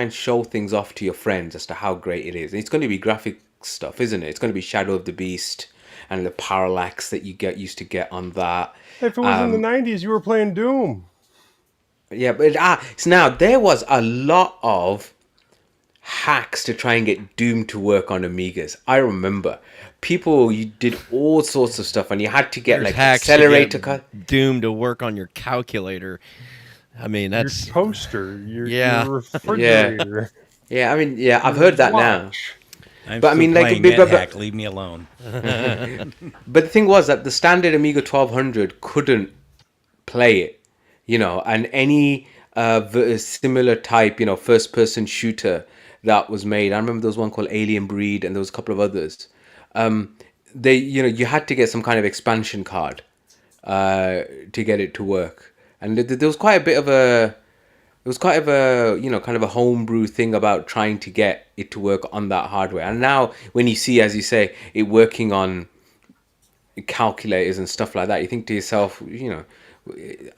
and show things off to your friends as to how great it is, it's going to be graphic stuff, isn't it? It's going to be Shadow of the Beast and the parallax that you get used to get on that. If it was in the '90s, you were playing Doom. Yeah, but so now there was a lot of hacks to try and get Doom to work on Amigas. I remember people, you did all sorts of stuff, and you had to get There's like hacks to accelerator get cut. Doom to work on your calculator. I mean, Your that's toaster, your yeah. Yeah, refrigerator, yeah. I mean, yeah, I've your heard that now. watch. I'm But I still mean, like, playing but NetHack. Leave me alone. the thing was that the standard Amiga 1200 couldn't play it, and any similar type, first person shooter that was made. I remember there was one called Alien Breed, and there was a couple of others. You had to get some kind of expansion card to get it to work, and there was quite a bit of a. It was quite of a, kind of a homebrew thing about trying to get it to work on that hardware. And now, when you see, as you say, it working on calculators and stuff like that, you think to yourself,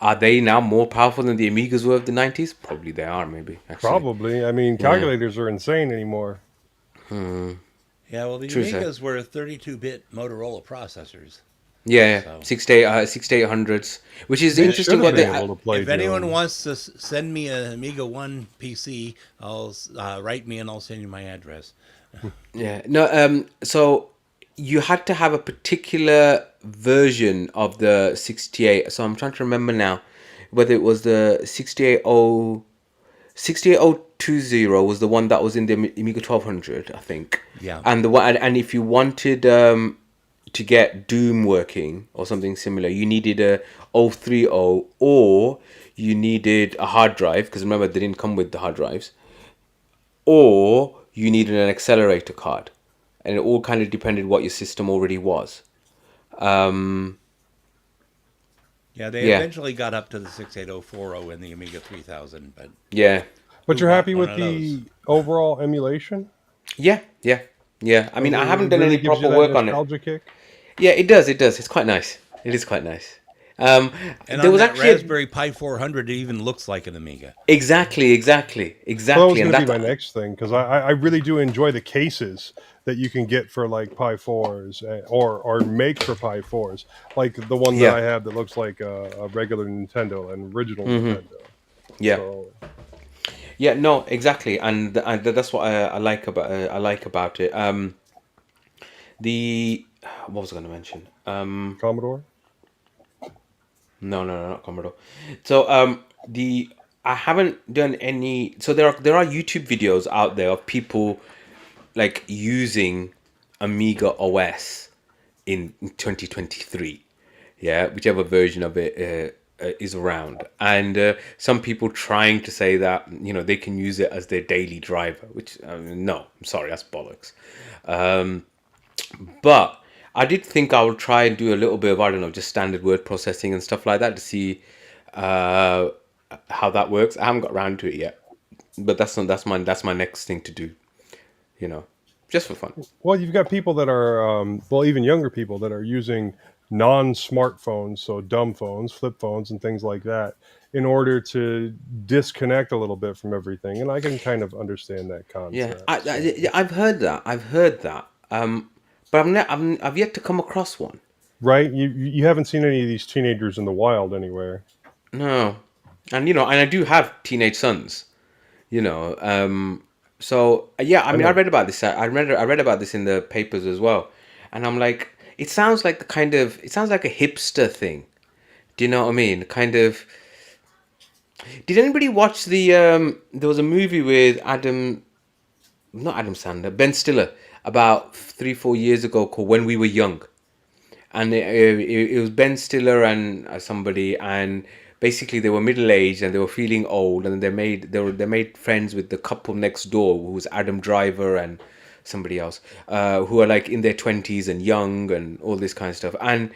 are they now more powerful than the Amigas were of the '90s? Probably they are, maybe, actually. Probably. I mean, Yeah, calculators are insane anymore. Yeah, well, the true, sir. Amigas were 32-bit Motorola processors. Yeah, So 6800s, which is They interesting. should have What been they, able to play if anyone Doom. wants to send me an Amiga 1 PC, I'll write me and I'll send you my address. yeah, no, so you had to have a particular version of the 68. So I'm trying to remember now whether it was the 68020 was the one that was in the Amiga 1200, I think. Yeah. And the one, and if you wanted to get Doom working or something similar, you needed a 030, or you needed a hard drive, because remember they didn't come with the hard drives, or you needed an accelerator card, and it all kind of depended what your system already was. Um, Yeah, they yeah, eventually got up to the 68040 in the Amiga 3000, but yeah, But who you're bought happy one with of those? the overall emulation? yeah. I mean, It I haven't it done really any gives you proper that work on it. nostalgia kick. Yeah, it does. It does. It's quite nice. It is quite nice. Um, And there on was that actually Raspberry Pi 400, it even looks like an Amiga. exactly, Well, that was and going to be that. my next thing because I really do enjoy the cases that you can get for like Pi 4s or make for Pi 4s, like the one that Yeah, I have that looks like a regular Nintendo, an original Nintendo. yeah, So yeah. No, exactly, and that's what I like about it. The what was I going to mention? Commodore. No, no, no, not Commodore. So the I haven't done any. So there are YouTube videos out there of people like using Amiga OS in 2023. Yeah, whichever version of it is around, and some people trying to say that they can use it as their daily driver, which no, I'm sorry, that's bollocks. But I did think I would try and do a little bit of, I don't know, just standard word processing and stuff like that to see uh, how that works. I haven't got around to it yet, but that's my next thing to do. You know, just for fun. Well, you've got people that are, well, even younger people that are using non-smartphones, so dumb phones, flip phones, and things like that, in order to disconnect a little bit from everything. And I can kind of understand that Yeah, concept. So, yeah, I've heard that. I've heard that. But I've yet to come across one. right? You haven't seen any of these teenagers in the wild anywhere. No, and and I do have teenage sons. You know, so yeah, I I mean, I know. read about this. I read about this in the papers as well, and I'm like, it sounds like it sounds like a hipster thing. Do you know what I mean? Kind of. Did anybody watch the? There was a movie with not Adam Sandler, Ben Stiller, about 3 4 years ago called When We Were Young, and it was Ben Stiller and somebody, and basically they were middle aged and they were feeling old, and they made friends with the couple next door, who was Adam Driver and somebody else, who are like in their 20s and young and all this kind of stuff, and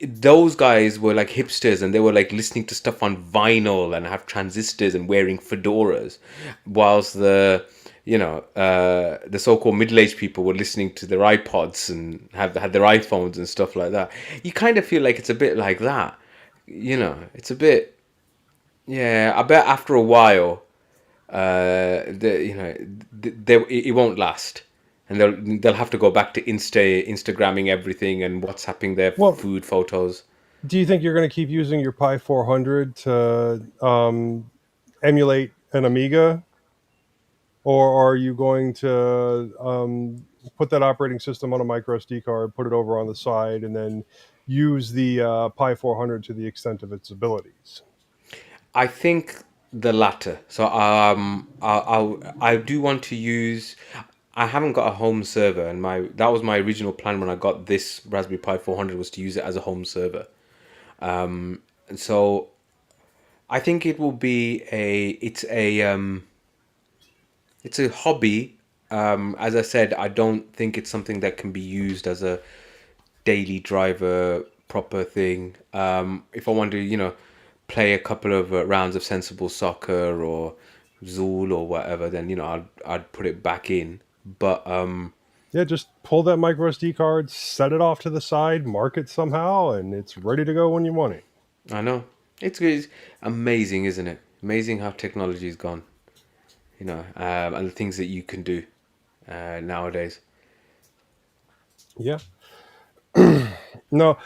those guys were like hipsters and they were like listening to stuff on vinyl and have transistors and wearing fedoras, whilst the so-called middle-aged people were listening to their iPods and had their iPhones and stuff like that. You kind of feel like it's a bit like that. It's a bit. Yeah, I bet after a while, it won't last, and they'll have to go back to Instagramming everything and WhatsApping their Well, food photos. do you think you're going to keep using your Pi 400 to emulate an Amiga, or are you going to put that operating system on a micro SD card, put it over on the side, and then use the Pi 400 to the extent of its abilities? I think the latter. So I do want to use. I haven't got a home server, and that was my original plan when I got this Raspberry Pi 400, was to use it as a home server. And so I think it will be it's a hobby. As I said, I don't think it's something that can be used as a daily driver proper thing. If I want to, play a couple of rounds of sensible soccer or Zool or whatever, then I'd put it back in. But Yeah, just pull that micro SD card, set it off to the side, mark it somehow, and it's ready to go when you want it. I know it's amazing, isn't it? Amazing how technology's gone. And the things that you can do nowadays. Yeah. No,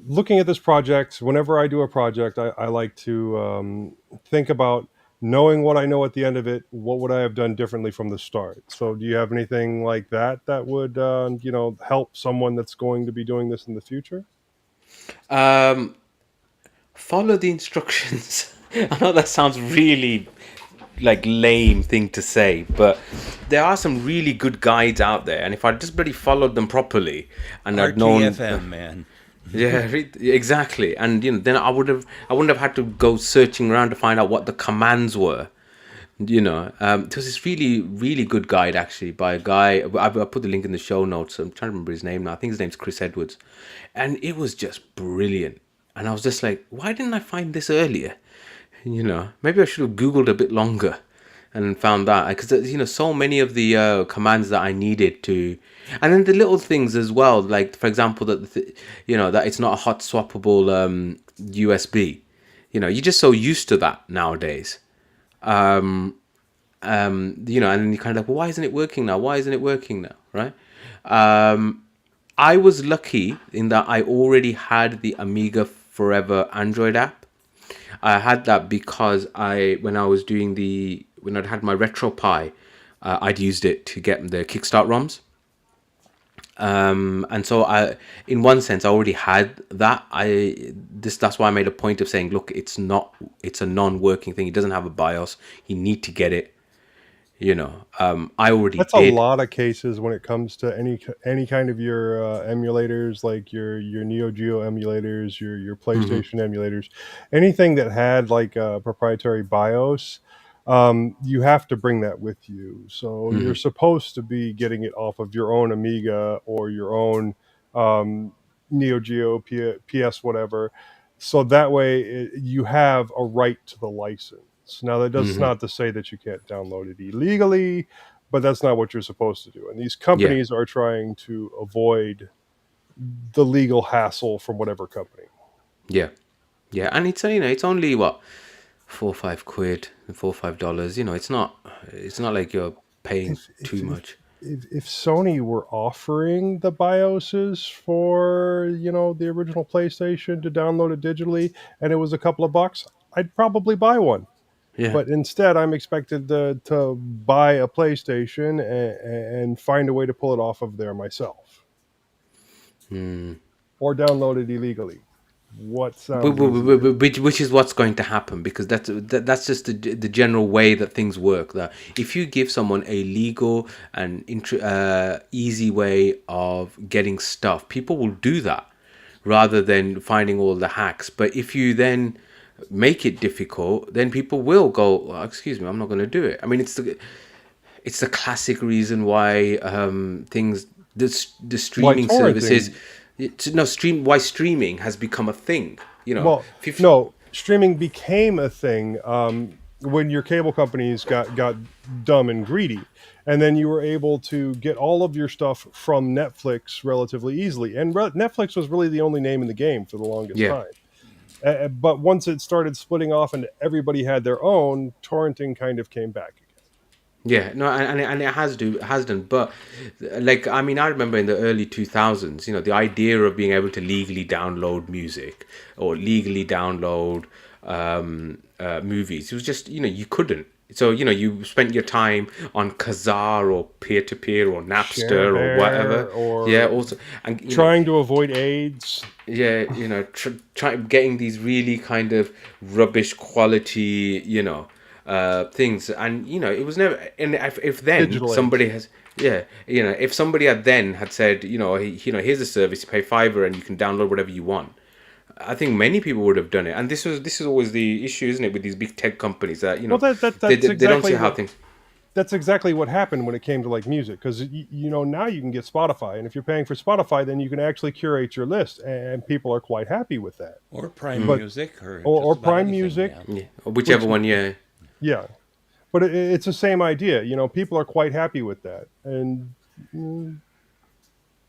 looking at this project, whenever I do a project, I like to think about, knowing what I know at the end of it, what would I have done differently from the start. So do you have anything like that would help someone that's going to be doing this in the future? Um, Follow the instructions. I know that sounds really like lame thing to say, but there are some really good guides out there, and if I just bloody followed them properly and I'd known, RTFM, man. yeah, exactly, and then I wouldn't have had to go searching around to find out what the commands were. There was this really really good guide actually by a guy. I put the link in the show notes. I'm trying to remember his name now. I think his name's Chris Edwards, and it was just brilliant. And I was just like, why didn't I find this earlier? Maybe I should have Googled a bit longer and found that, because so many of the commands that I needed to, and then the little things as well, like for example that it's not a hot swappable USB. You're just so used to that nowadays. And then you kind of like, well, why isn't it working now? Why isn't it working now? Right? I was lucky in that I already had the Amiga Forever Android app. I had that because when I'd had my RetroPie, I'd used it to get the Kickstart ROMs. And so in one sense, I already had that. That's why I made a point of saying, look, it's a non-working thing. It doesn't have a BIOS. You need to get it. I already That's a did. lot of cases when it comes to any kind of your emulators, like your Neo Geo emulators, your Hmm. PlayStation emulators, anything that had like a proprietary BIOS. You have to bring that with you. So you're Hmm. supposed to be getting it off of your own Amiga or your own Neo Geo PS whatever. So that way you have a right to the license. Now that does Hmm. not to say that you can't download it illegally, but that's not what you're supposed to do. And these Yeah. companies are trying to avoid the legal hassle from whatever company. Yeah, yeah, and it's it's only what £4 or £5, $4 or $5. It's not like you're paying If too if if much. if Sony were offering the BIOSes for the original PlayStation to download it digitally, and it was a couple of bucks, I'd probably buy one. Yeah. But instead, I'm expected to buy a PlayStation and find a way to pull it off of there myself, or download it illegally. What sounds easier? Which is what's going to happen, because that's just the general way that things work. That if you give someone a legal and easy way of getting stuff, people will do that rather than finding all the hacks. But if you then make it difficult, then people will go, "Oh, excuse me, I'm not going to do it." I mean, it's the classic reason why things the Why streaming services torrenting? no stream why streaming has become a thing. Well, no, streaming became a thing when your cable companies got dumb and greedy, and then you were able to get all of your stuff from Netflix relatively easily. And Netflix was really the only name in the game for the longest Yeah. time. But once it started splitting off and everybody had their own, torrenting kind of came back again. Yeah, no, and it has done, but like, I mean, I remember in the early 2000s, the idea of being able to legally download music or legally download movies, it was just, you couldn't. So, you spent your time on Kazaa or peer to peer or Napster or whatever. Share or Yeah, also, and trying to avoid AIDS. yeah, try getting these really kind of rubbish quality, things, and it was never. And if then Digital somebody AIDS. has, yeah, if somebody had said, here's a service, you pay $5 and you can download whatever you want. I think many people would have done it, and this is always the issue, isn't it, with these big tech companies that Well, that's they don't exactly see how what things. that's exactly what happened when it came to like music, because now you can get Spotify, and if you're paying for Spotify, then you can actually curate your list, and people are quite happy with that. Or Prime But Music, or or just about Prime anything. Music, Yeah. Yeah, or whichever which one, yeah. yeah, but it's the same idea. People are quite happy with that, and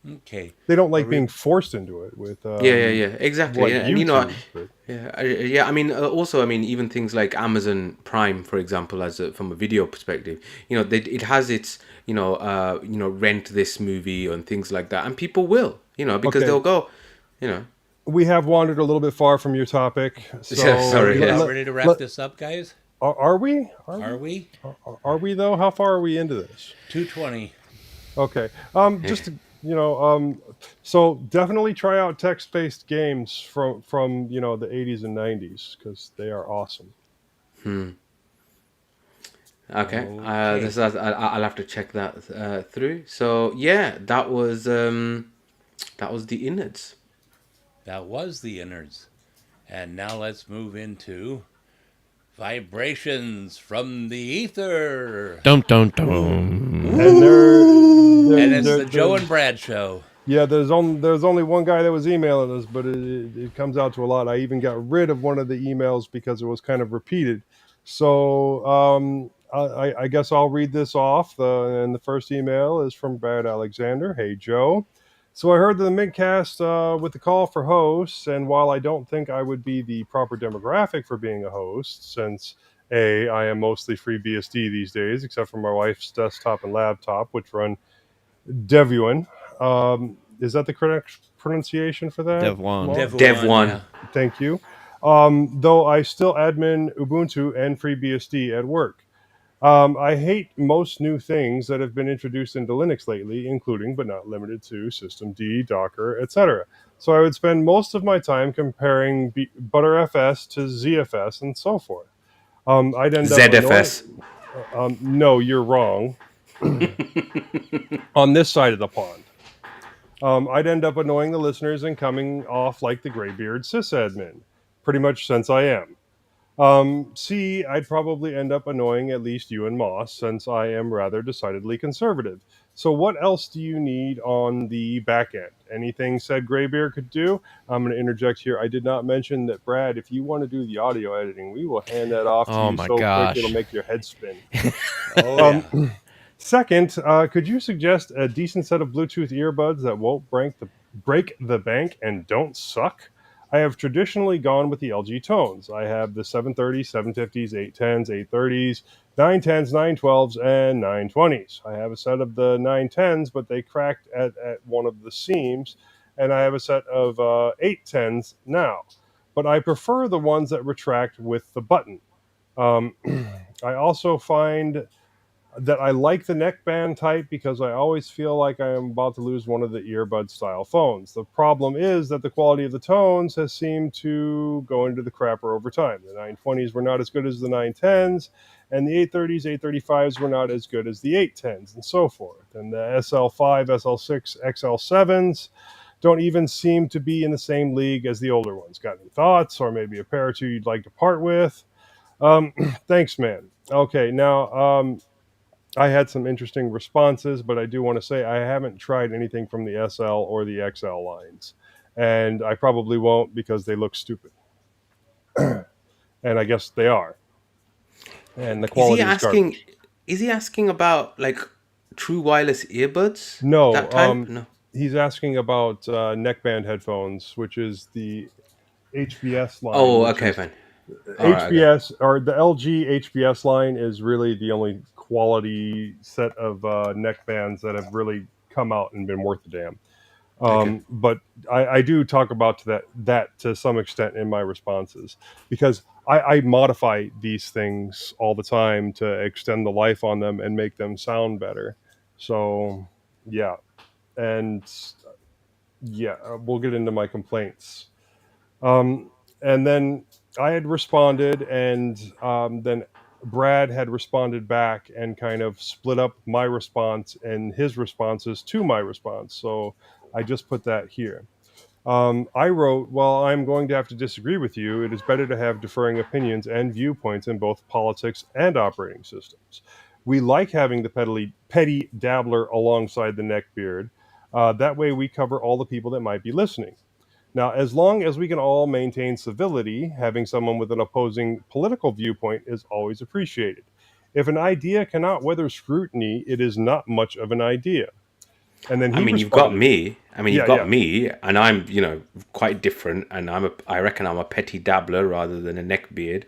Okay. they don't like Are we- being forced into it with Yeah, exactly. like Yeah, and YouTube. But yeah. I mean, also, I mean, even things like Amazon Prime, for example, from a video perspective, it has its, rent this movie and things like that, and people will, because Okay. they'll go, we have wandered a little bit far from your topic, so Sorry, Are yeah. we ready to wrap this up, guys? Are we? Are we? Are we though? How far are we into this? 2:20. Okay. Just to, so definitely try out text-based games from the 80s and 90s, because they are awesome. Okay. Okay. I'll have to check that through. So yeah, that was the innards. That was the innards. And now let's move into vibrations from the ether. Dum dum dum. And And it's the Joe and Brad show. yeah, there's only one guy that was emailing us, but it comes out to a lot. I even got rid of one of the emails because it was kind of repeated. So I guess I'll read this off. And the first email is from Brad Alexander. Hey, Joe. So I heard the mintCast with the call for hosts, and while I don't think I would be the proper demographic for being a host, since I am mostly free BSD these days, except for my wife's desktop and laptop, which run Devuan. Is that the correct pronunciation for that? Devwan. Mark? Dev one. Yeah. Thank you. Though I still admin Ubuntu and FreeBSD at work. I hate most new things that have been introduced into Linux lately, including but not limited to Systemd, Docker, etc. So I would spend most of my time comparing ButterFS to ZFS and so forth. I'd end up ZFS. no, you're wrong. On this side of the pond. I'd end up annoying the listeners and coming off like the graybeard sysadmin, pretty much since I am. C, I'd probably end up annoying at least you and Moss, since I am rather decidedly conservative. So what else do you need on the back end? Anything said Graybeard could do? I'm going to interject here. I did not mention that, Brad, if you want to do the audio editing, we will hand that off to Oh you my so gosh. quick it'll make your head spin. Oh, yeah. Second, could you suggest a decent set of Bluetooth earbuds that won't break the bank and don't suck, I have traditionally gone with the LG tones. I have the 730s, 750s, 810s, 830s, 910s, 912s, and 920s. I have a set of the 910s, but they cracked at one of the seams, and I have a set of 810s now. But I prefer the ones that retract with the button. Um, I also find that I like the neckband type because I always feel like I am about to lose one of the earbud style phones. The problem is that the quality of the tones has seemed to go into the crapper over time. The 920s were not as good as the 910s, and the 830s, 835s were not as good as the 810s, and so forth. And the SL5, SL6, XL7s don't even seem to be in the same league as the older ones. Got any thoughts, or maybe a pair or two you'd like to part with? Um, Thanks, man. Okay, now I had some interesting responses, but I do want to say I haven't tried anything from the SL or the XL lines, and I probably won't because they look stupid, and I guess they are, and the Is he quality is asking? garbage. Is he asking about like true wireless earbuds? No, That type? No. he's asking about neckband headphones, which is the HBS line, Oh, which okay, is fine. All right, okay. HBS, or the LG HBS line is really the only quality set of neckbands that have really come out and been worth a damn. Okay. But I do talk about that to some extent in my responses because I modify these things all the time to extend the life on them and make them sound better. So yeah, and yeah, we'll get into my complaints. Um, and then I had responded, and then Brad had responded back and kind of split up my response and his responses to my response. So I just put that here. I wrote, "Well, I'm going to have to disagree with you. It is better to have differing opinions and viewpoints in both politics and operating systems. We like having the petty dabbler alongside the neckbeard. That way, we cover all the people that might be listening. Now, as long as we can all maintain civility, having someone with an opposing political viewpoint is always appreciated. If an idea cannot weather scrutiny, it is not much of an idea." And then I he mean, you've got responded, me. I mean, you've "Yeah, got yeah, me, and I'm, quite different. And I reckon I'm a petty dabbler rather than a neckbeard.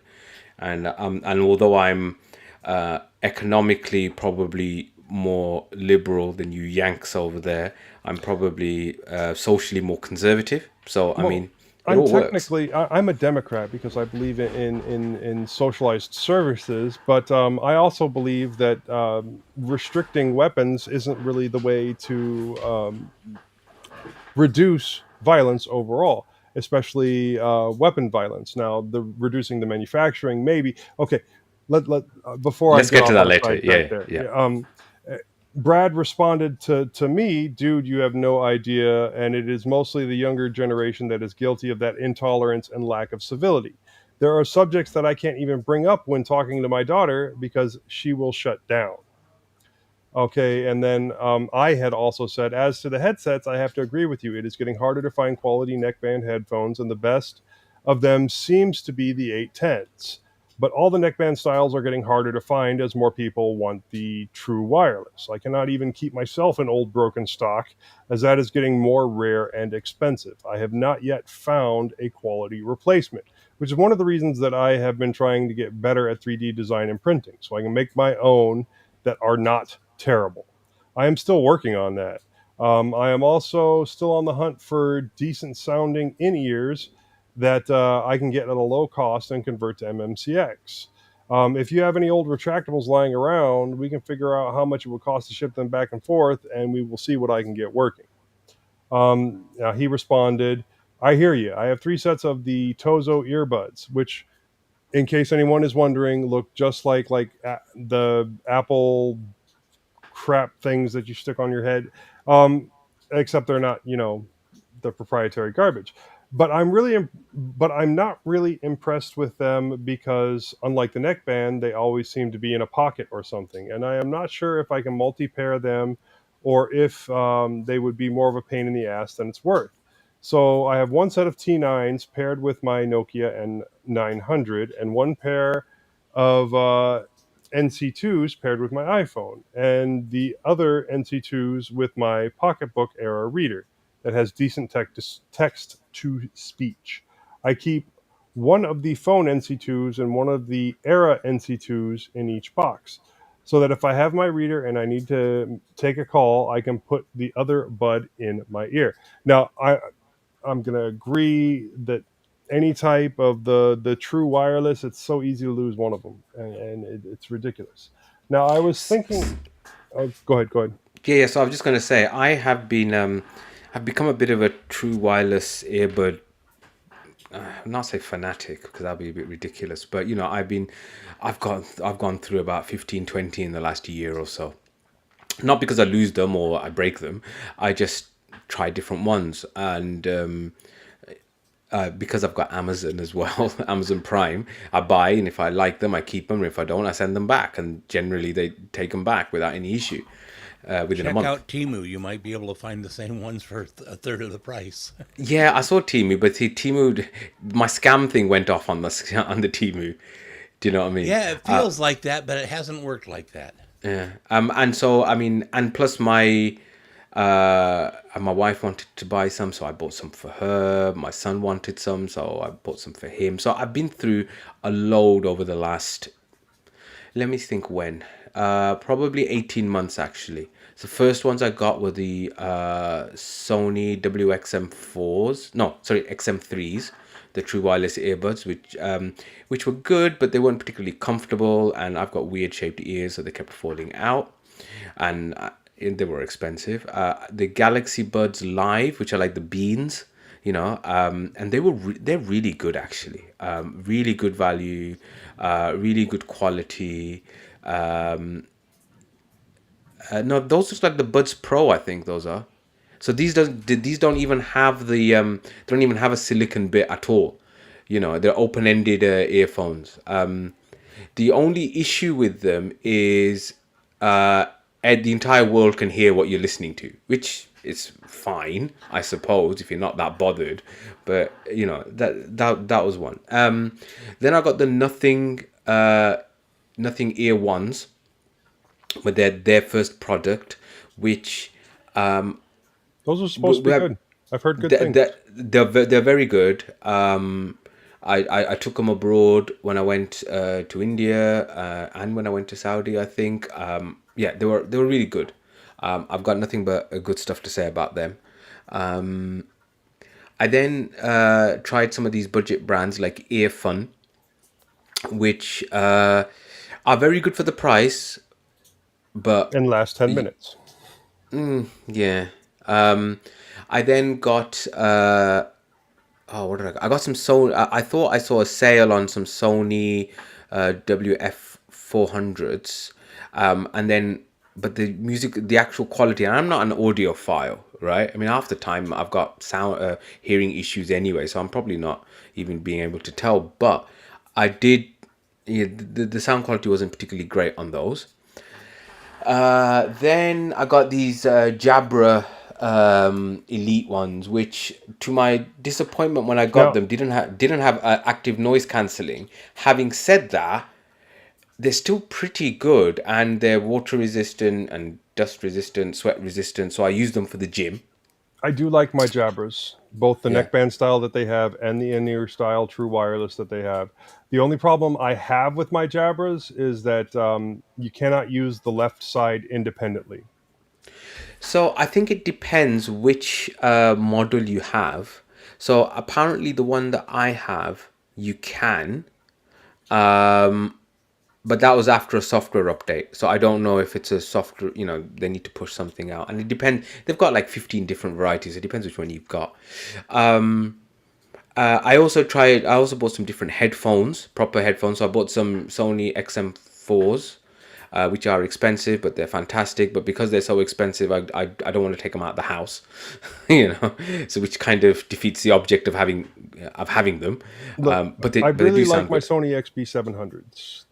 And although I'm economically probably more liberal than you Yanks over there, I'm probably socially more conservative. So, I well, mean, it all works. I'm a Democrat because I believe in socialized services, but I also believe that restricting weapons isn't really the way to reduce violence overall, especially weapon violence. Now, the reducing the manufacturing, maybe. Okay, let before I Let's get get to off that on a later. sidetrack Yeah, there. yeah. Yeah, uh, Brad responded to me, "Dude, you have no idea, and it is mostly the younger generation that is guilty of that intolerance and lack of civility. There are subjects that I can't even bring up when talking to my daughter because she will shut down." Okay, and then I had also said, as to the headsets, I have to agree with you. It is getting harder to find quality neckband headphones, and the best of them seems to be the 810s. But all the neckband styles are getting harder to find as more people want the true wireless. I cannot even keep myself an old broken stock, as that is getting more rare and expensive. I have not yet found a quality replacement, which is one of the reasons that I have been trying to get better at 3D design and printing, so I can make my own that are not terrible. I am still working on that. I am also still on the hunt for decent sounding in ears that I can get at a low cost and convert to MMCX. If you have any old retractables lying around, we can figure out how much it would cost to ship them back and forth, and we will see what I can get working. Now he responded, "I hear you. I have 3 sets of the Tozo earbuds, which, in case anyone is wondering, look just like the Apple crap things that you stick on your head, um, except they're not, the proprietary garbage. But I'm not really impressed with them because, unlike the neckband, they always seem to be in a pocket or something, and I am not sure if I can multi-pair them or if they would be more of a pain in the ass than it's worth. So I have 1 set of T9s paired with my Nokia N900, and 1 pair of NC2s paired with my iPhone, and the other NC2s with my Pocketbook Era reader. that has decent text to speech. I keep one of the phone NC2s and one of the Era NC2s in each box, so that if I have my reader and I need to take a call, I can put the other bud in my ear. Now, I'm going to agree that any type of the true wireless, it's so easy to lose one of them, and it's ridiculous. Now, I was thinking, oh, go ahead, go ahead. Yeah, so I was just going to say, I have been, I've become a bit of a true wireless earbud, not say fanatic, because that'd be a bit ridiculous, but you know, I've gone through about 15, 20 in the last year or so. Not because I lose them or I break them, I just try different ones. And because I've got Amazon as well, Amazon Prime, I buy, and if I like them, I keep them. And if I don't, I send them back. And generally, they take them back without any issue within a Check month. out Timu. You might be able to find the same ones for a third of the price. Yeah, I saw Timu, but Timu, my scam thing went off on the on the Timu. Do you know what I mean? Yeah, it feels like that, but it hasn't worked like that. Yeah. And so I mean, and plus my wife wanted to buy some, so I bought some for her. My son wanted some, so I bought some for him. So I've been through a load over the last, let me think when, probably 18 months actually. So the first ones I got were the Sony WXM4s, no, sorry, XM3s, the true wireless earbuds, which were good, but they weren't particularly comfortable, and I've got weird shaped ears, so they kept falling out, and they were expensive. The Galaxy Buds Live, which are like the beans, you know, and they're really good actually. Really good value, really good quality. No, those are like the Buds Pro, I think those are. So these don't even have the don't even have a silicon bit at all. You know, they're open-ended earphones. The only issue with them is the entire world can hear what you're listening to, which is fine, I suppose, if you're not that bothered. But you know, that was one. Then I got the Nothing Ear Ones, but they're their first product, which Those are supposed to be good. I've heard good things. they're very good. I took them abroad when I went to India and when I went to Saudi, I think. Yeah, they were really good. I've got nothing but good stuff to say about them. I then tried some of these budget brands like Earfun, which are very good for the price, but And last 10 minutes. yeah. I then got what did I got? I got some Sony. I thought I saw a sale on some Sony WF400s, and then but the actual quality. And I'm not an audiophile, right? I mean, half the time I've got sound hearing issues anyway, so I'm probably not even being able to tell. But I did. Yeah, the sound quality wasn't particularly great on those. Then I got these Jabra Elite ones, which, to my disappointment, when I got Now, them, didn't have active noise cancelling. Having said that, they're still pretty good, and they're water resistant and dust resistant, sweat resistant. So I use them for the gym. I do like my Jabras, both the Yeah. neckband style that they have and the in-ear style true wireless that they have. The only problem I have with my Jabras is that you cannot use the left side independently. So I think it depends which model you have. So apparently the one that I have, you can. But that was after a software update, so I don't know if it's a software, you know, they need to push something out, and it depends. They've got like 15 different varieties. It depends which one you've got. I also bought some different headphones, proper headphones. So I bought some Sony XM4s, which are expensive, but they're fantastic. But because they're so expensive, I don't want to take them out of the house, you know. So which kind of defeats the object of having them. Look, But I they really do like sound my good. Sony XB700s.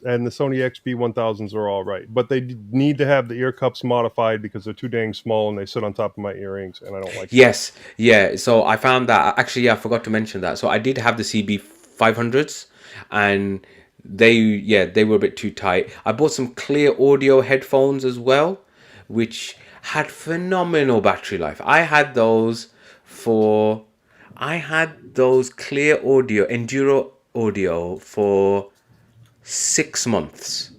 And the Sony XB1000s are all right, but they need to have the ear cups modified because they're too dang small and they sit on top of my earrings, and I don't like that. Yes, yeah. So I found that actually, yeah, I forgot to mention that. So I did have the CB 500s, and they were a bit too tight. I bought some clear audio headphones as well, which had phenomenal battery life. For I had those clear audio, Enduro audio for 6 months.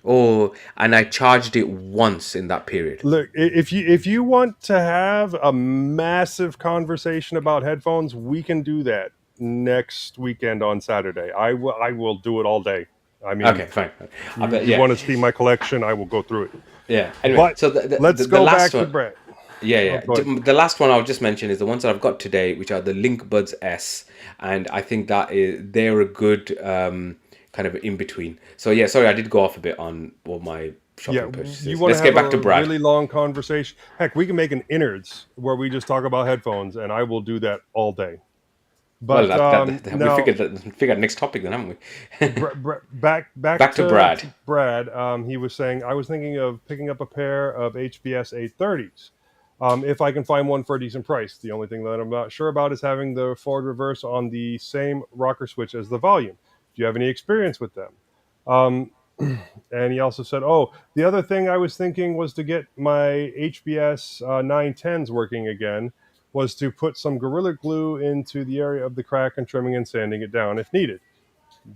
Oh, and I charged it once in that period. Look, if you want to have a massive conversation about headphones, we can do that next weekend on Saturday. I will do it all day. I mean, Okay, fine. I bet, you yeah. want to see my collection, I will go through it. Yeah. Anyway, But so the, let's the go back last to one. Brett. Yeah, Oh, yeah. go ahead. The last one I'll just mention is the ones that I've got today, which are the Link Buds S, and I think they're a good kind of in between. So yeah, sorry, I did go off a bit on all my Yeah, shopping you purchases. want to Let's get have back to a Brad. really long conversation? Heck, we can make an innards where we just talk about headphones, and I will do that all day. Well, But we now figured next topic then, haven't we? back Back to Brad. to Brad. He was saying I was thinking of picking up a pair of HBS 830s. If I can find one for a decent price. The only thing that I'm not sure about is having the forward reverse on the same rocker switch as the volume. Do you have any experience with them? Um, and he also said, "Oh, the other thing I was thinking was to get my HBS 910s working again. Was to put some Gorilla Glue into the area of the crack and trimming and sanding it down if needed.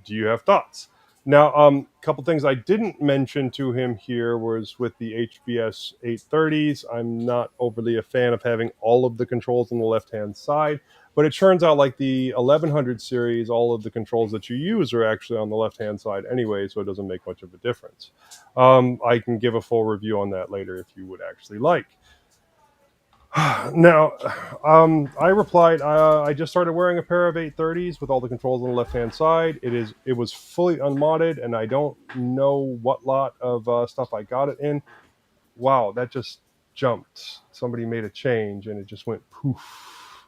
Do you have thoughts?" Now, a couple things I didn't mention to him here was with the HBS 830s. I'm not overly a fan of having all of the controls on the left-hand side, but it turns out like the 1100 series, all of the controls that you use are actually on the left-hand side anyway, so it doesn't make much of a difference. I can give a full review on that later if you would actually like. Now, I replied, I just started wearing a pair of 830s with all the controls on the left-hand side. It was fully unmodded, and I don't know what lot of stuff I got it in. Wow, that just jumped. Somebody made a change, and it just went poof.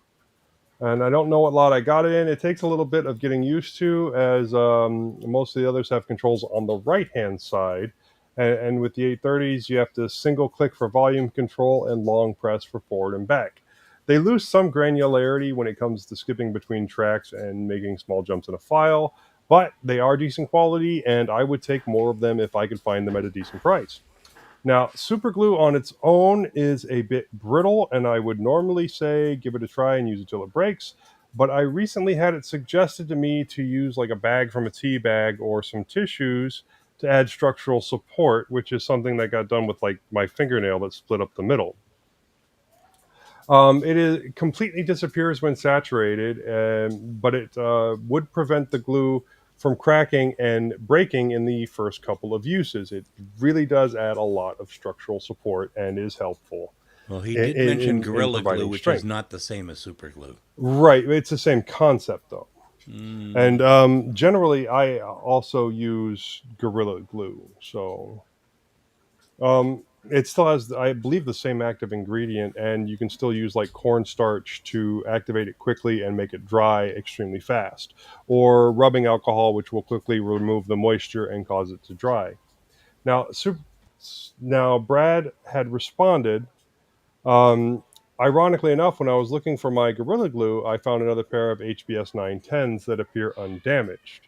And I don't know what lot I got it in. It takes a little bit of getting used to, as most of the others have controls on the right-hand side. And with the 830s, you have to single click for volume control and long press for forward and back. They lose some granularity when it comes to skipping between tracks and making small jumps in a file, but they are decent quality, and I would take more of them if I could find them at a decent price. Now, super glue on its own is a bit brittle, and I would normally say give it a try and use it till it breaks. But I recently had it suggested to me to use like a bag from a tea bag or some tissues to add structural support, which is something that got done with like my fingernail that split up the middle. It completely disappears when saturated, but it would prevent the glue from cracking and breaking in the first couple of uses. It really does add a lot of structural support and is helpful Well, he in, did mention in Gorilla Glue, providing which is strength. not the same as Super Glue. Right, it's the same concept though. Mm. And generally, I also use Gorilla Glue. So it still has, I believe, the same active ingredient, and you can still use like cornstarch to activate it quickly and make it dry extremely fast, or rubbing alcohol, which will quickly remove the moisture and cause it to dry. Now, now Brad had responded. Um, Ironically enough, when I was looking for my Gorilla Glue, I found another pair of HBS 910s that appear undamaged.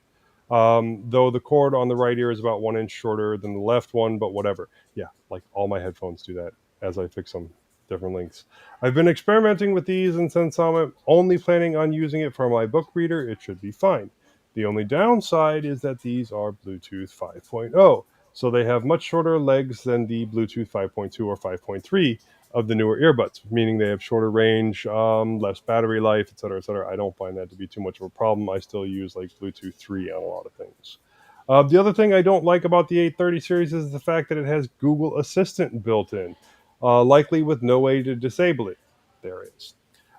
Though the cord on the right ear is about 1 inch shorter than the left one, but whatever. Yeah, like all my headphones do that as I fix them different lengths. I've been experimenting with these, and since I'm only planning on using it for my book reader, it should be fine. The only downside is that these are Bluetooth 5.0, so they have much shorter legs than the Bluetooth 5.2 or 5.3 of the newer earbuds, meaning they have shorter range, less battery life, etc., etc. I don't find that to be too much of a problem. I still use like Bluetooth 3 on a lot of things. The other thing I don't like about the 830 series is the fact that it has Google Assistant built in, likely with no way to disable it. There is.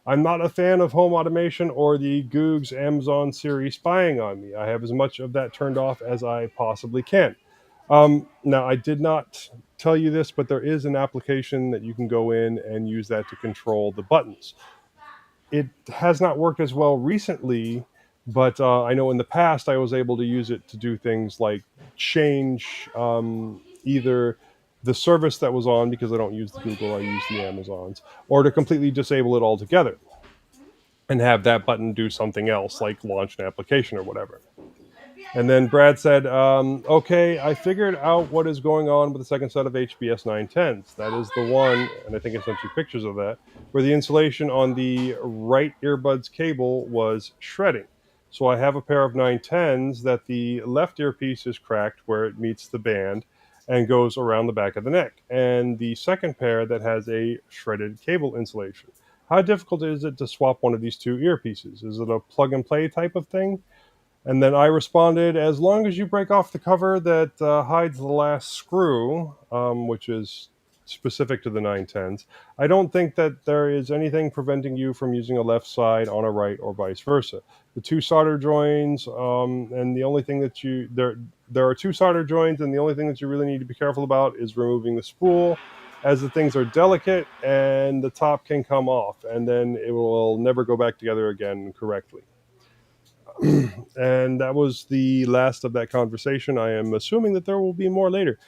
I'm not a fan of home automation or the Goog's Amazon Siri spying on me. I have as much of that turned off as I possibly can. Now, I did not tell you this, but there is an application that you can go in and use that to control the buttons. It has not worked as well recently, but I know in the past I was able to use it to do things like change either the service that was on, because I don't use the Google, I use the Amazons, or to completely disable it altogether and have that button do something else like launch an application or whatever. And then Brad said, okay, I figured out what is going on with the second set of HBS 910s. That is the one, and I think I sent you pictures of that, where the insulation on the right earbuds cable was shredding. So I have a pair of 910s that the left earpiece is cracked where it meets the band and goes around the back of the neck. And the second pair that has a shredded cable insulation. How difficult is it to swap one of these two earpieces? Is it a plug and play type of thing? And then I responded, as long as you break off the cover that hides the last screw, which is specific to the 910s, I don't think that there is anything preventing you from using a left side on a right or vice versa. The two solder joins, and the only thing that there are two solder joins, and the only thing that you really need to be careful about is removing the spool, as the things are delicate and the top can come off, and then it will never go back together again correctly. And that was the last of that conversation. I am assuming that there will be more later.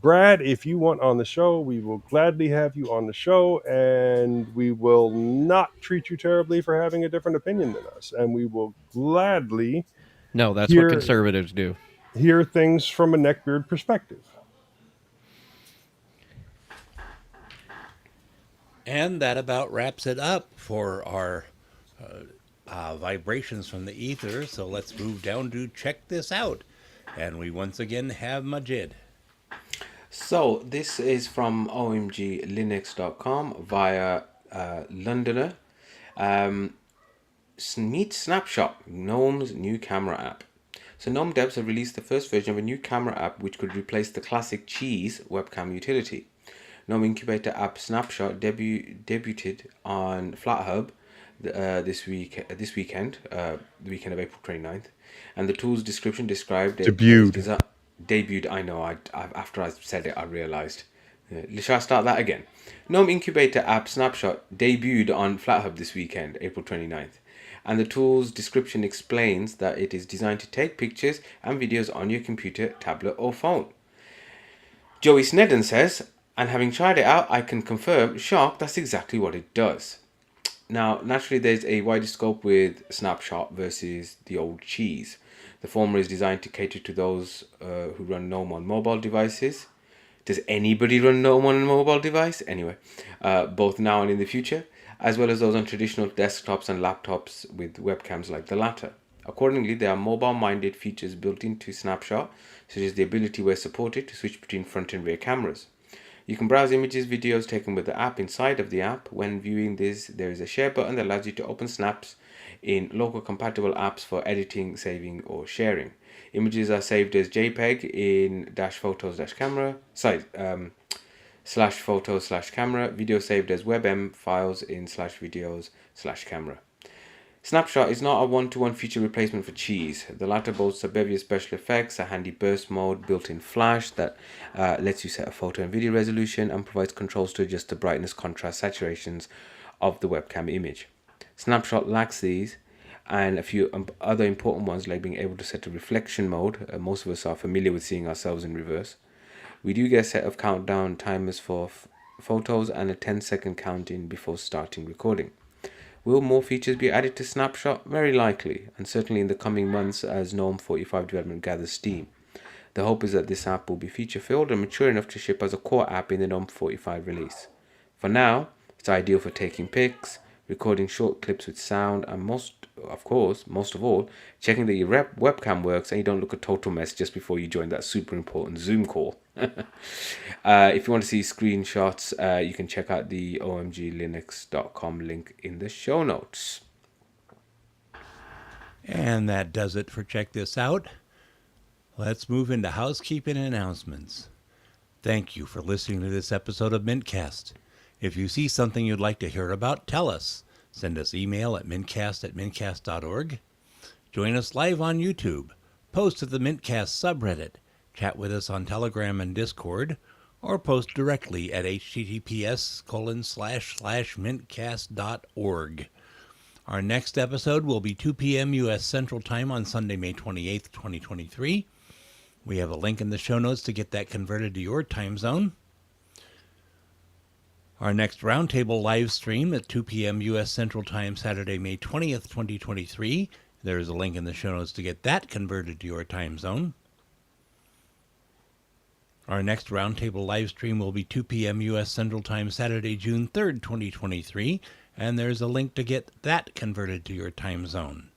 Brad, if you want on the show, we will gladly have you on the show, and we will not treat you terribly for having a different opinion than us. And we will gladly No, that's what hear conservatives do. things from a neckbeard perspective. And that about wraps it up for our vibrations from the ether. So let's move down to check this out. And we once again have Majid. So this is from omglinux.com via Londoner. Meet Snapshot, Gnome's new camera app. So Gnome devs have released the first version of a new camera app which could replace the classic Cheese webcam utility. Gnome incubator app Snapshot debuted on FlatHub this weekend, the weekend of April 29th, and the tool's description described it debuted. I know. After I said it, I realized. Shall I start that again? Gnome incubator app Snapshot debuted on FlatHub this weekend, April 29th, and the tool's description explains that it is designed to take pictures and videos on your computer, tablet, or phone. Joey Snedden says, and having tried it out, I can confirm, shock, that's exactly what it does. Now, naturally, there's a wider scope with Snapshot versus the old Cheese. The former is designed to cater to those who run GNOME on mobile devices. Does anybody run GNOME on a mobile device? Anyway, both now and in the future, as well as those on traditional desktops and laptops with webcams like the latter. Accordingly, there are mobile-minded features built into Snapshot, such as the ability where supported to switch between front and rear cameras. You can browse images, videos taken with the app inside of the app. When viewing this, there is a share button that allows you to open snaps in local compatible apps for editing, saving, or sharing. Images are saved as JPEG in -photos-camera, /photos/camera, video saved as WebM files in /videos/camera. Snapshot is not a one-to-one feature replacement for Cheese. The latter boasts a bevy of special effects, a handy burst mode, built-in flash that lets you set a photo and video resolution, and provides controls to adjust the brightness, contrast, saturations of the webcam image. Snapshot lacks these and a few other important ones, like being able to set a reflection mode. Most of us are familiar with seeing ourselves in reverse. We do get a set of countdown timers for photos and a 10-second count-in before starting recording. Will more features be added to Snapshot? Very likely, and certainly in the coming months as GNOME 45 development gathers steam. The hope is that this app will be feature-filled and mature enough to ship as a core app in the GNOME 45 release. For now, it's ideal for taking pics, recording short clips with sound, and most of all, checking that your webcam works and you don't look a total mess just before you join that super important Zoom call. If you want to see screenshots, you can check out the omglinux.com link in the show notes. And that does it for Check This Out. Let's move into housekeeping announcements. Thank you for listening to this episode of mintCast. If you see something you'd like to hear about, tell us. Send us email at mintcast@mintcast.org. Join us live on YouTube. Post to the mintcast subreddit. Chat with us on Telegram and Discord. Or post directly at https://mintcast.org. Our next episode will be 2 p.m. U.S. Central Time on Sunday, May 28th, 2023. We have a link in the show notes to get that converted to your time zone. Our next roundtable live stream at 2 p.m. U.S. Central Time, Saturday, May 20th, 2023, There's a link in the show notes to get that converted to your time zone. Our next roundtable live stream will be 2 p.m. U.S. Central Time, Saturday, June 3rd, 2023, and there's a link to get that converted to your time zone.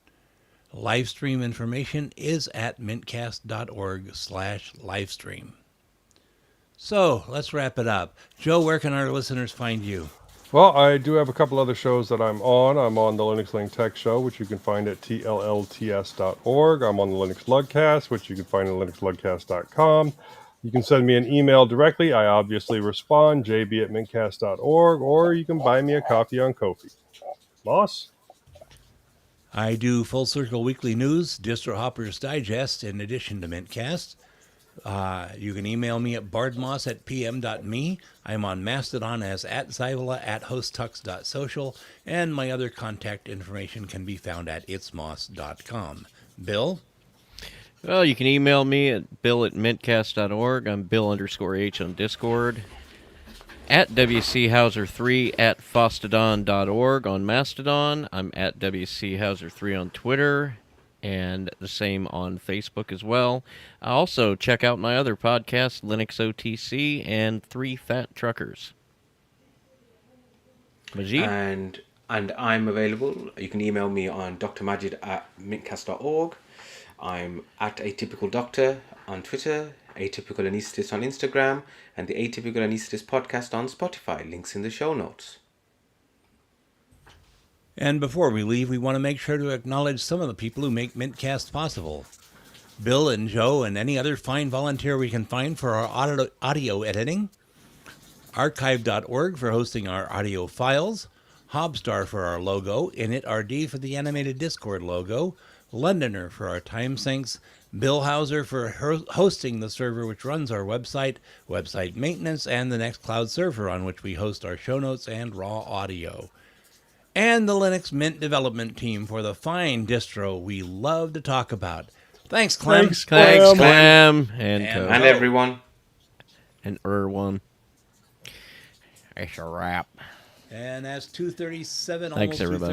Live stream information is at mintcast.org/livestream. So, let's wrap it up. Joe, where can our listeners find you? Well, I do have a couple other shows that I'm on. I'm on the Linux Link Tech Show, which you can find at tllts.org. I'm on the Linux Lugcast, which you can find at linuxlugcast.com. You can send me an email directly. I obviously respond, jb@mintcast.org, or you can buy me a coffee on Ko-fi. Moss? I do Full Circle Weekly News, Distro Hoppers Digest, in addition to mintcast. You can email me at bardmoss@pm.me. I'm on Mastodon as @Zyvala @hosttux.social, and my other contact information can be found at itsmoss.com. Bill? Well, you can email me at bill@mintcast.org. I'm Bill_H on Discord. At WCHauser3 at fostodon.org on Mastodon. I'm at WCHauser3 on Twitter, and the same on Facebook as well. Also, check out my other podcasts, Linux OTC and Three Fat Truckers. Majid? And I'm available. You can email me on drmajid@mintcast.org. I'm at Atypical Doctor on Twitter, Atypical Anesthetist on Instagram, and the Atypical Anesthetist podcast on Spotify. Links in the show notes. And before we leave, we want to make sure to acknowledge some of the people who make mintcast possible. Bill and Joe and any other fine volunteer we can find for our audio editing. Archive.org for hosting our audio files. Hobstar for our logo. InitRD for the animated Discord logo. Londoner for our time sinks. Bill Hauser for hosting the server which runs our website maintenance, and the Nextcloud server on which we host our show notes and raw audio. And the Linux Mint development team for the fine distro we love to talk about. Thanks, Clem. Thanks, Thanks, Clem. And And everyone. And Erwan. It's a wrap. And that's 2:37. Thanks, everybody.